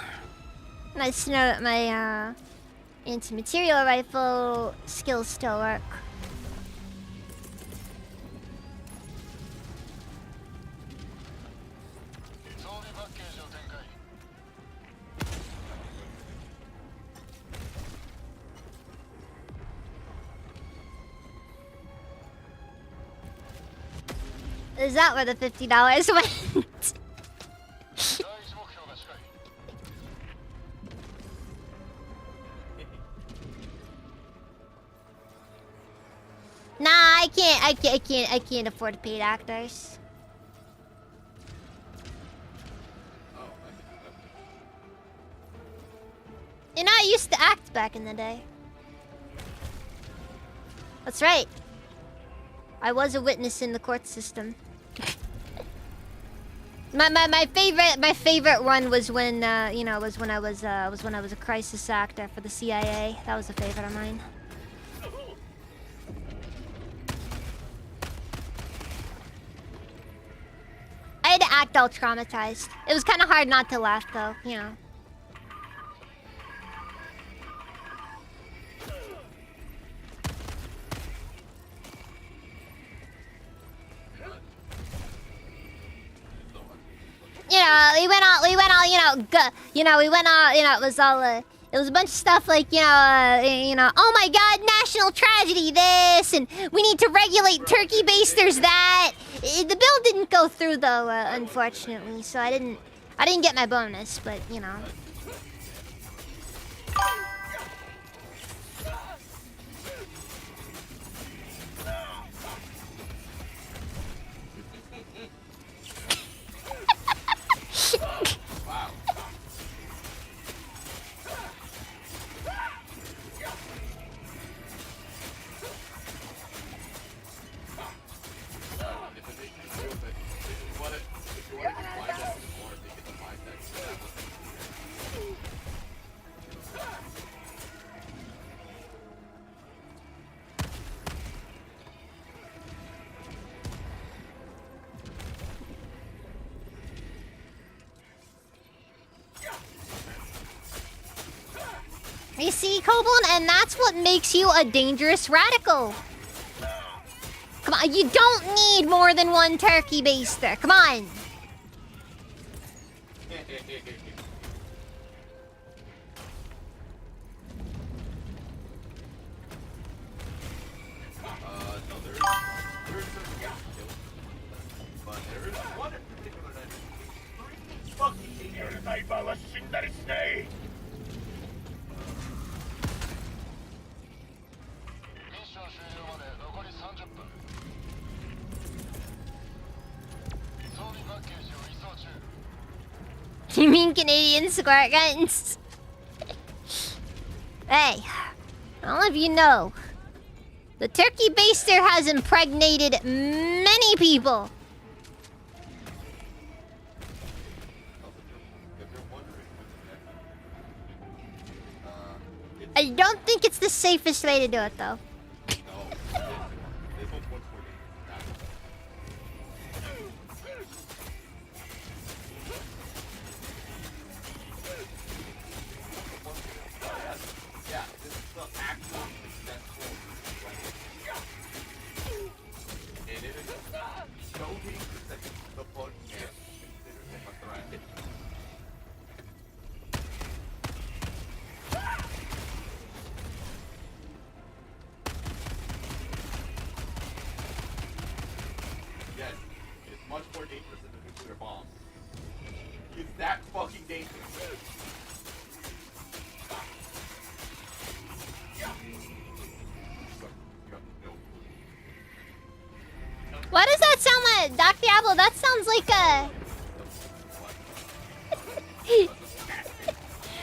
Nice to know that my anti-material rifle skills still work. Is that where the $50 went? Nah, I can't afford paid actors. You know, I used to act back in the day. That's right. I was a witness in the court system. my favorite one was when was when I was a crisis actor for the CIA. That was a favorite of mine. I had to act all traumatized. It was kind of hard not to laugh, though, you know. we went all, it was all, it was a bunch of stuff like, oh my god, national tragedy this, and we need to regulate turkey basters that. The bill didn't go through though, unfortunately, so I didn't get my bonus, but, Wow. You see, Koblin, and that's what makes you a dangerous radical. Come on, you don't need more than one turkey baster. Come on. No, there is some gas kills, but there is one in particular that is fucking やるナイバーは死んだりしない。ミッション終了まで残り30分。装備パッケージを移送中。 You mean Canadian squirt guns? Hey, all of you know, the turkey baster has impregnated many people. I don't think it's the safest way to do it, though. Yeah, this is the actual successful and it is so dangerous that the bug can't consider him a threat. Yes, it's much more dangerous than a nuclear bomb. It's that fucking dangerous. Why does that sound like Doc Diablo? That sounds like a.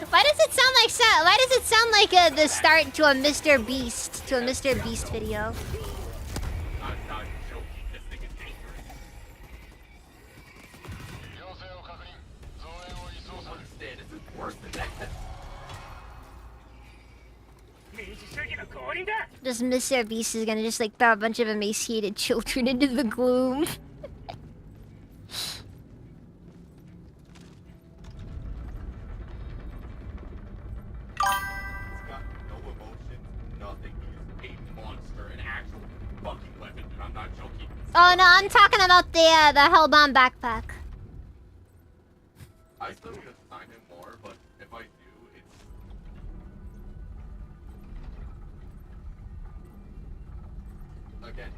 Why does it sound like Why does it sound like the start to a Mr. Beast video? I'm not joking. This thing is dangerous. 要請を確認。増援を移送する。 Understand, this is worse than that. 民主主義の降臨だ。 Just Mr. Beast is gonna just like throw a bunch of emaciated children into the gloom. He's got no emotion, nothing. He's a monster, an actual fucking weapon, dude. I'm not joking. Oh no, I'm talking about the Hellbound backpack. I still need to sign him more, but if I do, it's... Again,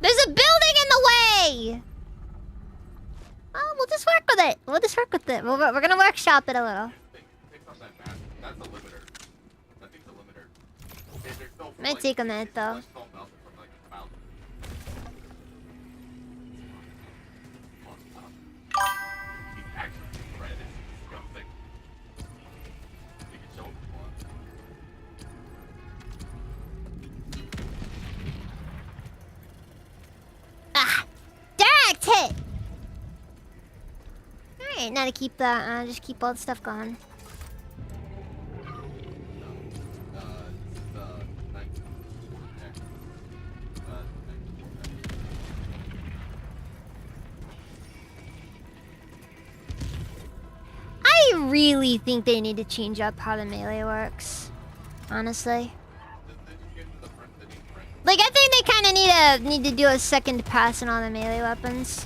There's a building in the way! Oh, we'll just work with it. We'll just work with it. We're gonna workshop it a little. It's not that bad. That's a limiter. I think it's a limiter. Okay, there's no... Might take a minute, though. Let's don't melt it from, like, the mouth. He's actually red. It's disgusting. You can show him if you want. Ah! Direct hit! Alright, now to keep that, just keep all the stuff going. I really think they need to change up how the melee works. Honestly. Like, I think they kind of need to do a second pass on all the melee weapons.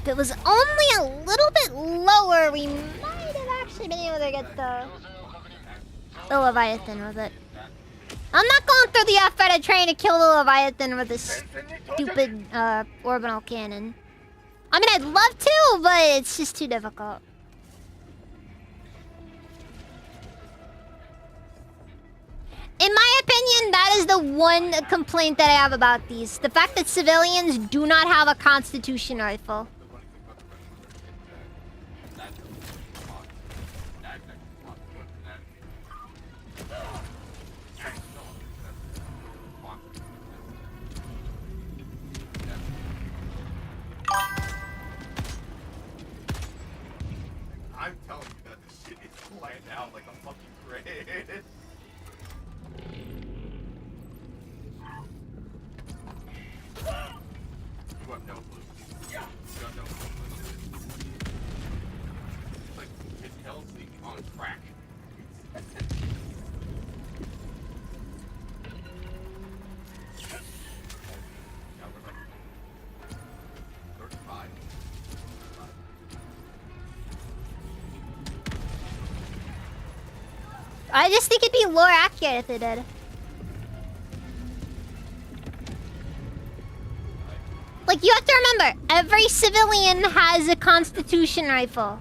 If it was only a little bit lower, we might have actually been able to get the Leviathan with it. I'm not going through the effort of trying to kill the Leviathan with this stupid orbital cannon. I mean, I'd love to, but it's just too difficult. In my opinion, that is the one complaint that I have about these. The fact that civilians do not have a Constitution rifle. I'm telling you that this shit is planned out like a fucking grid. You have no clue. You have no clue. Like, his hell's leaking on crack. Now we're like 35. I just think it'd be lore accurate if they did. Like, you have to remember, every civilian has a Constitution rifle.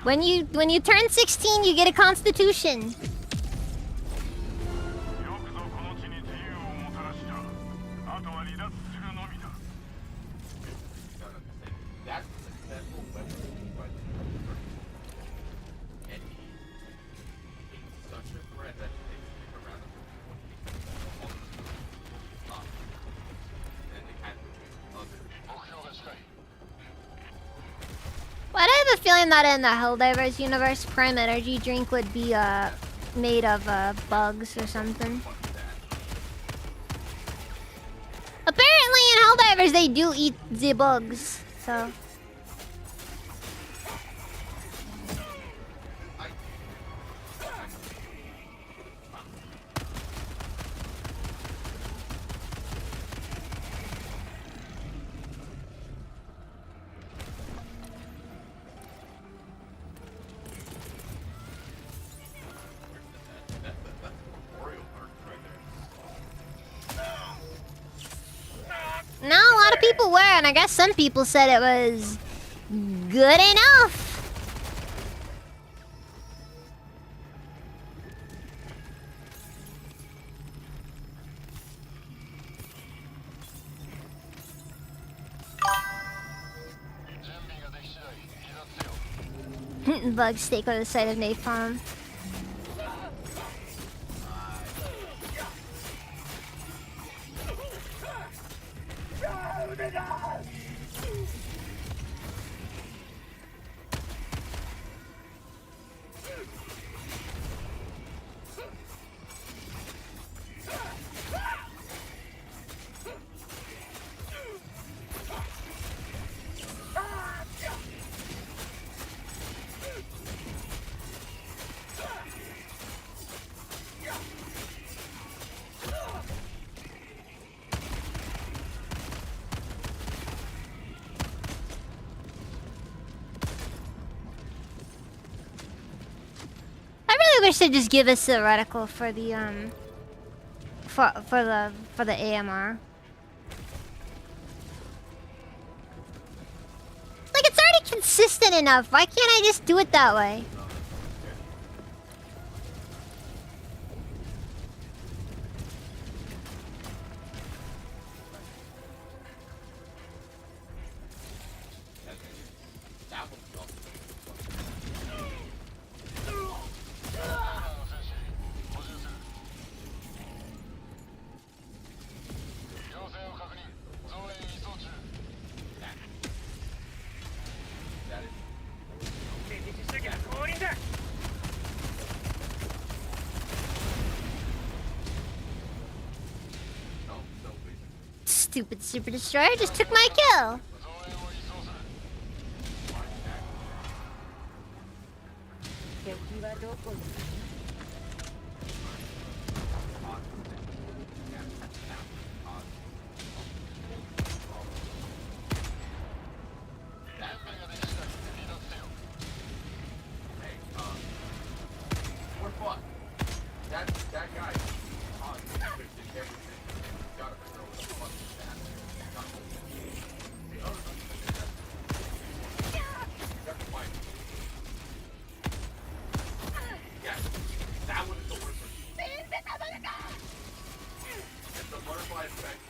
When you turn 16, you get a Constitution. よくぞこの地に自由をもたらした。あとは離脱するのみだ。 That's a successful weapon by the and he's such a threat that they stick around him for 20 and they had to use other 目標が近い。 But I have a feeling that in the Helldivers universe, Prime Energy Drink would be made of bugs or something. Apparently in Helldivers they do eat the bugs, so. memorial mark right there. No, a lot of people were, and I guess some people said it was good enough. Bug steak on the side of napalm. I wish they'd just give us a reticle for the for the AMR. Like, it's already consistent enough. Why can't I just do it that way? Stupid Super Destroyer just took my kill.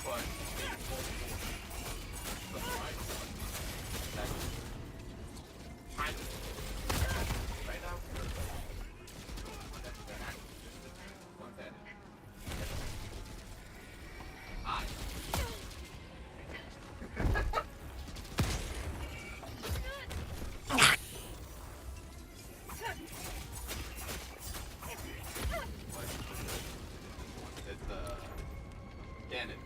but but the right one, that kind of right now, that actually just the one that is. It's Ganon.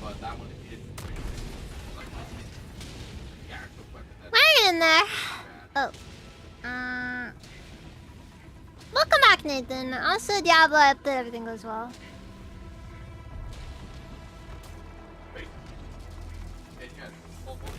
But that one is like the actual weapon that's We're in there. bad. Oh. Welcome back, Nathan. Also, Diablo, I hope that everything goes well. Wait. And yes, full voice.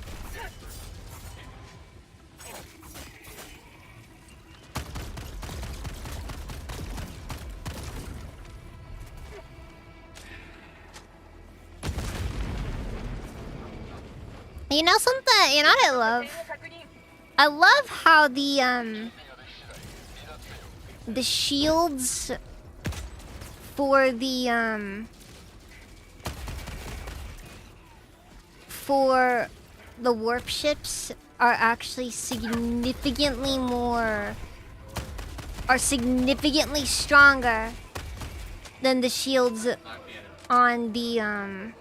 You know something? You know what I love? I love how the shields for the warp ships are actually significantly stronger than the shields Not Ganon.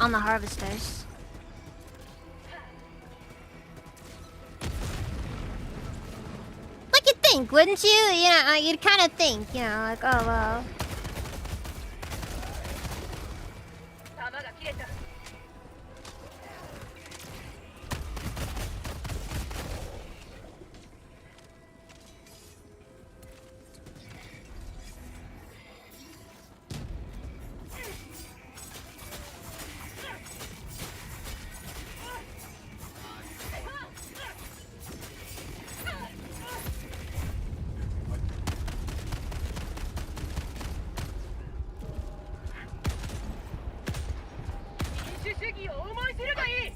on the harvesters. Like you'd think, wouldn't you? You know, you'd kind of think, you know, like, oh well.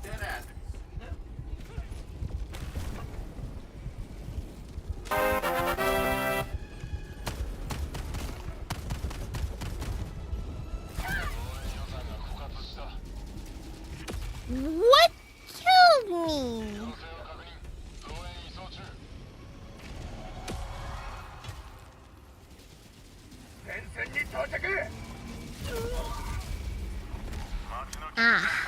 Deadass. What killed me? Ah.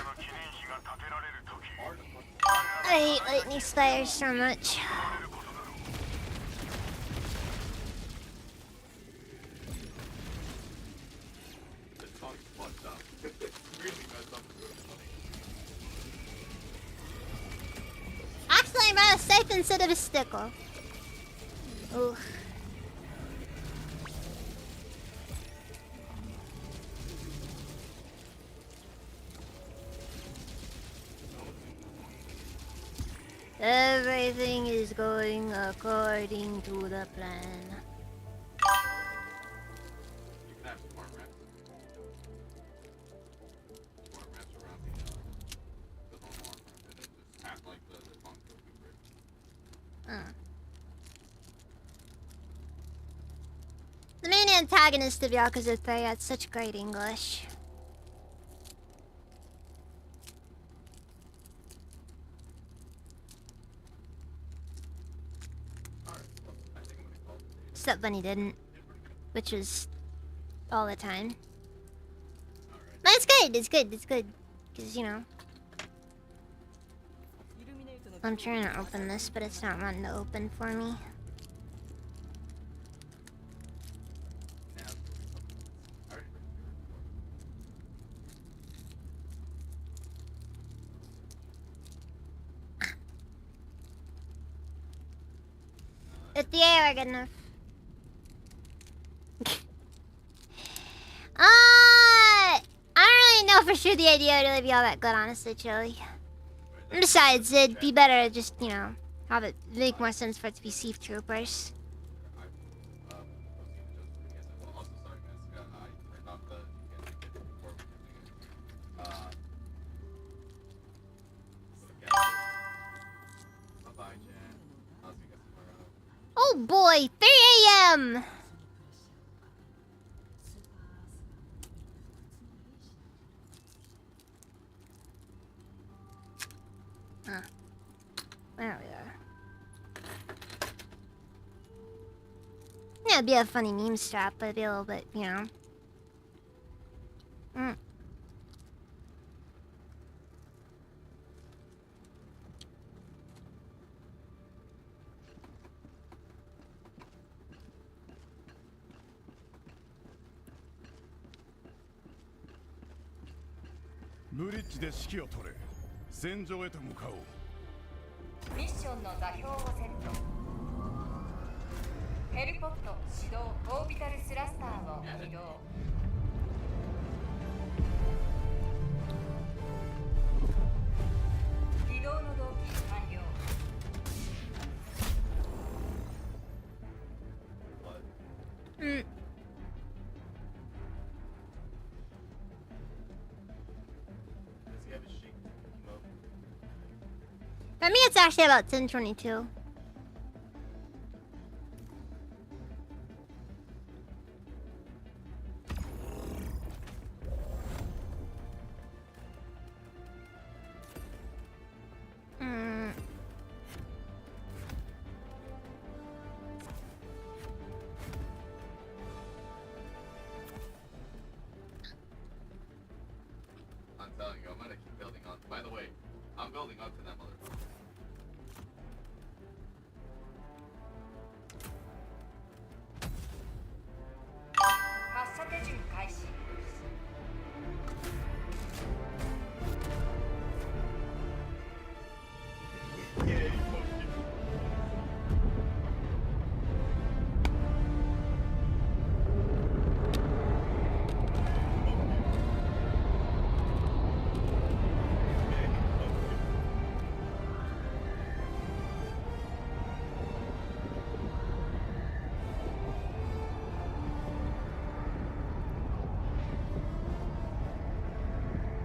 I hate lightning spires so much. This song's fucked up. It's really messed up and really funny. Actually, I brought a scythe instead of a stickle. Ooh. Everything is going according to the plan. You can have smart rats. Smart rats around the normal armor, and then just have like the tongue go through it. The main antagonist of Yakuza 3 had such great English. Except when he didn't. Which was all the time. But it's good, it's good, it's good. Because, you know. I'm trying to open this, but it's not wanting to open for me. If the air are good enough. I don't really know for sure the idea would really be all that good, honestly, Chili. And besides, it'd be better to just, you know, have it make more sense for it to be Thief Troopers. Also, sorry, guys. I turned off the before we were doing it. Bye-bye, Jen. I'll see you guys tomorrow. Oh boy, 3 a.m. There we are. Yeah, it'd be a funny meme strap, but it'd be a little bit, you know. Mm.ブリッジで指揮を取れ。戦場へと向かおう。ミッションの座標をセット。ヘルポット始動オービタルスラスターを起動。起動の動機完了。Mm. Does he have his shake mode? For me, it's actually about 10:22. Mm. I'm telling you, I'm gonna keep building on. By the way, I'm building up to that motherfucker. Yay, monkey.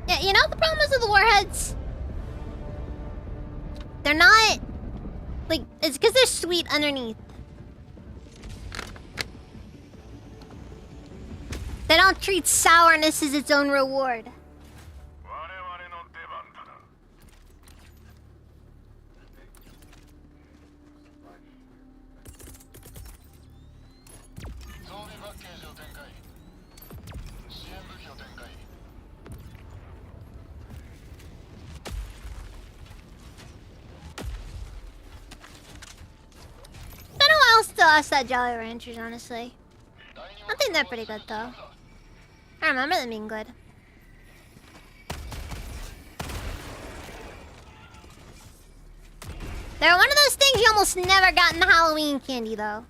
Yeah, you know the problem is with the warheads? They're not... Like, it's because they're sweet underneath. They don't treat sourness as its own reward. 我々の出番だな。装備パッケージを展開。支援武器を展開。Been a while since I lost that Jolly Ranchers, honestly. I think they're pretty good, though. I remember them being good. They're one of those things you almost never got in Halloween candy, though.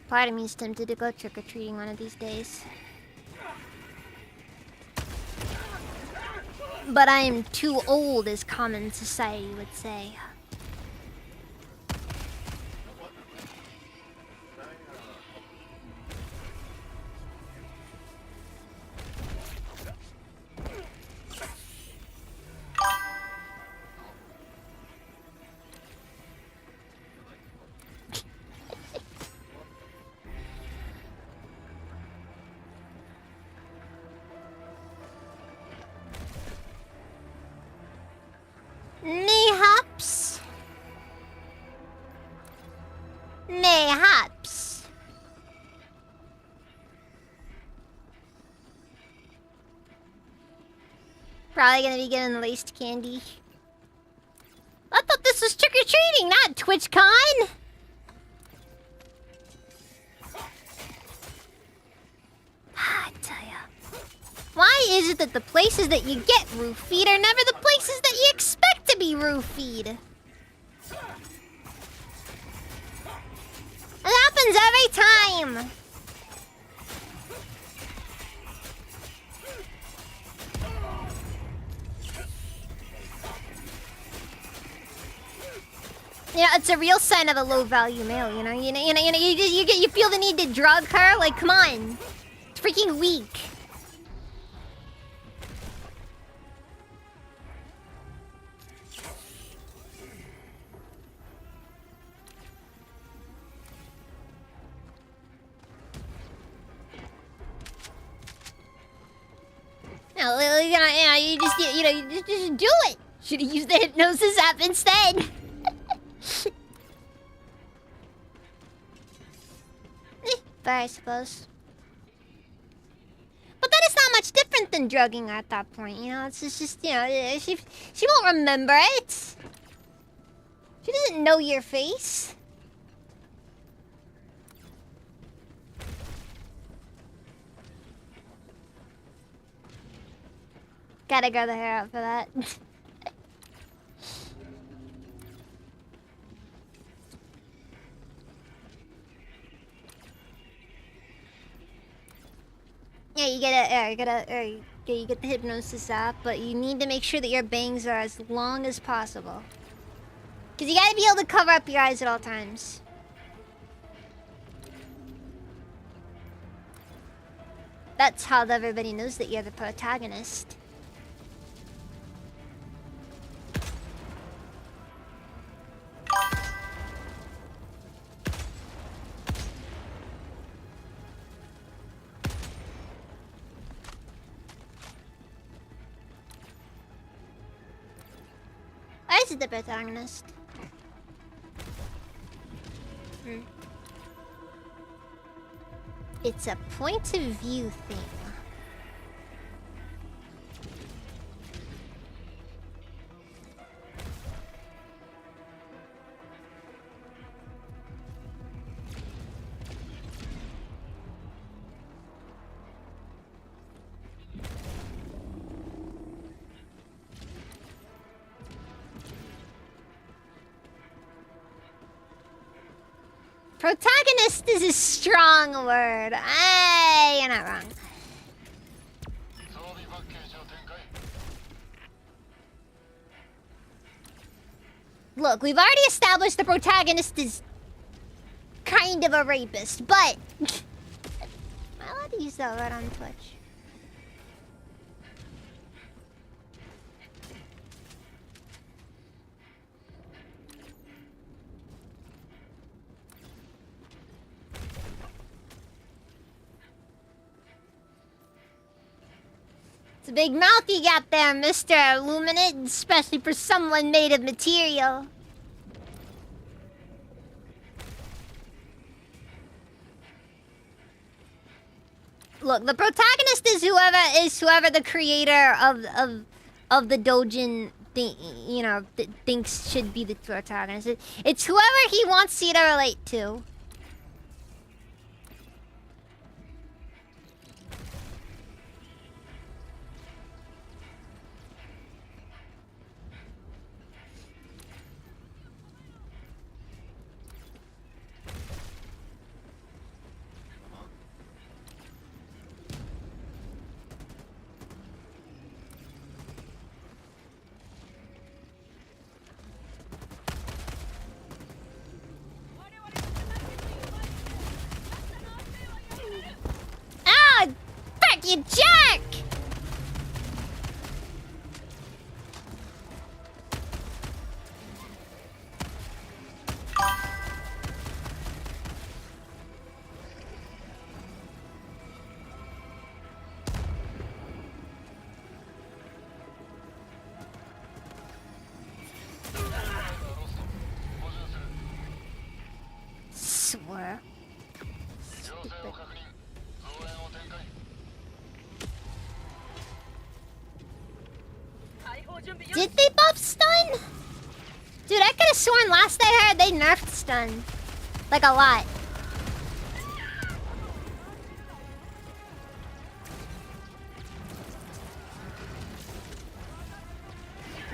Part of me is tempted to go trick-or-treating one of these days. But I am too old, as common society would say. Mayhaps. Mayhaps. Probably gonna be getting laced candy. I thought this was trick-or-treating, not TwitchCon! I tell ya. Why is it that the places that you get roofied are never the places that you expect to be roofied? It happens every time. Yeah, it's a real sign of a low-value male. You feel the need to drug her. Like, come on, it's freaking weak. No, you just do it. Should have used the hypnosis app instead. But I suppose. But that is not much different than drugging at that point, you know? It's just she won't remember it. She doesn't know your face. Gotta grow the hair out for that. Yeah, you get the hypnosis app, but you need to make sure that your bangs are as long as possible. Cause you gotta be able to cover up your eyes at all times. That's how everybody knows that you're the protagonist. Why is it the protagonist? It's a point of view thing. Protagonist is a strong word. Hey, you're not wrong. 装備パッケージを展開 Look, we've already established the protagonist is kind of a rapist, but am I allowed to use that word on Twitch? It's a big mouth you got there, Mr. Illuminate, especially for someone made of material. Look, the protagonist is whoever the creator of the Dojin thinks should be the protagonist. It's whoever he wants you to relate to. Ah! Fuck you, jerk! Swear. 情勢を確認増援を展開 Did they buff stun? Dude, I could have sworn last I heard they nerfed stun. Like a lot.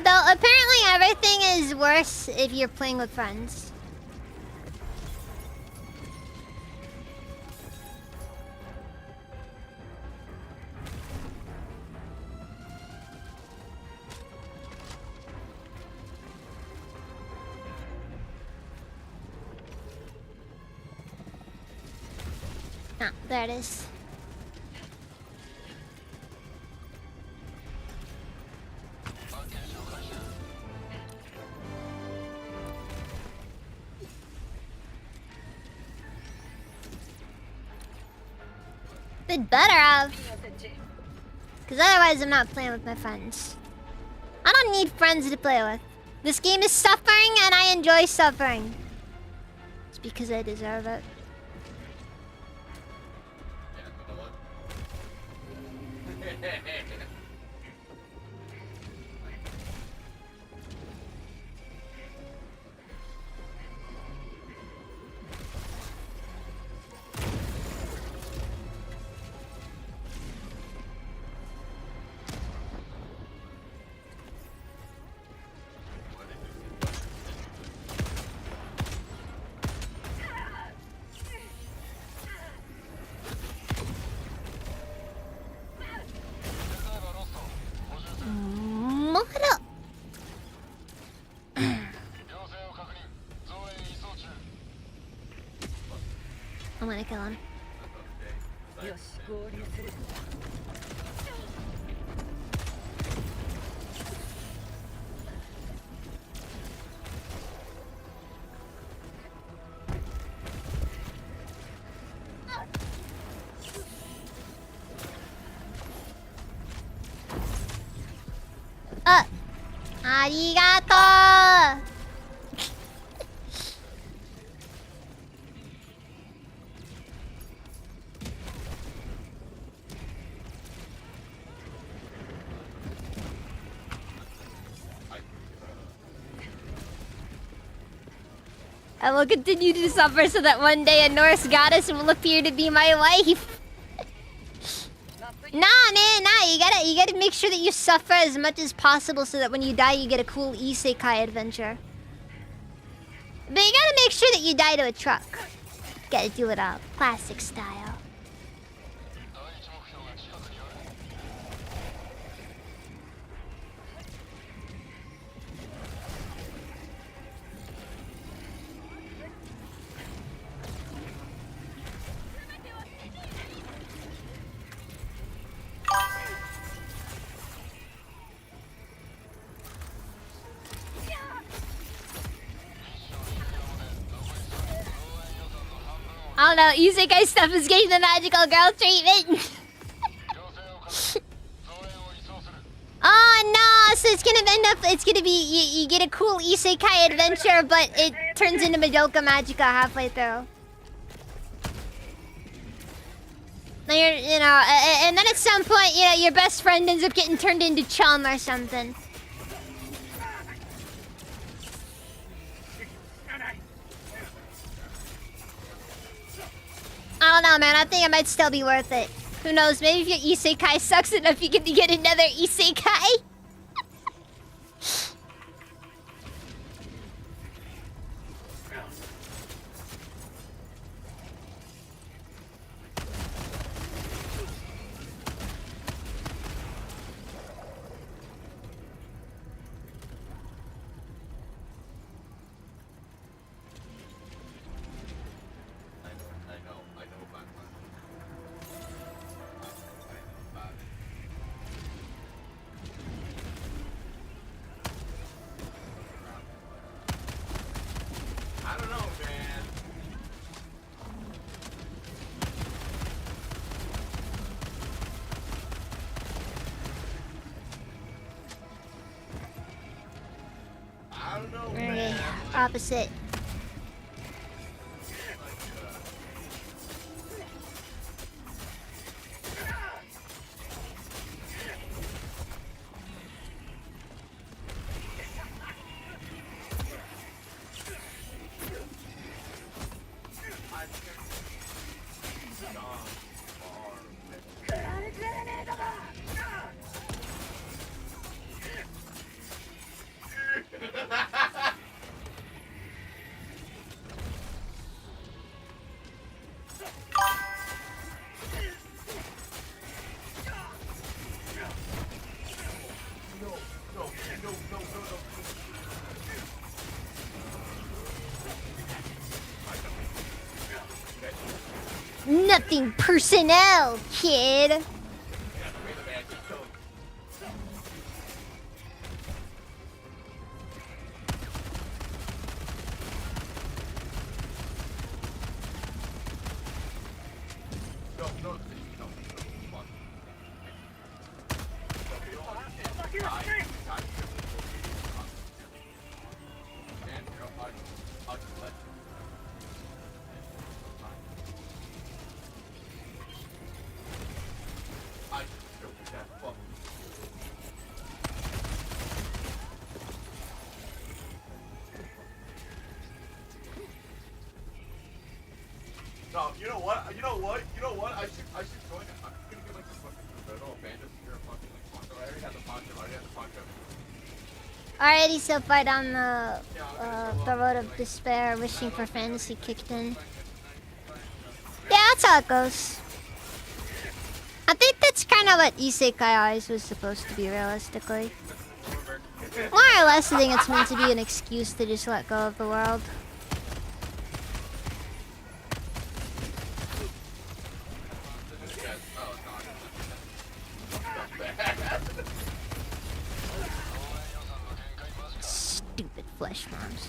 Though apparently everything is worse if you're playing with friends. Ah, there it is. They'd better have. Because otherwise I'm not playing with my friends. I don't need friends to play with. This game is suffering and I enjoy suffering. It's because I deserve it. Yeah, you know what? What up? 両線を確認増援移送中 I'm gonna kill him. よし合流する Arigato! I will continue to suffer so that one day a Norse goddess will appear to be my wife. Nah, man, nah. You gotta make sure that you suffer as much as possible so that when you die, you get a cool isekai adventure. But you gotta make sure that you die to a truck. Gotta do it all classic style. 第一目標が近くにある I don't know. Isekai stuff is getting the magical girl treatment. 両線を確認増援を移送する Oh no! So it's gonna end up. It's gonna be you get a cool isekai adventure, but it turns into Madoka Magica halfway through. Then you know, and then at some point, you know, your best friend ends up getting turned into Chum or something. I don't know, man. I think it might still be worth it. Who knows? Maybe if your isekai sucks enough, you get to get another isekai. I know about it. I don't know, man. I don't know, Okay, man. opposite. nothing personnel, kid. Yeah, the way the man keeps going. No, no, no, come on. No, you know what? You know what? You know what? I should join it. I'm gonna get like this fucking professional bandit here, fucking like poncho. I already had the poncho. I already had the poncho. Alrighty, so fight on the road of despair, wishing for fantasy kicked in. Yeah, that's how it goes. I think that's kind of what Isekai Eyes was supposed to be, realistically. More or less, I think it's meant to be an excuse to just let go of the world. Stupid flesh mobs.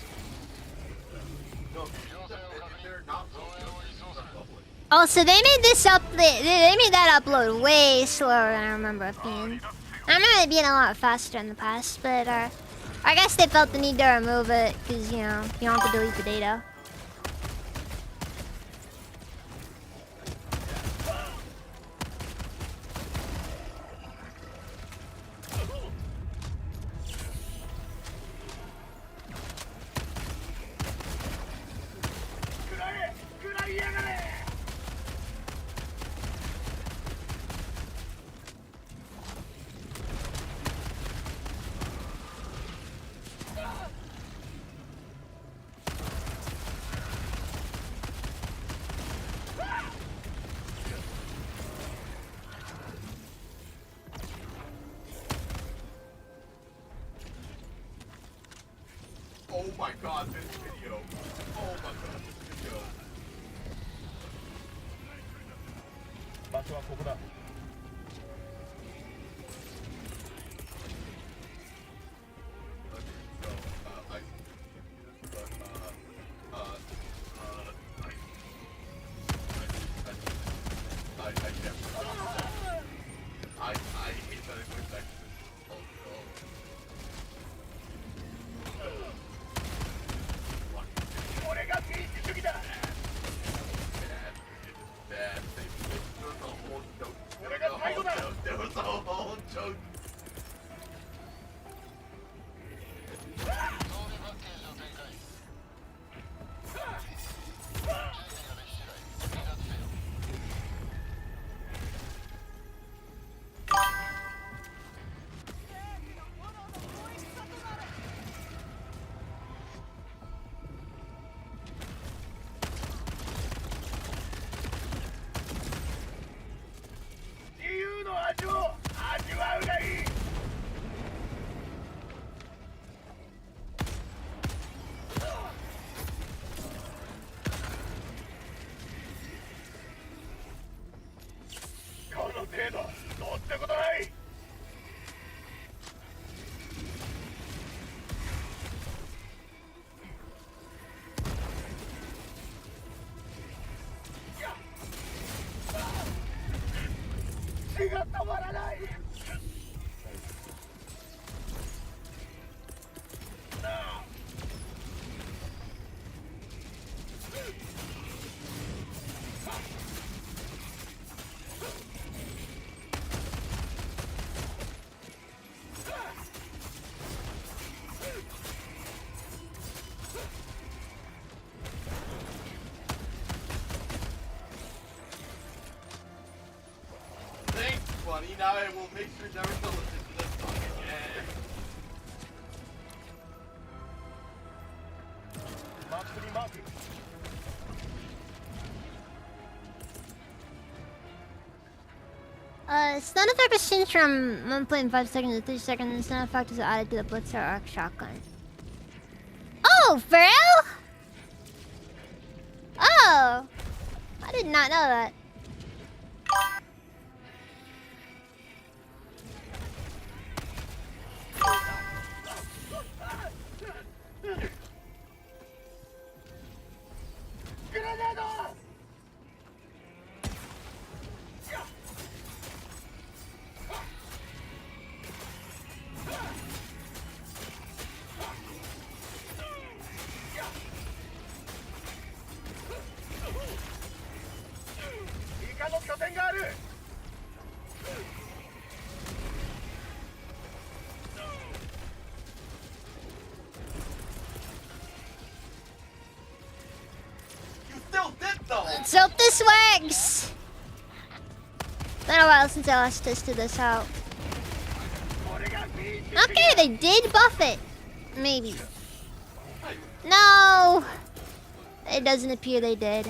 Oh, so they made this up. They made that upload way slower than I remember it being. I remember it being a lot faster in the past, but I guess they felt the need to remove it because you know you don't have to delete the data. Oh my god, this video. Oh my god, this video. 場所はここだ I hate that it went back to this. Oh no. 俺が民主主義だ Bad. There was a whole joke. There was a whole joke. 自由の味を味わうがいい この程度どうってことない血が止まらないThanks, buddy. Now I will make sure never to listen to this song again. マークにマーク Stun effect is changed from 1.5 seconds to 3 seconds, and stun effect is added to the Blitzer arc shotgun. Oh, for real? Oh! I did not know that. Let's hope this works. Been a while since I last tested this out. Okay, they did buff it. Maybe. No! It doesn't appear they did.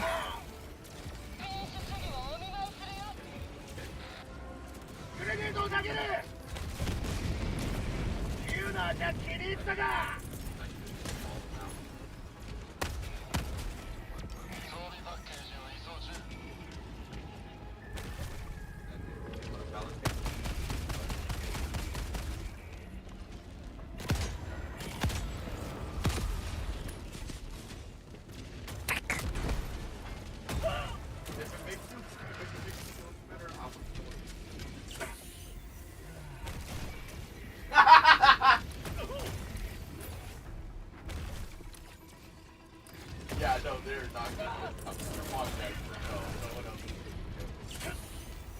Yeah, no, they're not gonna. I'm gonna watch that. No, no one else is gonna do it.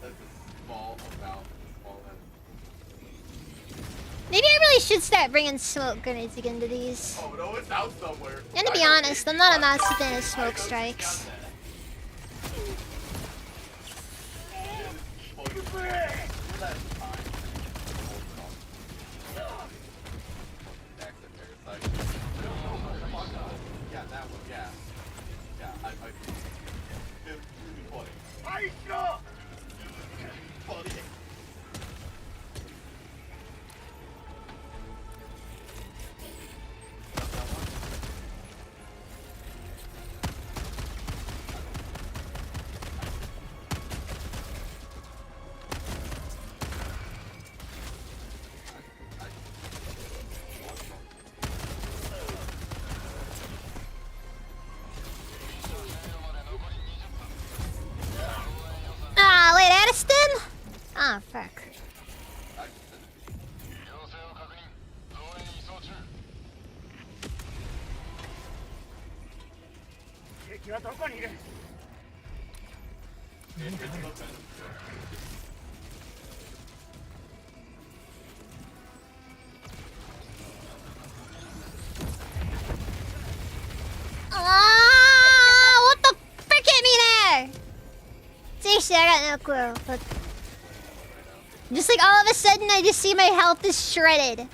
That's a small amount. Maybe I really should start bringing smoke grenades again to these. Oh no, it's out somewhere. And to be honest, I'm not a massive fan of smoke strikes. Yeah, that one, yeah. Yeah, it's really funny. Funny. Ah, wait, Addiston? Ah, fuck. 要請を確認増援移送中敵はどこにいる Ah, what the frick hit me there? Seriously, I got no clue. But just like all of a sudden, I just see my health is shredded.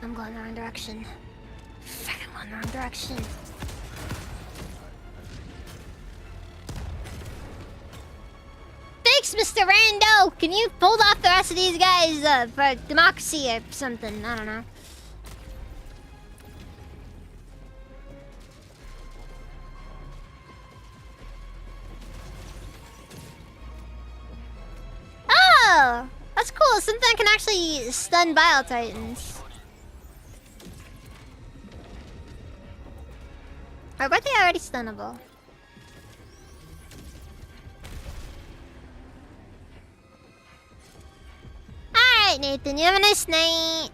I'm going the wrong direction. Fuck, I'm going the wrong direction. Thanks, Mr. Rando! Can you hold off the rest of these guys for democracy or something? I don't know. Oh! That's cool. Something that can actually stun Bile Titans. Or were they already stunnable? Alright, Nathan, you have a nice night.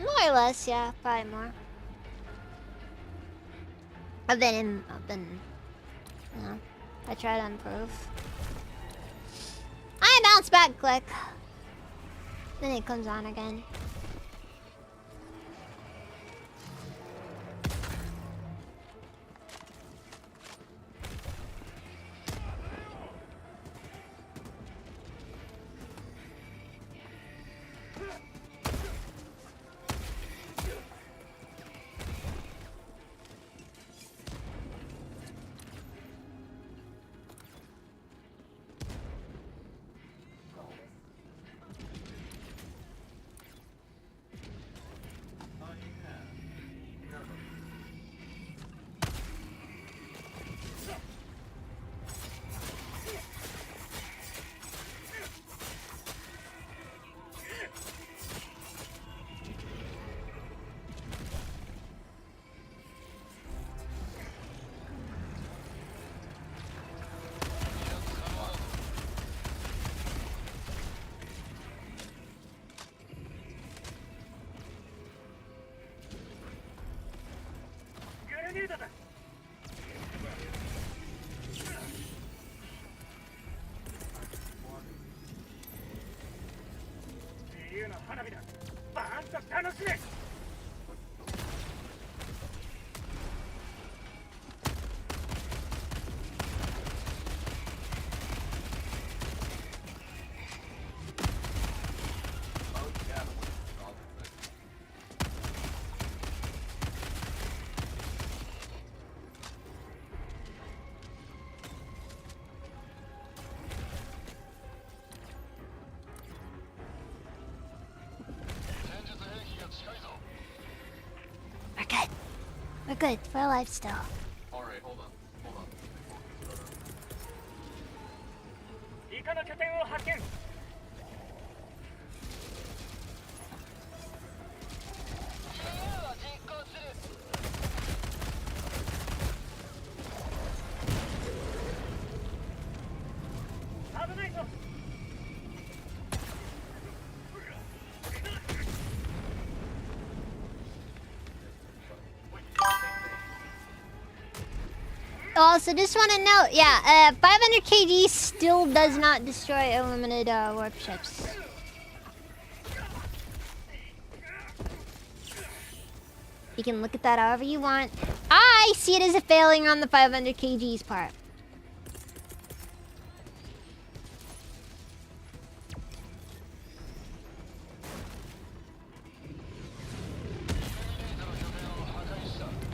More or less, yeah, probably more. I've been, you know, I try to improve. I bounce back quick. Then it comes on again. な花火だバーンと楽しめ Oh yeah, all the We're good. We're good. We're alive still. Alright, hold on. イカの拠点を発見 危ないぞ Also, just want to note, yeah, 500 kg still does not destroy unlimited warp ships. You can look at that however you want. I see it as a failing on the 500 kg's part.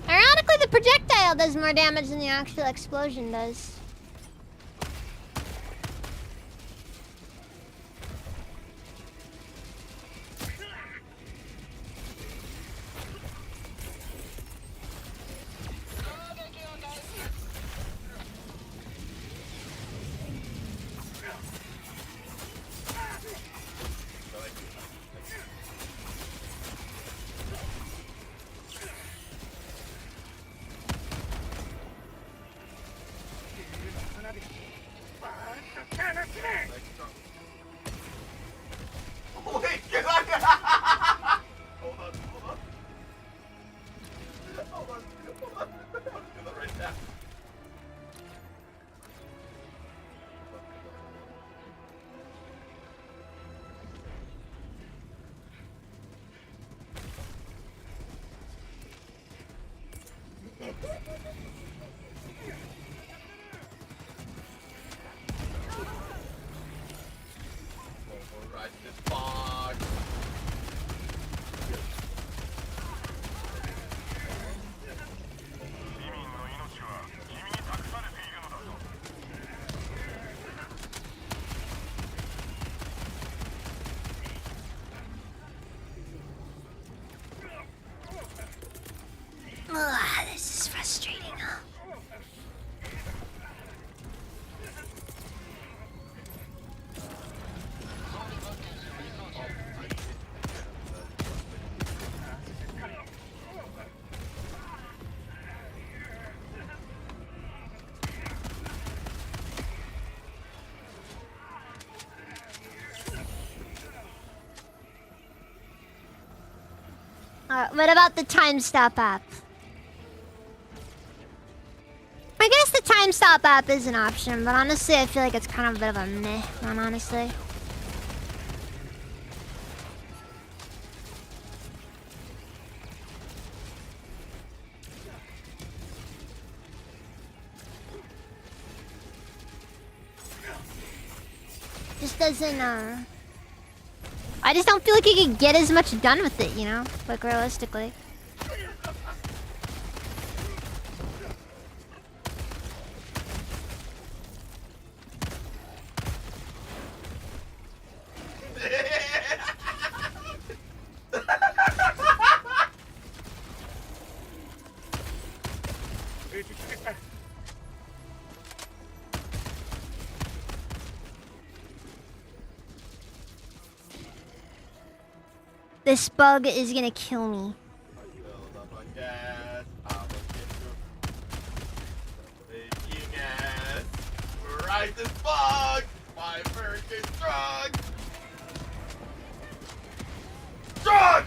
Ironically, the projectile does more damage than the actual explosion does. Wait, get on! Hold on. Do that right now. Override this fog. Ugh, this is frustrating. What about the time stop app? I guess the time stop app is an option, but honestly, I feel like it's kind of a bit of a meh one, honestly. Just doesn't, I just don't feel like you can get as much done with it, you know? Like, realistically. This bug is gonna kill me. Build up on gas. I'ma get you. Leaking ass. Right this fog. My virgin drug. Drug!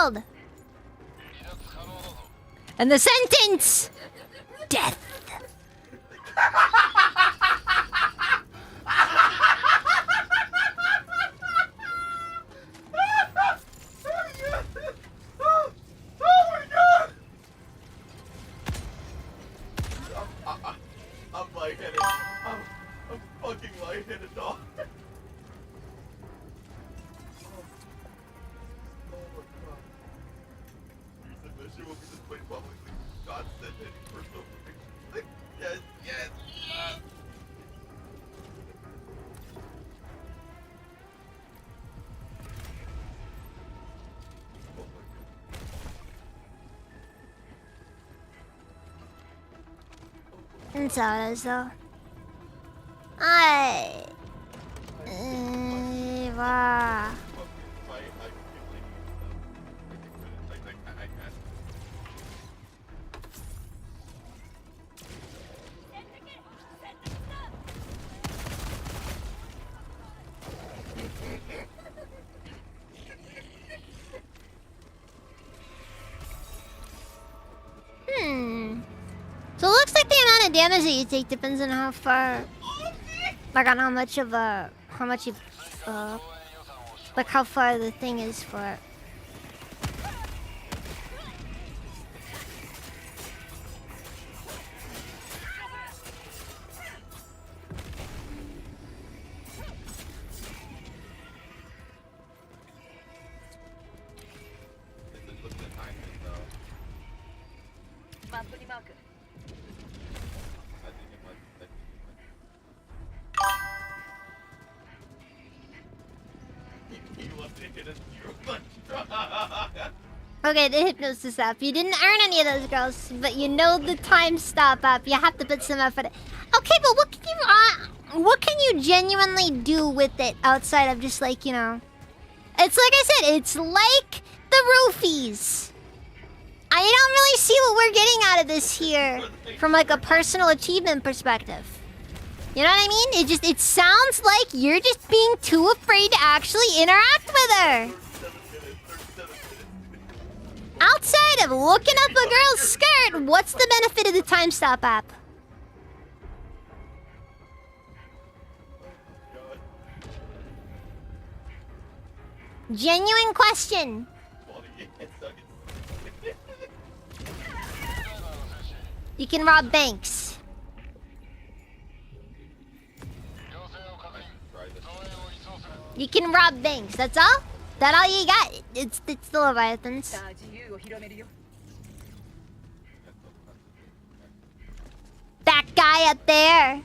killed. And the sentence, death. Oh my god! I'm lightheaded. I'm fucking lightheaded, dog. Oh my god. Your submission will be displayed publicly. God sent any personal information. Yes, yes, yes! Oh my god. It's all though. I. Wow. So it looks like the amount of damage that you take depends on how far, like on how much of how much you, like how far the thing is for. Okay, the hypnosis app. You didn't earn any of those, girls, but you know the time stop app. You have to put some effort. Okay, but what can you genuinely do with it outside of just like, you know? It's like I said, it's like the roofies. I don't really see what we're getting out of this here from like a personal achievement perspective. You know what I mean? It sounds like you're just being too afraid to actually interact with her. Outside of looking up a girl's skirt, what's the benefit of the time stop app? Genuine question. You can rob banks. You can rob banks, that's all? That all you got? It's the Leviathans. That guy up there.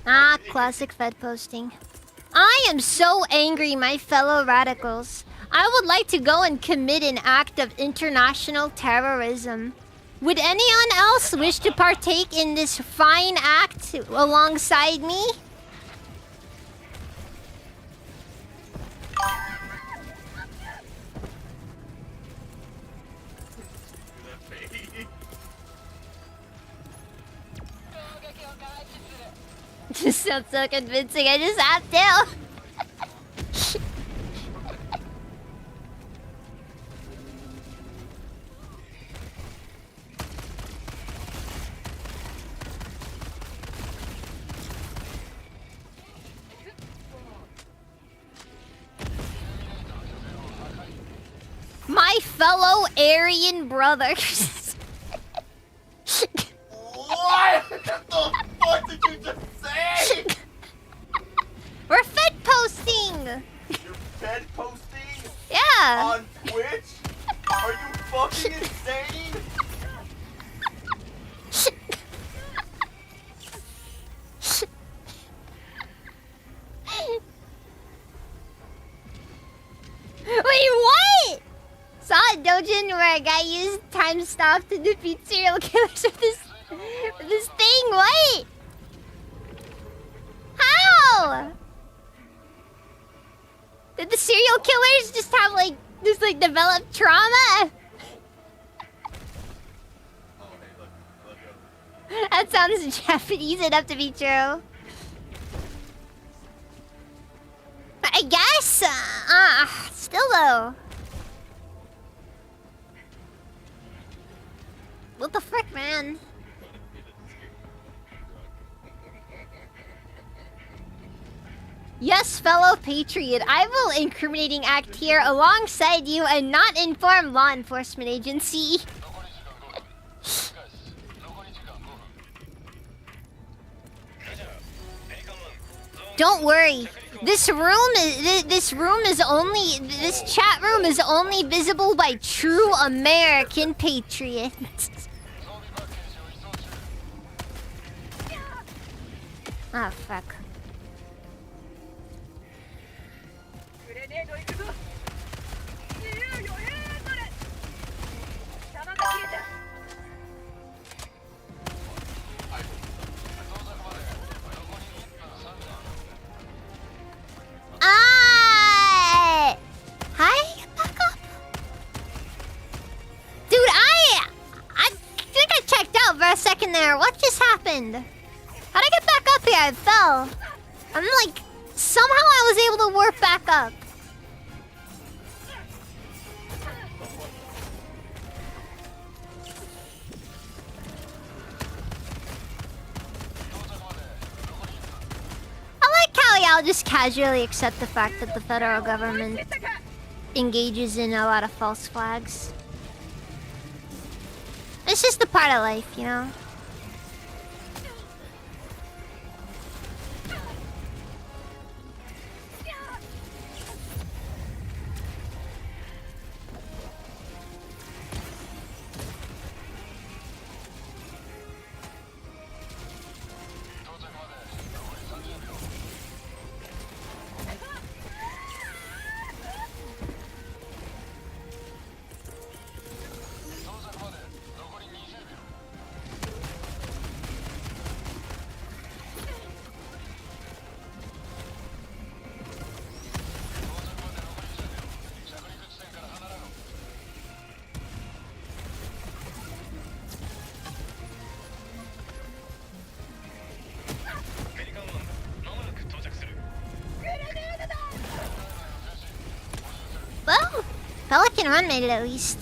Ah, classic Fed posting. I am so angry, my fellow radicals. I would like to go and commit an act of international terrorism. Would anyone else wish to partake in this fine act alongside me? This sounds so convincing, I just have to. My fellow Aryan brothers. What the fuck did you just say? We're Fed posting. You're Fed posting? Yeah. On Twitch? Are you fucking insane? Wait, what? Saw a dojin where a guy used time stop to defeat serial killers with this thing. What? How? Did the serial killers just have like develop trauma? That sounds Japanese enough to be true. I guess. Still though. What the frick, man? Yes, fellow patriot, I will incriminating act here alongside you and not inform law enforcement agency. Don't worry. This chat room is only visible by true American patriots. Ah, fuck. Hi, back up. Dude, I think I checked out for a second there. What just happened? How'd I get back up here? I fell. I'm like, somehow I was able to warp back up. I like how y'all just casually accept the fact that the federal government engages in a lot of false flags. It's just a part of life, you know? Well, Pelican Run made it at least.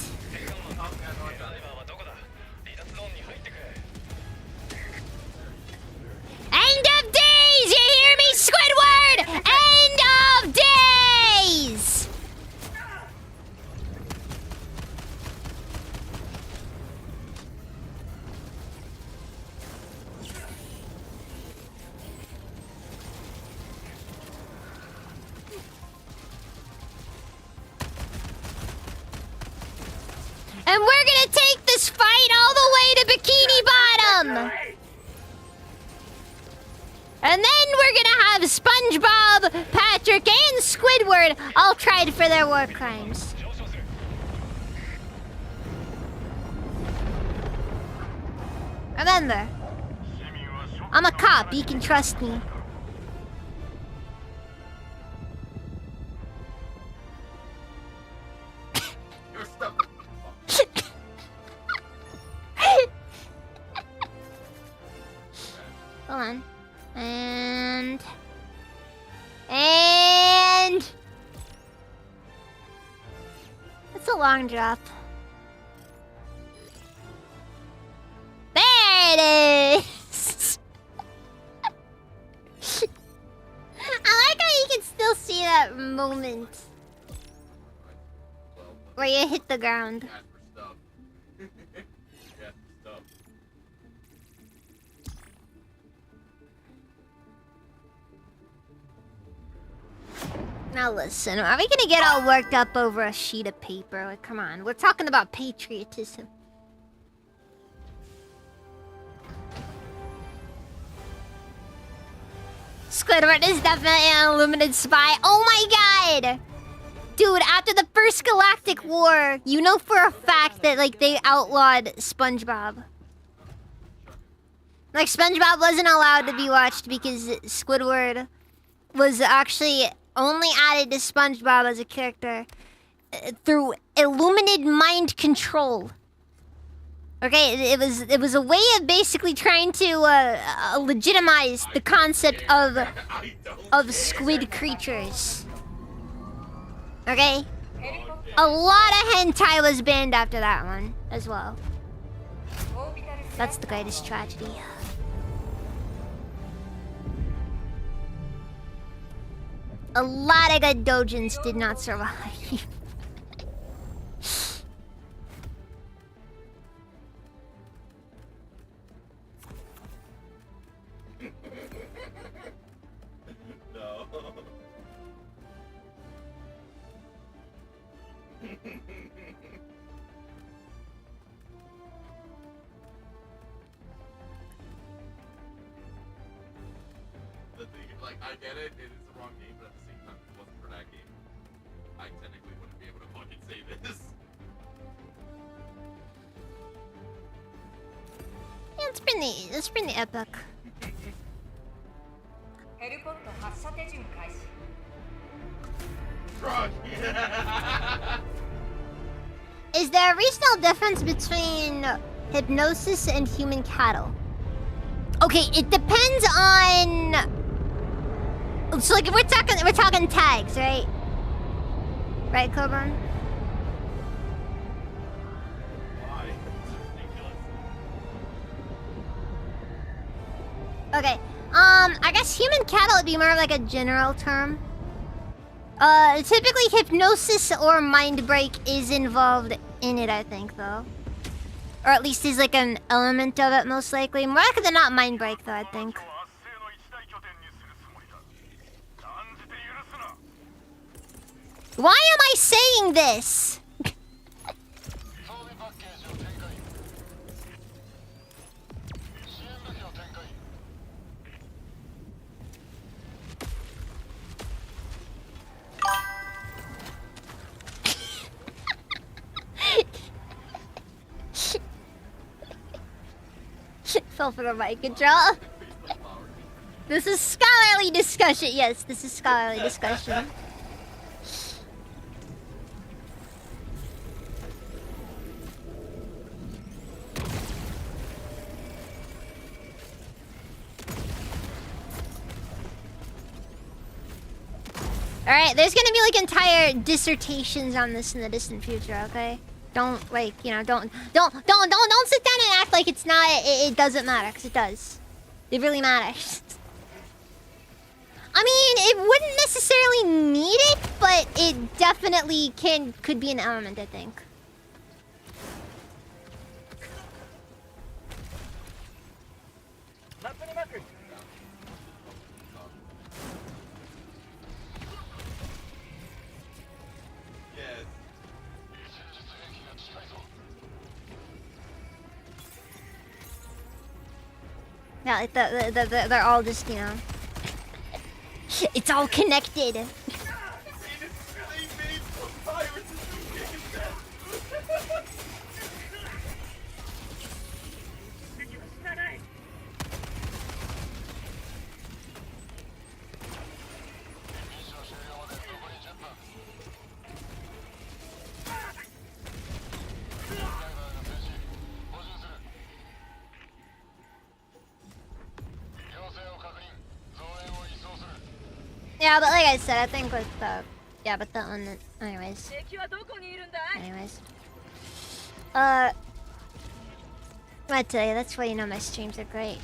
End of days! You hear me, Squidward? End of days! And we're gonna take this fight all the way to Bikini Bottom! And then we're gonna have SpongeBob, Patrick, and Squidward all tried for their war crimes. Remember, I'm a cop, you can trust me. You're stuck. Hold on. And it's a long drop. There it is. I like how you can still see that moment where you hit the ground. Ask for stuff. Ask for stuff. Now listen, are we gonna get all worked up over a sheet of paper? Like, come on, we're talking about patriotism. Squidward is definitely an illuminated spy. Oh my god! Dude, after the first Galactic War, you know for a fact that, like, they outlawed SpongeBob. Like, SpongeBob wasn't allowed to be watched because Squidward was actually only added to SpongeBob as a character through illuminated mind control. Okay, it was a way of basically trying to legitimize the concept of I don't squid creatures. Okay, ヘリポッ a lot of hentai was banned after that one as well. オービタルス That's the greatest tragedy. A lot of good dojins did not survive. No. The thing, like, I get it, it is the wrong game, but at the same time, if it wasn't for that game, I technically wouldn't be able to fucking say this. Yeah, it's pretty epic. ヘルポット発射手順開始 Truck! Is there a regional difference between hypnosis and human cattle? Okay, it depends on. So like we're talking tags, right? Right, Coburn? Why? It's ridiculous. Okay. I guess human cattle would be more of like a general term. Typically hypnosis or mind break is involved in it, I think, though. Or at least is like an element of it, most likely. More likely than not mind break, though, I think. 圧政の一大拠点にするつもりだ断じて許すな Why am I saying this? 装備パッケージを展開支援武器を展開 Fell for the mic control. This is scholarly discussion. Yes, this is scholarly discussion. Alright, there's gonna be like entire dissertations on this in the distant future, okay? Don't like, you know, don't sit down and act like it's not it doesn't matter, 'cause it does. It really matters. I mean, it wouldn't necessarily need it, but it definitely could be an element, I think. Yes. 戦術兵器が近いぞ Yeah, like they're all just, you know. It's all connected. They made some pirates in this game. ミッション終了まで残り10分ドライバーが静止補充する要請を確認増援を移送する Yeah, but like I said, I think with the but the one anyways. 敵はどこにいるんだい Anyways. I tell you, that's why you know my streams are great.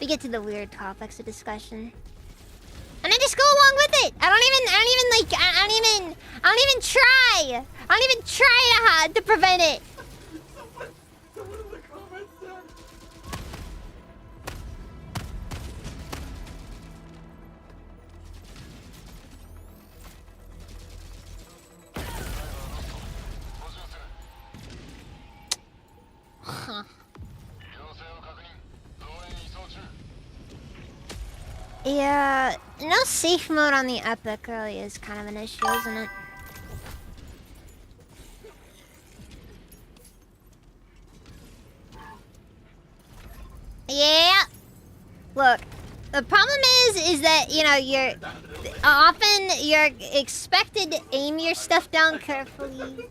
We get to the weird topics of discussion. And I just go along with it. I don't even try. I don't even try to prevent it. Someone in the comments said. Huh. 要請を確認増援移送中 Yeah, no safe mode on the Epic really is kind of an issue, isn't it? Yeah. Look, the problem is that you know often you're expected to aim your stuff down carefully.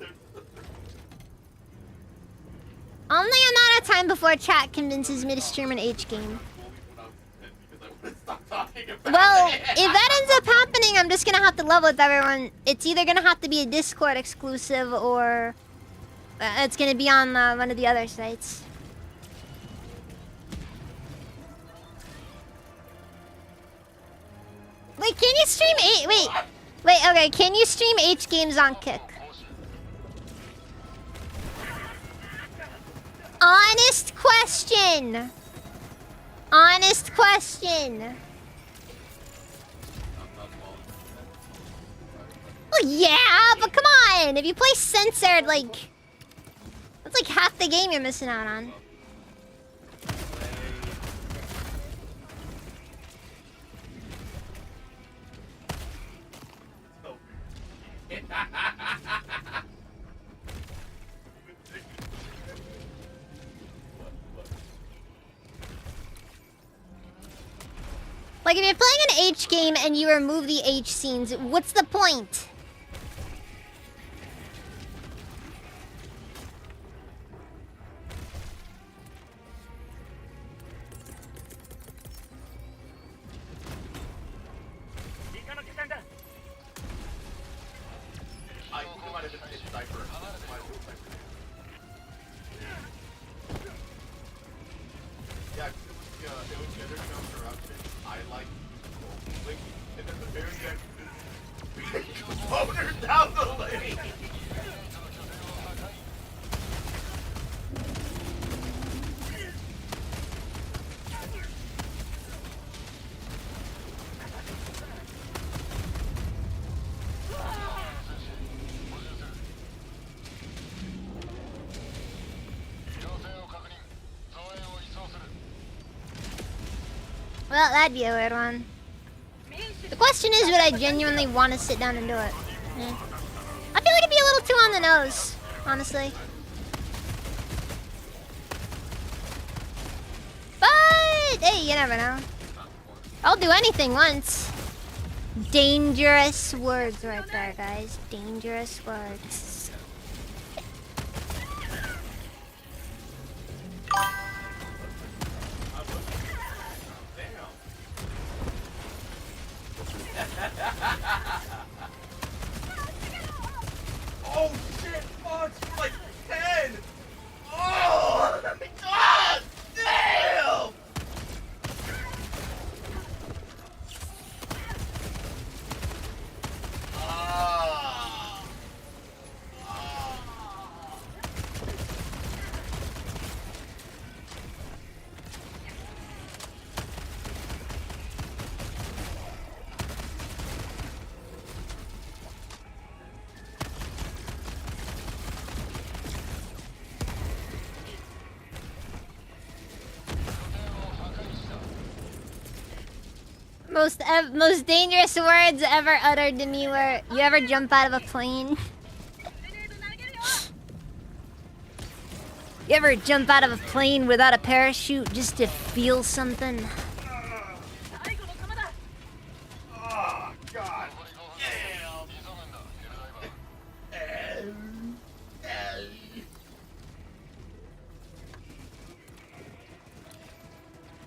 Only a matter of time before chat convinces me to stream an H game. Well, if that ends up happening, I'm just gonna have to level with everyone. It's either gonna have to be a Discord exclusive or it's gonna be on one of the other sites. Wait, can you stream okay, can you stream H games on Kick? Honest question. Honest question. Well, yeah, but come on. If you play censored, like, that's like half the game you're missing out on. Like, if you're playing an H game and you remove the H scenes, what's the point? Down the lane. Well, that'd be a weird one. The question is, would I genuinely want to sit down and do it? I feel like it'd be a little too on the nose, honestly. But, hey, you never know. I'll do anything once. Dangerous words right there, guys. Dangerous words. Oh shit! Oh, it's like 10! Oh! God damn! Ah! Most dangerous words ever uttered to me were, you ever jump out of a plane? You ever jump out of a plane without a parachute just to feel something? Oh, God.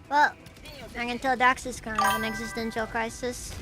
Well, I can tell Dax is gonna have an existential crisis.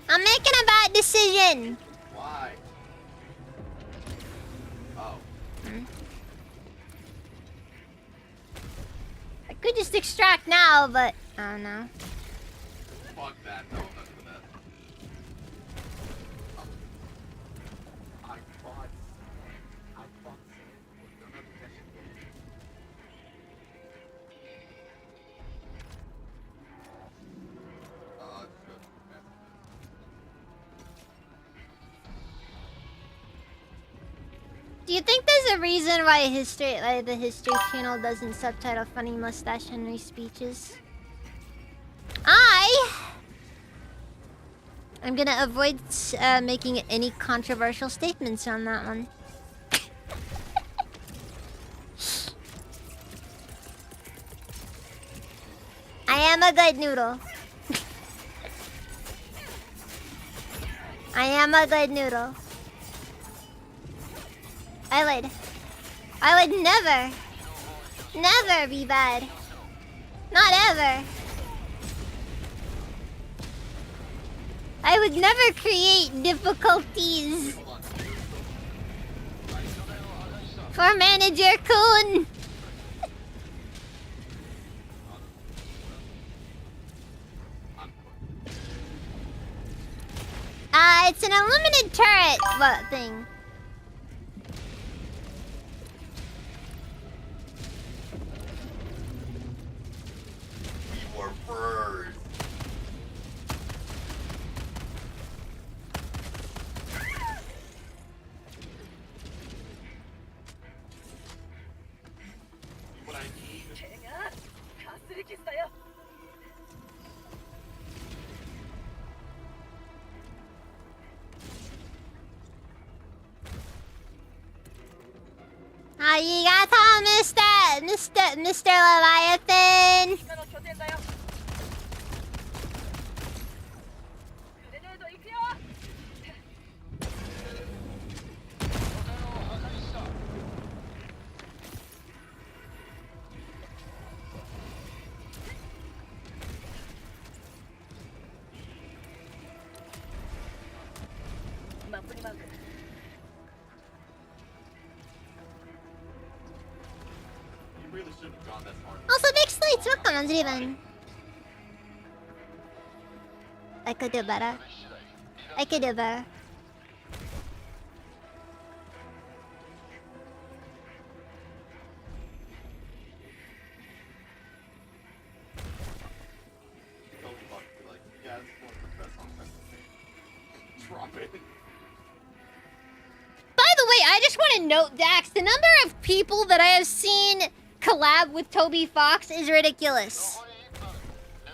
I'm making a bad decision. Why? Oh. I could just extract now, but I don't know. Fuck that. No, that's for that. I fought Do you think there's a reason why the History Channel doesn't subtitle Funny Mustache Henry speeches? I'm gonna avoid making any controversial statements on that one. I am a good noodle. I am a good noodle. I would never be bad. Not ever. I would never create difficulties for Manager Kun. It's an unlimited turret thing. We were first. What I need. Arigato, Mr. Leviathan. You really shouldn't have gone that hard. Also, big slates. Welcome on Driven. I could do better. I could do better. Totally fucked. Be like, yeah, this is one of the best songs I've seen. Drop it. By the way, I just want to note, Dax, the number of people that I have seen collab with Toby Fox is ridiculous.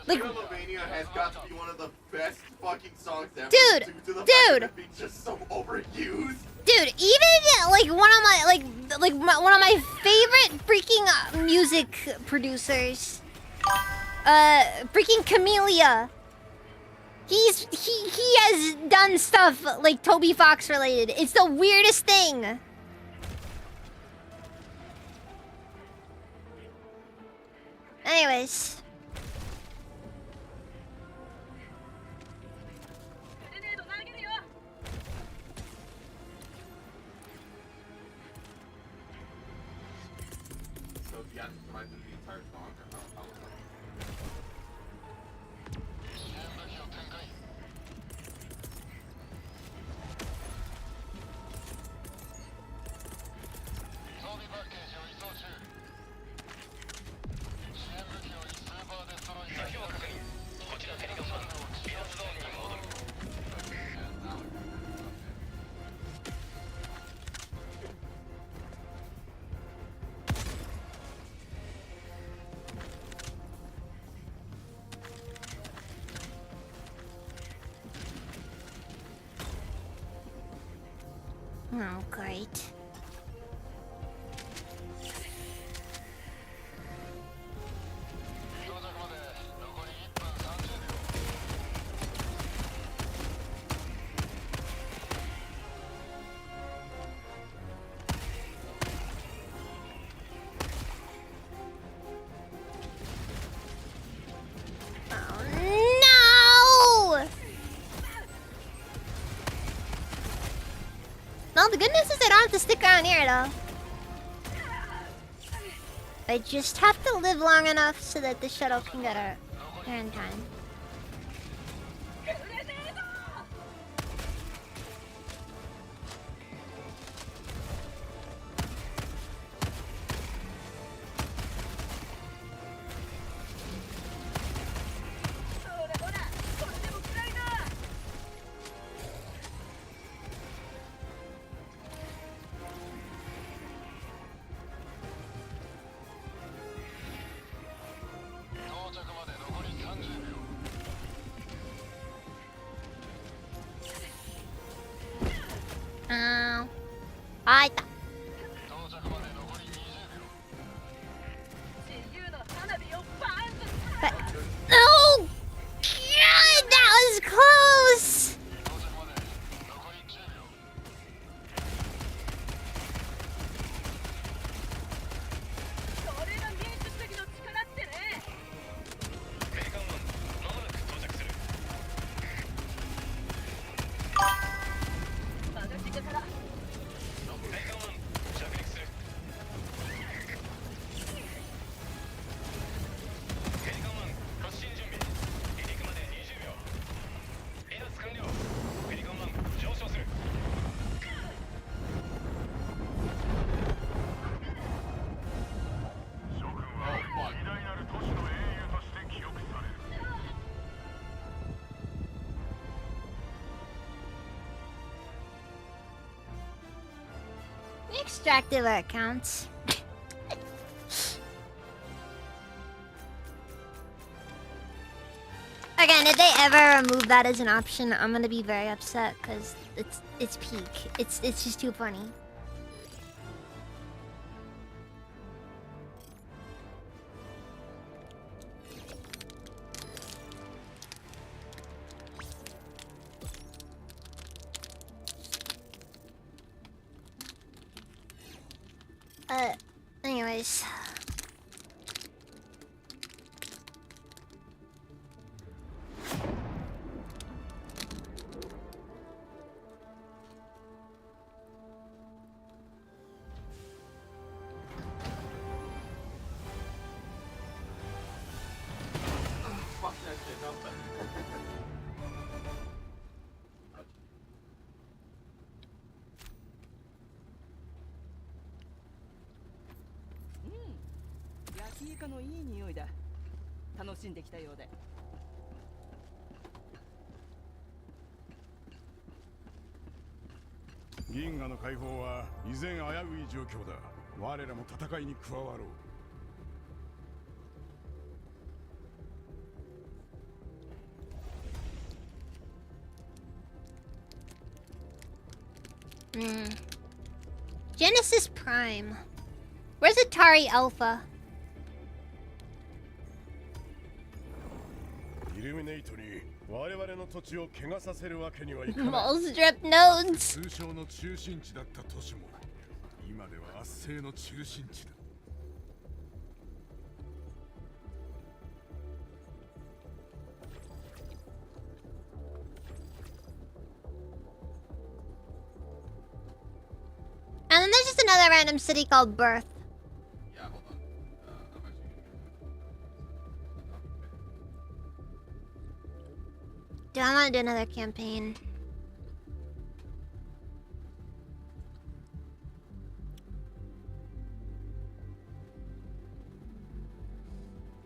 Like, Megalovania has got to be one of the best fucking songs ever. Dude, due to the fact dude. that it's just so overused. dude, even like one of my favorite freaking music producers, freaking Camellia. He has done stuff like Toby Fox related. It's the weirdest thing. Anyways. So you have to provide the entire song or how Oh, great. Well, the good news is I don't have to stick around here, though. I just have to live long enough so that the shuttle can get her there in time. Extracted where it counts. Again, if they ever remove that as an option, I'm gonna be very upset because it's peak. It's just too funny. Anyways. Fuck that shit, no. Hmm. 焼きイカのいい匂いだ。楽しんできたようで。銀河の解放は依然危うい状況だ。我らも戦いに加わろう。Genesis Prime. Where's Atari Alpha? イルミネイトに我々の土地を怪我させるわけにはいかない。 Mall strip nodes. 通称の中心地だった都市も今では圧政の中心地だ。And then there's just another random city called Birth. Yeah, hold on. I'm actually Dude, I want to do another campaign.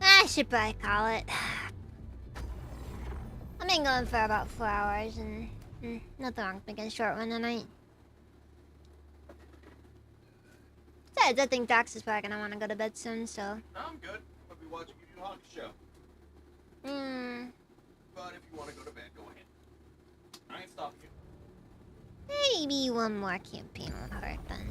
I should probably call it. I've been going for about 4 hours and nothing wrong with making a short one tonight. Besides, I think Dax is probably gonna want to go to bed soon, so. I'm good. I'll be watching you do Hockey show. But if you want to go to bed, go ahead. I ain't stopping you. Maybe one more campaign won't hurt then.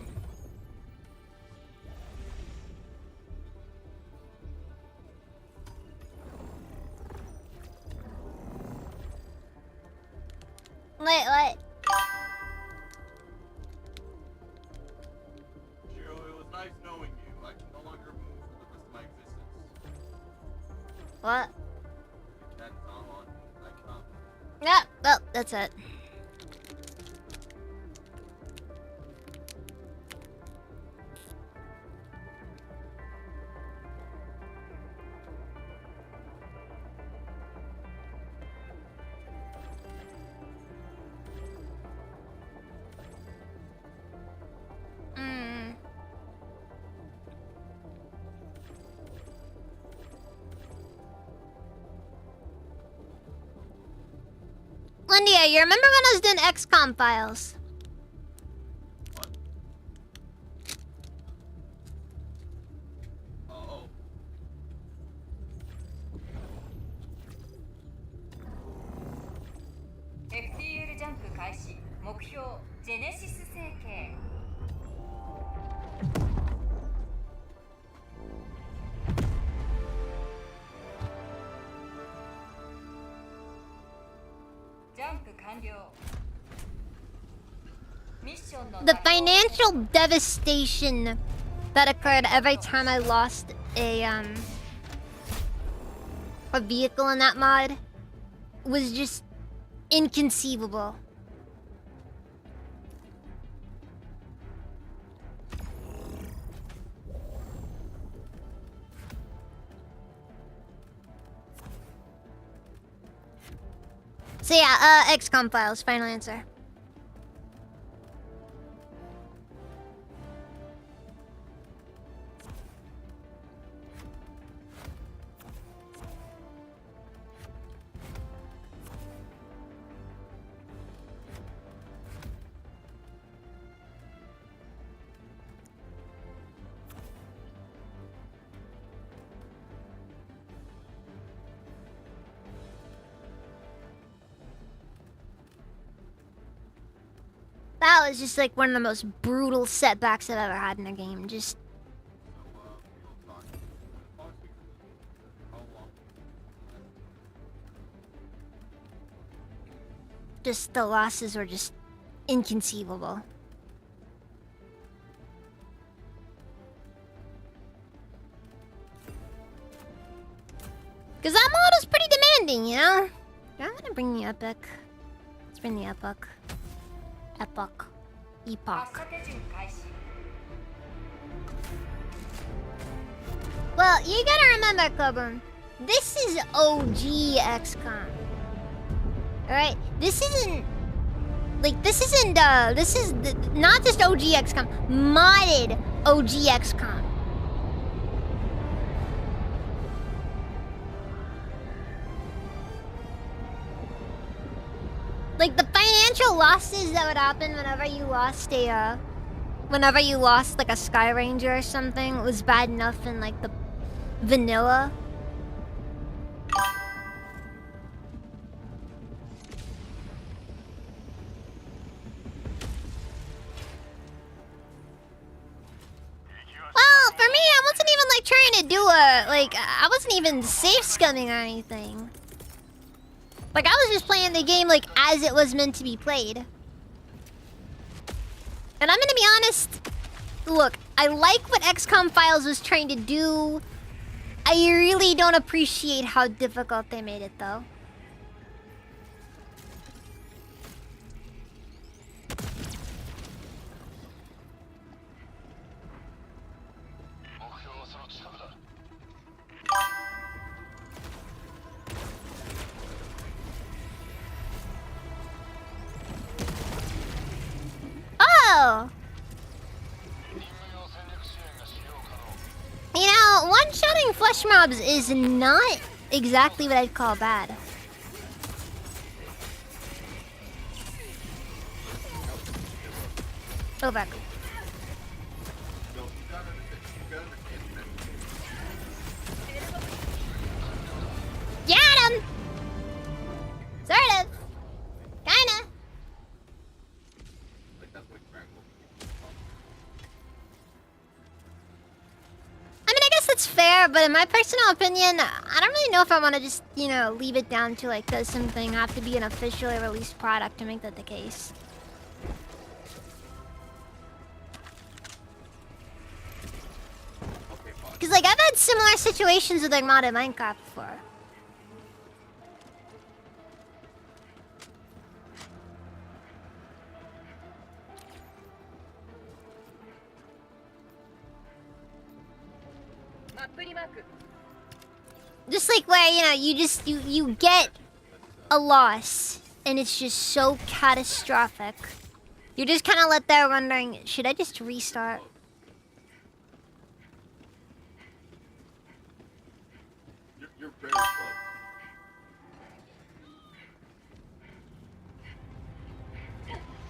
What? Shiro, it was nice knowing you. I can no longer move for the rest of my existence. What? That's all on. I promise. Yeah, well, that's it. Lindia, you remember when I was doing XCOM files? What? Oh. FTL ジャンプ開始。目標ジェネシス成形。ジャンプ完了。ミッションの The financial devastation that occurred every time I lost a vehicle in that mod was just inconceivable. So yeah, XCOM files, final answer. That was just like one of the most brutal setbacks I've ever had in a game. Just the losses were just inconceivable. Cause that mod is pretty demanding, you know? Yeah, I'm gonna bring the epic. Let's bring the epic. Epoch. 発 Epoch. 射手順開始 Well, you gotta remember, Cobra. This is OG XCOM. Alright? This isn't... Like, this isn't, this is not just OG XCOM. Modded OG XCOM. Like, the financial losses that would happen whenever you lost a, whenever you lost, like, a Sky Ranger or something was bad enough in, like, the vanilla. Well, for me, I wasn't even, like, trying to do a, like, I wasn't even safe scumming or anything. Like, I was just playing the game, like, as it was meant to be played. And I'm gonna be honest. Look, I like what XCOM Files was trying to do. I really don't appreciate how difficult they made it, though. Oh! You know, one-shotting flesh mobs is not exactly what I'd call bad. Oh, back. Got him! Sort of. Kinda. I mean, I guess that's fair, but in my personal opinion, I don't really know if I want to just, you know, leave it down to, like, does something have to be an officially released product to make that the case? Because, like, I've had similar situations with, like, modded Minecraft before. Just like where, you know, you get a loss and it's just so catastrophic. You're just kind of left there wondering, should I just restart? You're very close.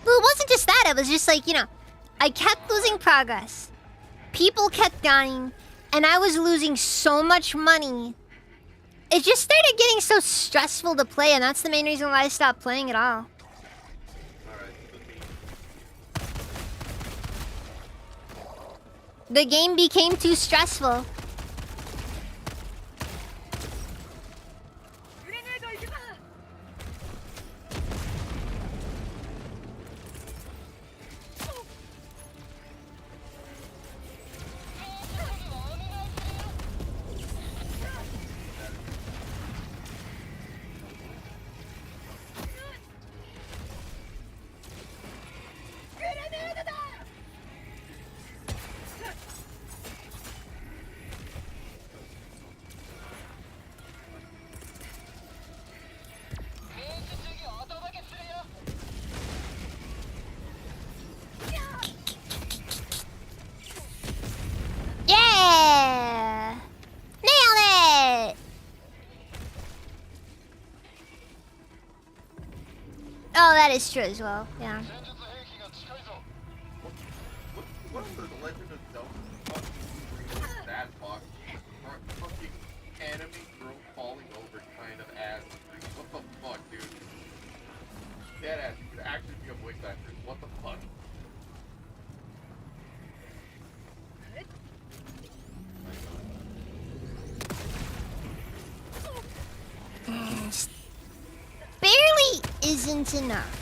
Well, it wasn't just that. It was just like, you know, I kept losing progress. People kept dying. And I was losing so much money. It just started getting so stressful to play. And that's the main reason why I stopped playing at all. The game became too stressful. Yeah! Nailed it! Oh, that is true as well. Yeah. What's the Legend of Zelda? That box, fucking enemy girl falling over kind of ass. What the fuck, dude? That ass could actually be a voice actor. What the fuck? isn't enough.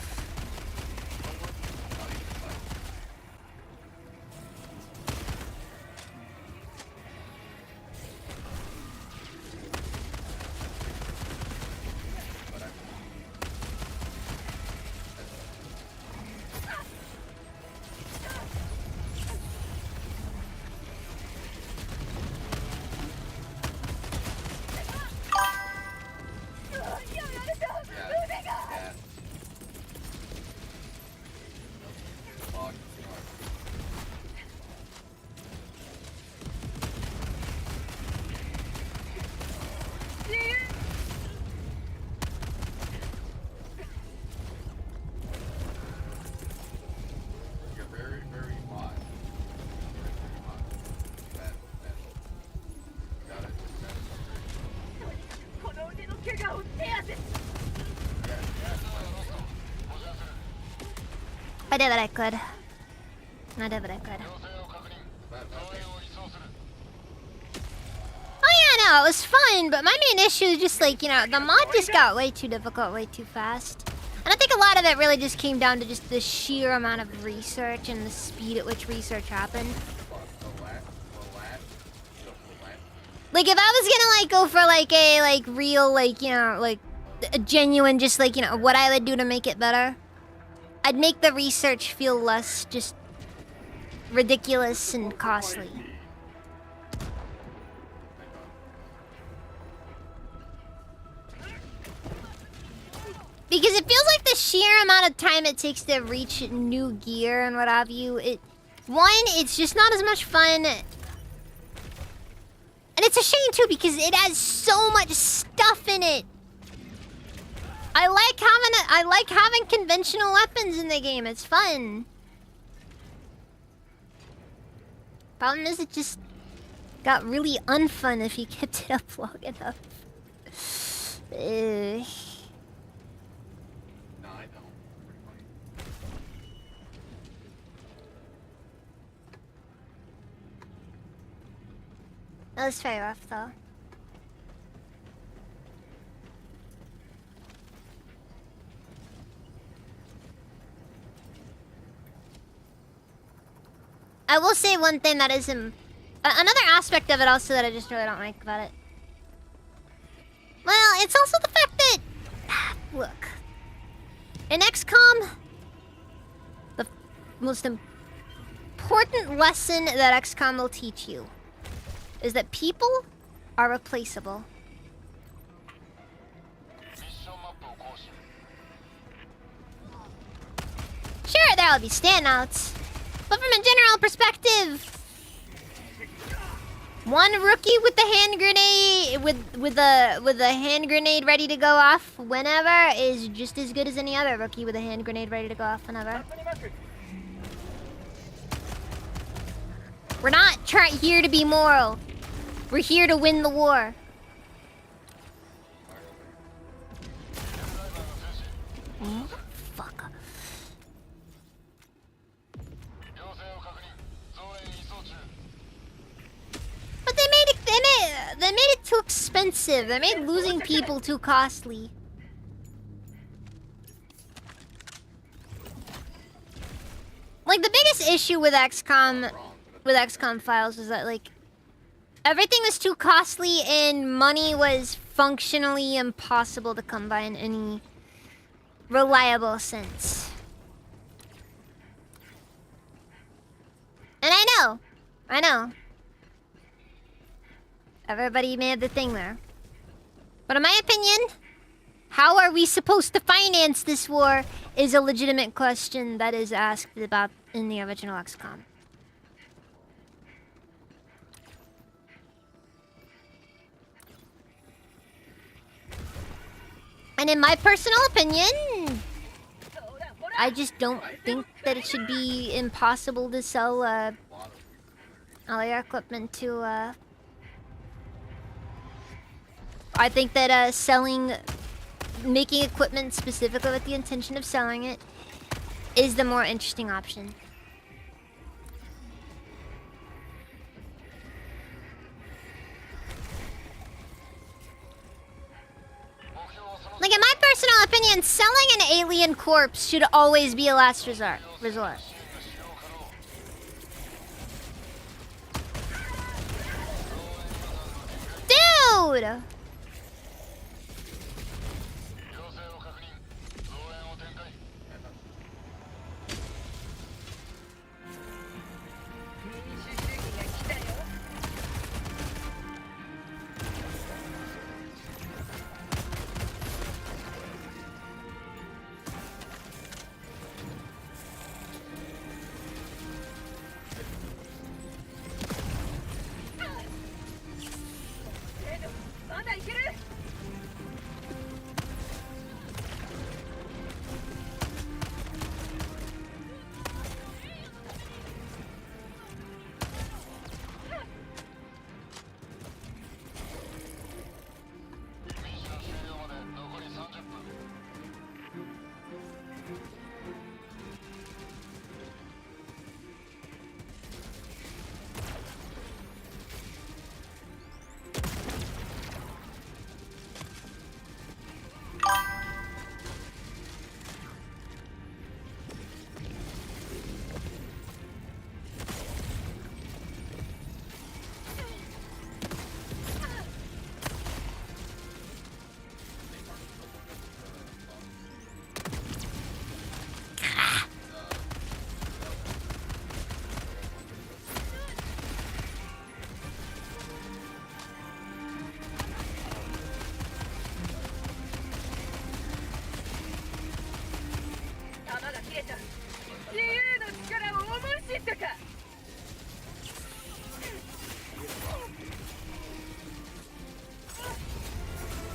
You're very, very hot. Very hot. That. Got it. I did what I could. I did what I could. Oh yeah, no, it was fun, but my main issue is just like, you know, the mod just got way too difficult, way too fast. And I think a lot of it really just came down to just the sheer amount of research and the speed at which research happened. Like if I was gonna like go for like a like real like, you know, like a genuine just like, you know, what I would do to make it better, I'd make the research feel less just ridiculous and costly. Because it feels like the sheer amount of time it takes to reach new gear and what have you, it's just not as much fun. And it's a shame too because it has so much stuff in it. I like having conventional weapons in the game. It's fun. Problem is it just got really unfun if you kept it up long enough. That was very rough, though. I will say one thing that is another aspect of it also that I just really don't like about it. Well, it's also the fact that look, in XCOM, the most important lesson that XCOM will teach you is that people are replaceable. Sure, there'll be standouts, but from a general perspective, one rookie with the hand grenade with a hand grenade ready to go off whenever is just as good as any other rookie with a hand grenade ready to go off whenever. We're not here to be moral. We're here to win the war. Fuck. But they made it too expensive. They made losing people too costly. Like the biggest issue with XCOM Files was that like everything was too costly and money was functionally impossible to come by in any reliable sense. And I know. Everybody made the thing there. But in my opinion, how are we supposed to finance this war is a legitimate question that is asked about in the original XCOM. And in my personal opinion, I just don't think that it should be impossible to sell all your equipment to I think that making equipment specifically with the intention of selling it is the more interesting option. Like in my personal opinion, opinion, selling an alien corpse should always be a last resort. Dude! 要請を確認増援を展開 ミッション終了まで残り30分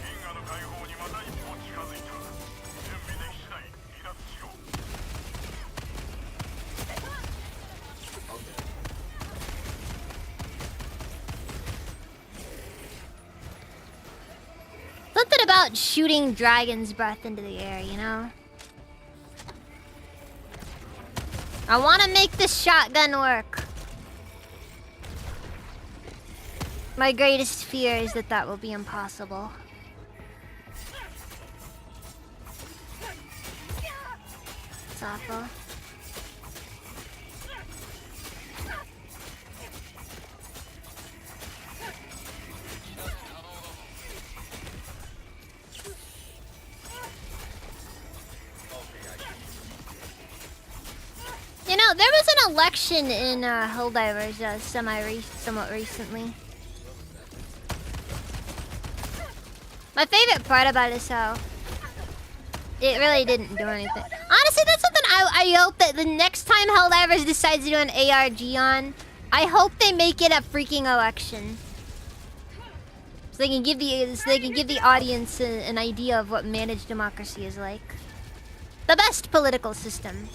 銀河の解放にまた一歩近づいた準備でき次第離脱しろ Something about shooting dragon's breath into the air, you know? I want to make this shotgun work. My greatest fear is that that will be impossible. It's awful. You know, there was an election in Helldivers somewhat recently. My favorite part about it is how it really didn't do anything. Honestly, that's something I hope that the next time Helldivers decides to do an ARG on, I hope they make it a freaking election. So they can give the audience an idea of what managed democracy is like. The best political system.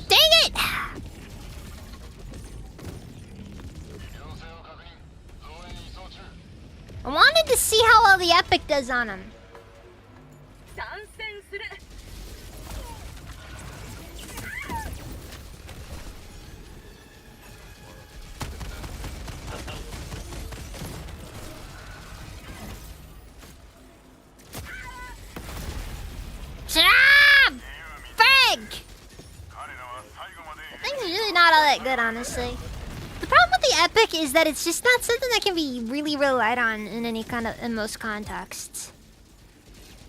Dang it! 要請を確認増援移送中 I wanted to see how well the epic does on him. 参戦する Shut up! Frig! 彼らは最後まで I think it's really not all that good, honestly. The problem with the epic is that it's just not something that can be really relied on in most contexts.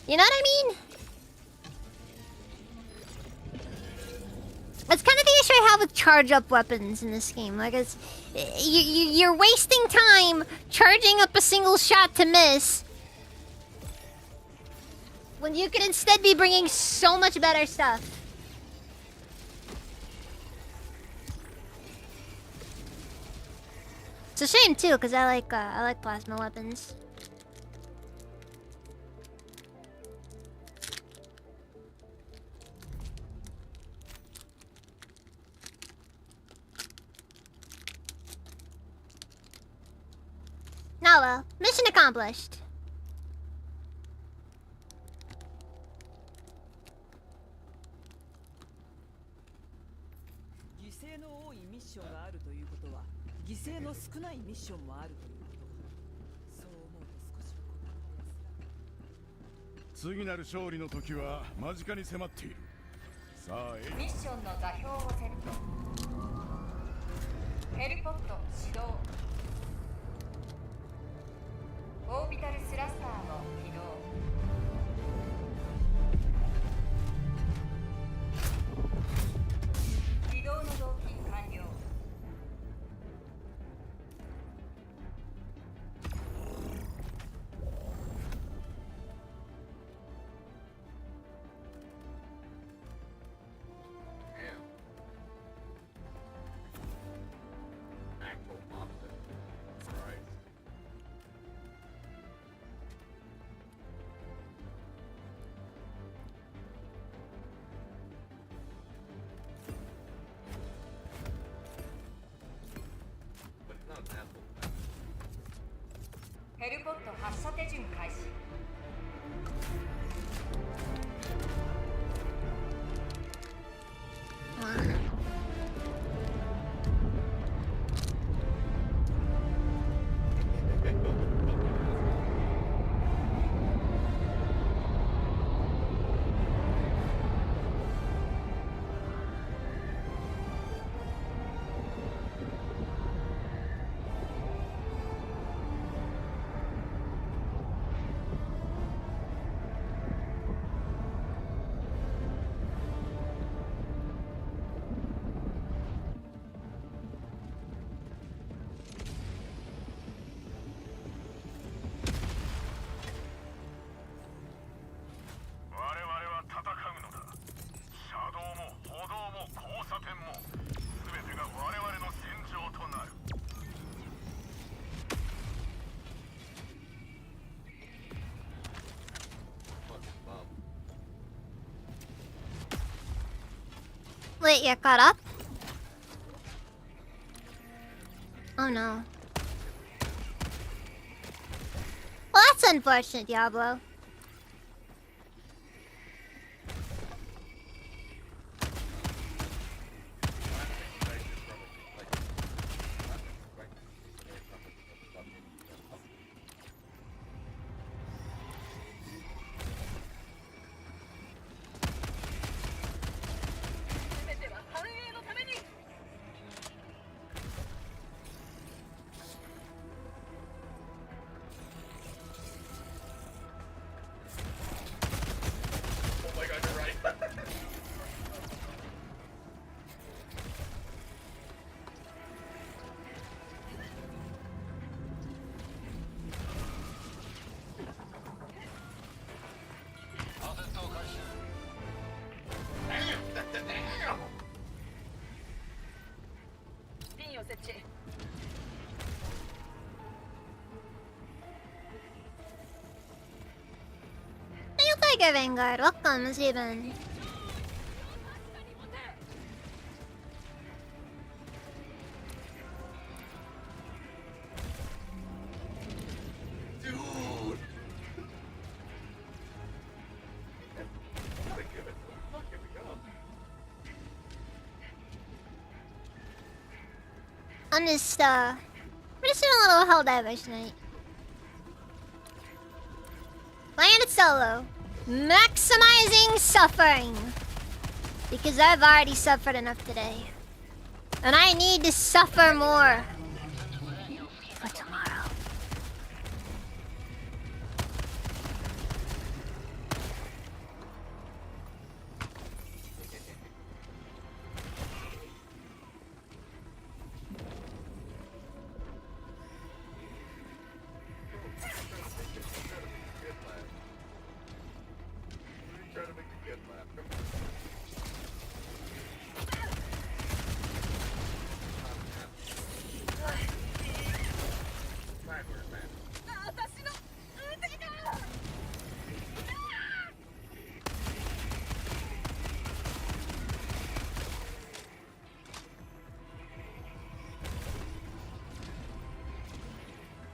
You know what I mean? That's kind of the issue I have with charge-up weapons in this game. Like, you're wasting time charging up a single shot to miss, when you could instead be bringing so much better stuff. It's a shame too, because I like plasma weapons. Mission accomplished. 犠牲の多いミッションがあるということは犠牲の少ないミッションもあるということそう思うと少しは心が安らぐ。次なる勝利の時は間近に迫っている。さあミッションの座標をセット。ヘルポット始動。オービタルスラスターを起動。起動の動機完了。Damn. Actual opposite. Christ. But he's not an asshole. ヘルポット発射手順開始。我々は戦うのだ。車道も歩道も交差点も全てが我々の戦場となる。 Fucking bum. Wait, you're caught up? Oh no. Well, that's unfortunate, Diablo. Oh my god, you're right. アセットを回収。 ピンを設置。 Hey, Tiger Vanguard, welcome, Steven. Dude! Gotta give it some fucking go. I'm just doing a little Helldivers tonight. Playing it solo. Maximizing suffering. Because I've already suffered enough today. And I need to suffer more. For tomorrow. Try to make the kid laugh. Come on. Backwards, man. 私の腕が。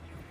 Fucking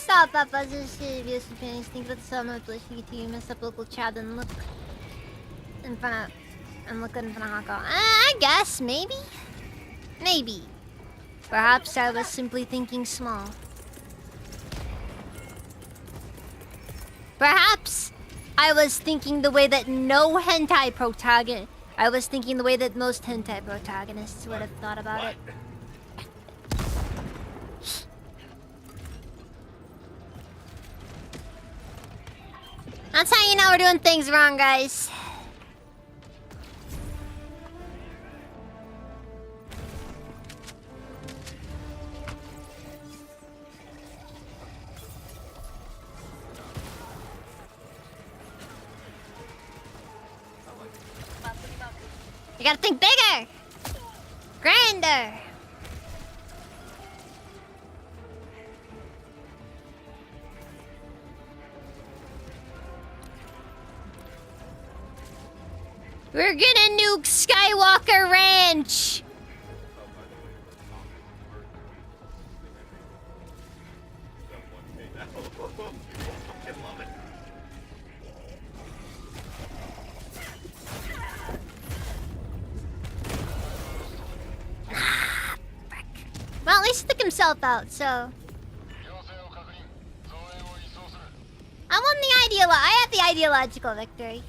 stop at position views for fans. Think about the summer of you mess up local chat and look in front of look in front of Hong Kong. I guess maybe. Maybe. Perhaps I was simply thinking small. Perhaps I was thinking the way that no hentai protagonist. I was thinking the way that most hentai protagonists would have thought about it. That's how you know we're doing things wrong, guys. You gotta think bigger! Grander! We're gonna nuke Skywalker Ranch! Well, at least he took himself out, so... I won the I had the ideological victory.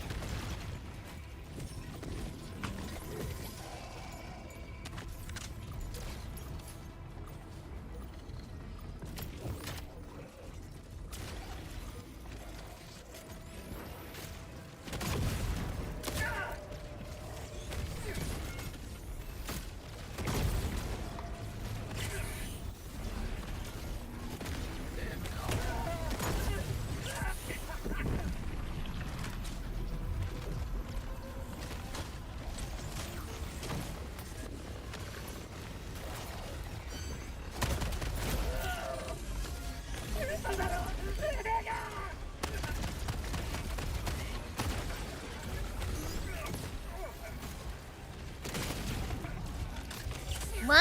Wow!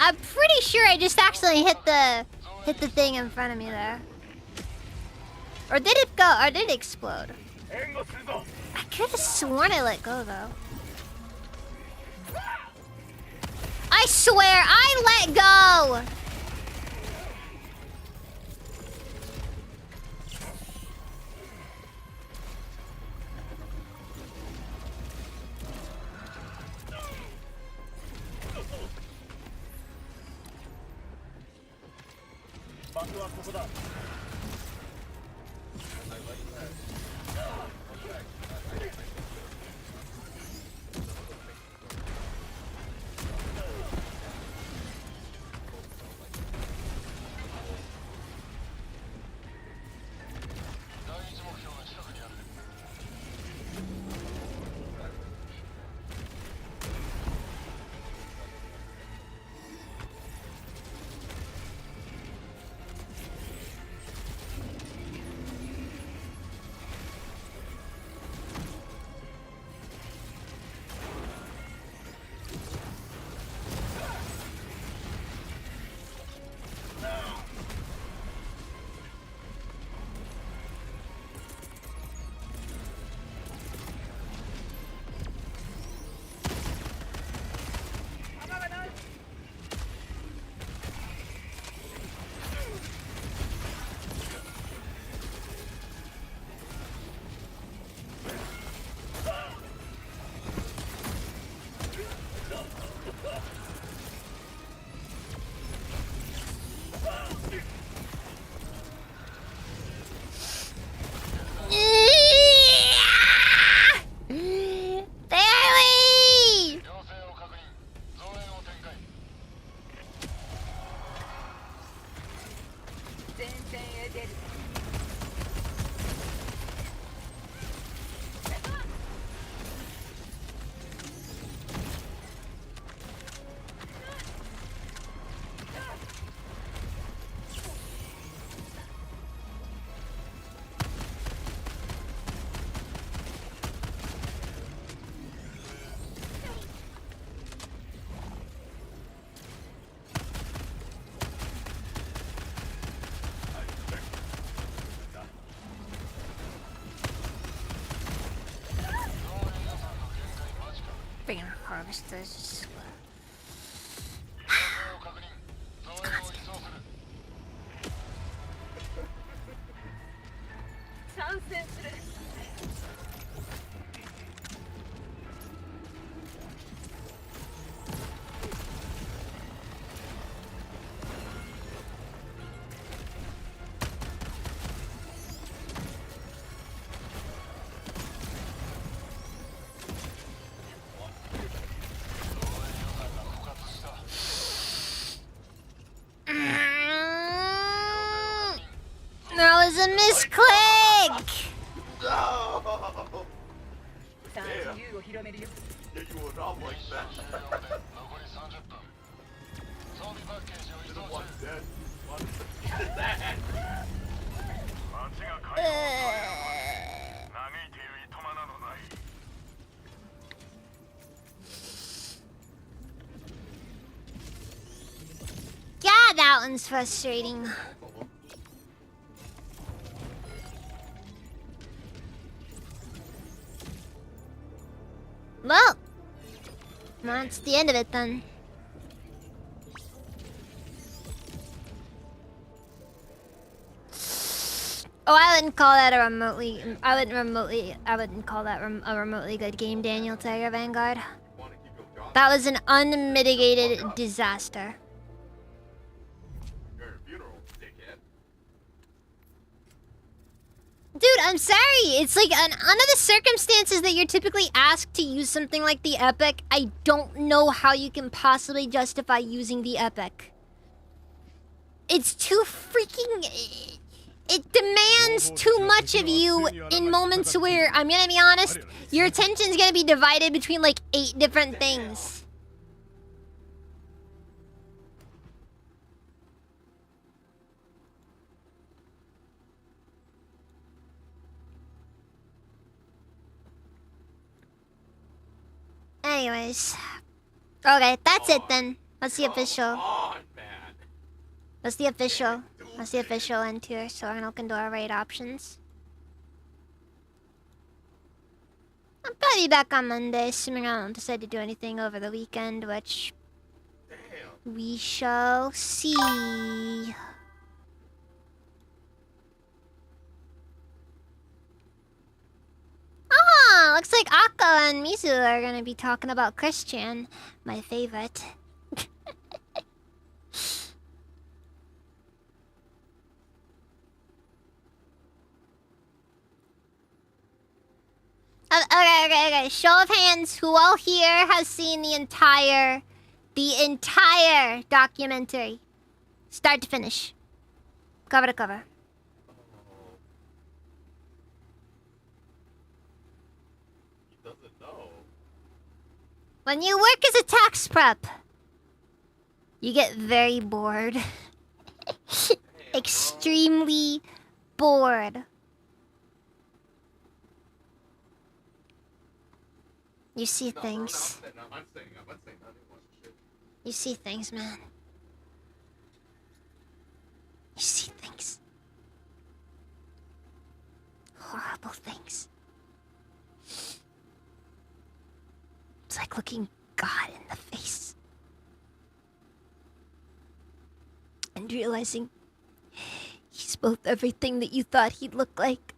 I'm pretty sure I just actually hit the thing in front of me there. Or did it go? Or did it explode? I could have sworn I let go though. I swear I let go! Freaking harvesters. を確認増援を移送する 参戦する That was a misclick! さあ自由を広めるよ Yeah, you were not like that. 残り30分装備パッケージを移送 One 中 dead. One dead. 街が解放されるまで嘆いているいとまなどない God, that one's frustrating. Well, that's the end of it then. Oh, I wouldn't call that a remotely. I wouldn't call that a remotely good game, Daniel Tiger Vanguard. Want to keep your job? That was an unmitigated disaster. You're a funeral, dickhead. Dude, I'm sorry. It's like under the circumstances that you're typically asked to use something like the Epic, I don't know how you can possibly justify using the Epic. It's too freaking... It demands too much of you in moments where, I'm gonna be honest, your attention's gonna be divided between like 8 different things. Anyways. Okay, that's it then. That's the official. On, man. That's the official. That's the official end tier, so we're gonna look into our raid options. I'll probably be back on Monday, assuming I don't decide to do anything over the weekend, which Damn. we shall see. Ah, looks like Akko and Mizu are gonna be talking about Christian, my favorite. Okay. Show of hands, who all here has seen the entire documentary, start to finish, cover to cover? He doesn't know. When you work as a tax prep, you get very bored. Extremely bored. You see things. I'm saying I didn't watch the shit. You see things, man. You see things. Horrible things. It's like looking God in the face. And realizing he's both everything that you thought he'd look like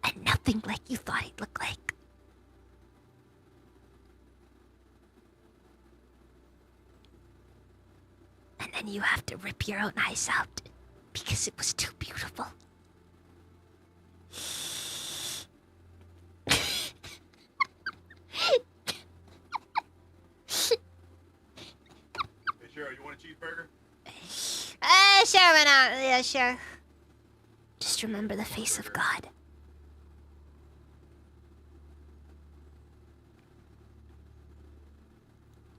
and nothing like you thought he'd look like. And then you have to rip your own eyes out because it was too beautiful. Hey, Cheryl, you want a cheeseburger? Sure, why not? Yeah, sure. Just remember the face of God.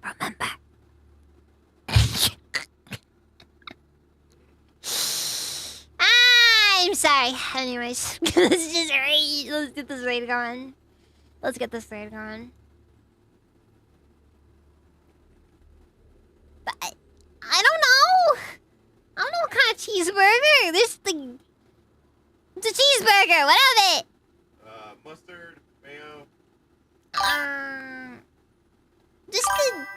Remember. I'm sorry. Anyways, let's just raid. Let's get this raid going. Let's get this raid going. But I don't know. I don't know what kind of cheeseburger. This thing. It's a cheeseburger. What of it? Mustard, mayo. Just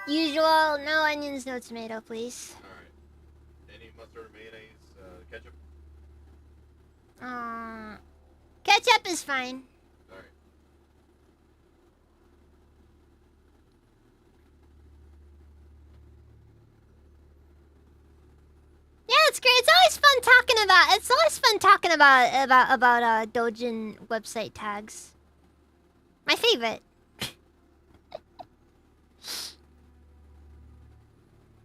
the usual. No onions, no tomato, please. Alright. Any mustard, mayonnaise, ketchup? Ketchup is fine. Alright. Yeah, it's great. It's always fun talking about. It's always fun talking about Dojin website tags. My favorite.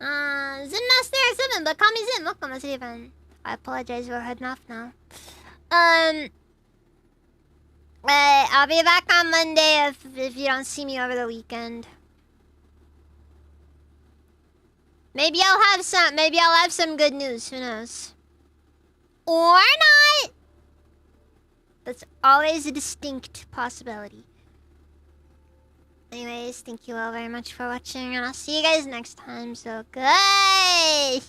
Zen Master 7, but call me Zen. Welcome, let's even. I apologize, we're heading off now. I'll be back on Monday if you don't see me over the weekend. Maybe I'll have some good news, who knows? Or not! That's always a distinct possibility. Anyways, thank you all very much for watching, and I'll see you guys next time, so good night.